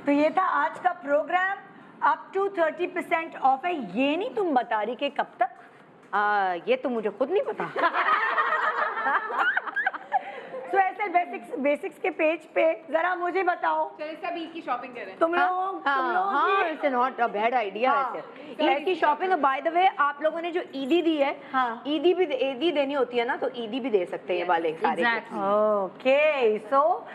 तो ये था आज का प्रोग्राम। अप टू 30% ऑफ है। ये नहीं तुम बता रही कि कब तक? ये तो मुझे खुद नहीं पता। तो ऐसे बेसिक्स के पेज पे जरा मुझे बताओ, चलिए सब ईद की शॉपिंग करें। तुम लोग की- it's not a bad idea. हाँ। वैसे ईद की शॉपिंग, बाय द वे आप लोगों ने जो ईदी दी है, हाँ। ईदी देनी होती है ना, तो ईदी भी दे सकते हैं ये वाले सारे। ओके, सो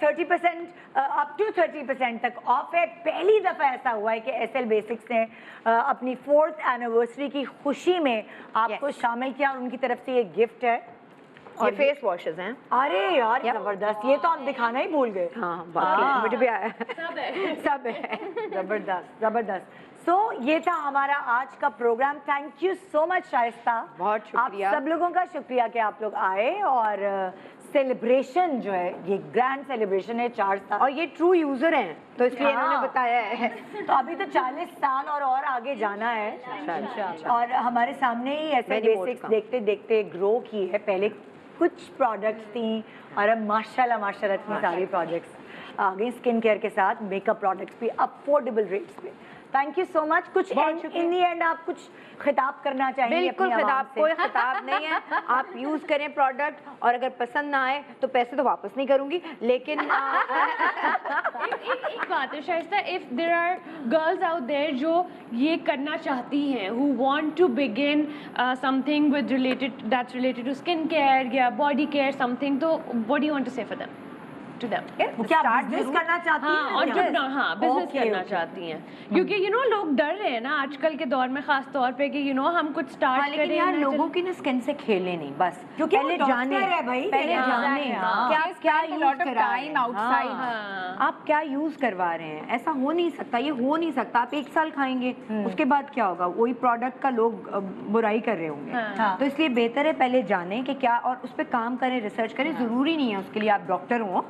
30% अप टू 30% तक ऑफ है। पहली दफा ऐसा हुआ है कि SL बेसिक्स ने अपनी 4th एनिवर्सरी की खुशी में आपको शामिल किया, और उनकी तरफ से ये गिफ्ट है। ये फेस वॉशेस हैं। अरे यार जबरदस्त, ये तो आप दिखाना ही भूल गए। हाँ, बाकी मुझे भी आया। सब है जबरदस्त जबरदस्त। सो ये था हमारा आज का program. Thank you so much Shaista, बहुत शुक्रिया। आप सब लोगों का शुक्रिया कि आप लोग आए, और सेलिब्रेशन जो है ये ग्रैंड सेलिब्रेशन है 4 साल, और ये ट्रू यूजर हैं तो इसलिए हाँ। इन्होंने बताया है। तो अभी तो 40 साल और आगे जाना है इंशाल्लाह। और हमारे सामने ही ऐसे Very much बेसिक्स का। देखते देखते ग्रो की है। पहले कुछ प्रोडक्ट्स थी और अब माशाल्लाह इतनी सारी प्रोडक्ट्स आ गई स्किन केयर के साथ, मेकअप प्रोडक्ट्स भी अफोर्डेबल रेट्स पे। Thank you so much. कुछ इन दी एंड आप कुछ खिताब करना चाहेंगे? बिल्कुल, अपनी आवाम खिताब से? कोई खिताब नहीं है। आप यूज करें प्रोडक्ट, और अगर पसंद ना आए तो पैसे तो वापस नहीं करूंगी, लेकिन एक बात है Shaista, if there are girls out there जो ये करना चाहती हैं, who want to begin something with related to skin care या बॉडी केयर समथिंग, तो what do you want to say for them? to them. वो क्या बिजनेस करना चाहती हाँ, हैं? entrepreneur, हाँ, business Okay, करना okay. चाहती हैं, क्योंकि लोग डर रहे हैं ना आजकल के दौर में, खास तौर पे कि हम कुछ स्टार्ट हाँ, लेकिन करें यार ना, लोगों की ना स्किन से खेले नहीं, बस क्योंकि वो पहले डॉक्टर जाने है भाई, पहले हाँ, जाने हाँ। क्या क्या Spend a use lot of करा time रहे हैं, outside. हाँ, आप क्या यूज करवा रहे हैं, ऐसा हो नहीं सकता, ये हो नहीं सकता। आप 1 साल खाएंगे, उसके बाद क्या होगा, वही प्रोडक्ट का लोग बुराई कर रहे होंगे। हाँ। तो इसलिए बेहतर है पहले जाने कि क्या, और उस पर काम करें, रिसर्च करें। जरूरी नहीं है उसके लिए आप डॉक्टर हो,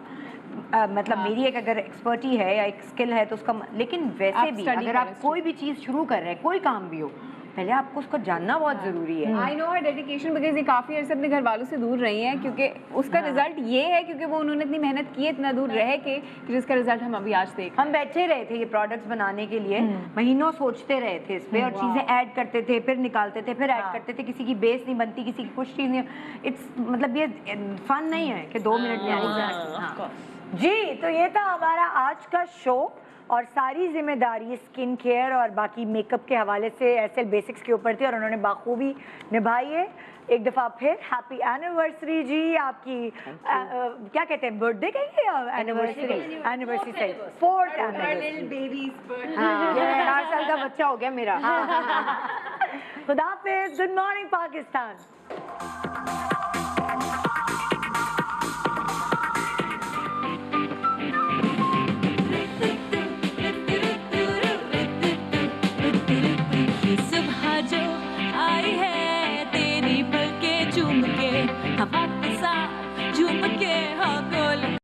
मतलब मेरी एक अगर एक्सपर्टी है या एक स्किल है तो उसका लेकिन वैसे आप भी study अगर करें आप कोई भी चीज़ शुरू कर रहे हैं, कोई काम भी हो, पहले आपको उसको जानना बहुत ज़रूरी है। I know her dedication, because ये काफ़ी अर्से अपने घर वालों से दूर रही हैं, क्योंकि उसका रिजल्ट ये है क्योंकि वो उन्होंने इतनी मेहनत की है इतना दूर रह के, कि जिसका रिजल्ट हम अभी आज देख। हम बैठे रहे थे ये प्रोडक्ट्स बनाने के लिए, महीनों सोचते रहे थे इस पे, और चीज़ें ऐड करते थे, फिर निकालते थे, फिर ऐड करते थे, किसी की बेस नहीं बनती, किसी की कुछ चीज़ नहीं। इट्स मतलब ये फन नहीं है कि 2 मिनट में हो जाए। हाँ। जी, तो ये था हमारा आज का शो, और सारी जिम्मेदारी स्किन केयर और बाकी मेकअप के हवाले से एसएल बेसिक्स के ऊपर थी, और उन्होंने बाखूबी निभाई है। एक दफ़ा फिर हैप्पी एनिवर्सरी जी आपकी। क्या कहते हैं, बर्थडे कहेंगे या एनिवर्सरी? एनिवर्सरी सही, 4th एनिवर्सरी। 4 साल का बच्चा हो गया मेरा। खुदा हाफिज़, गुड मॉर्निंग पाकिस्तान। सुबह जो आई है तेरी पलके चूम के हवा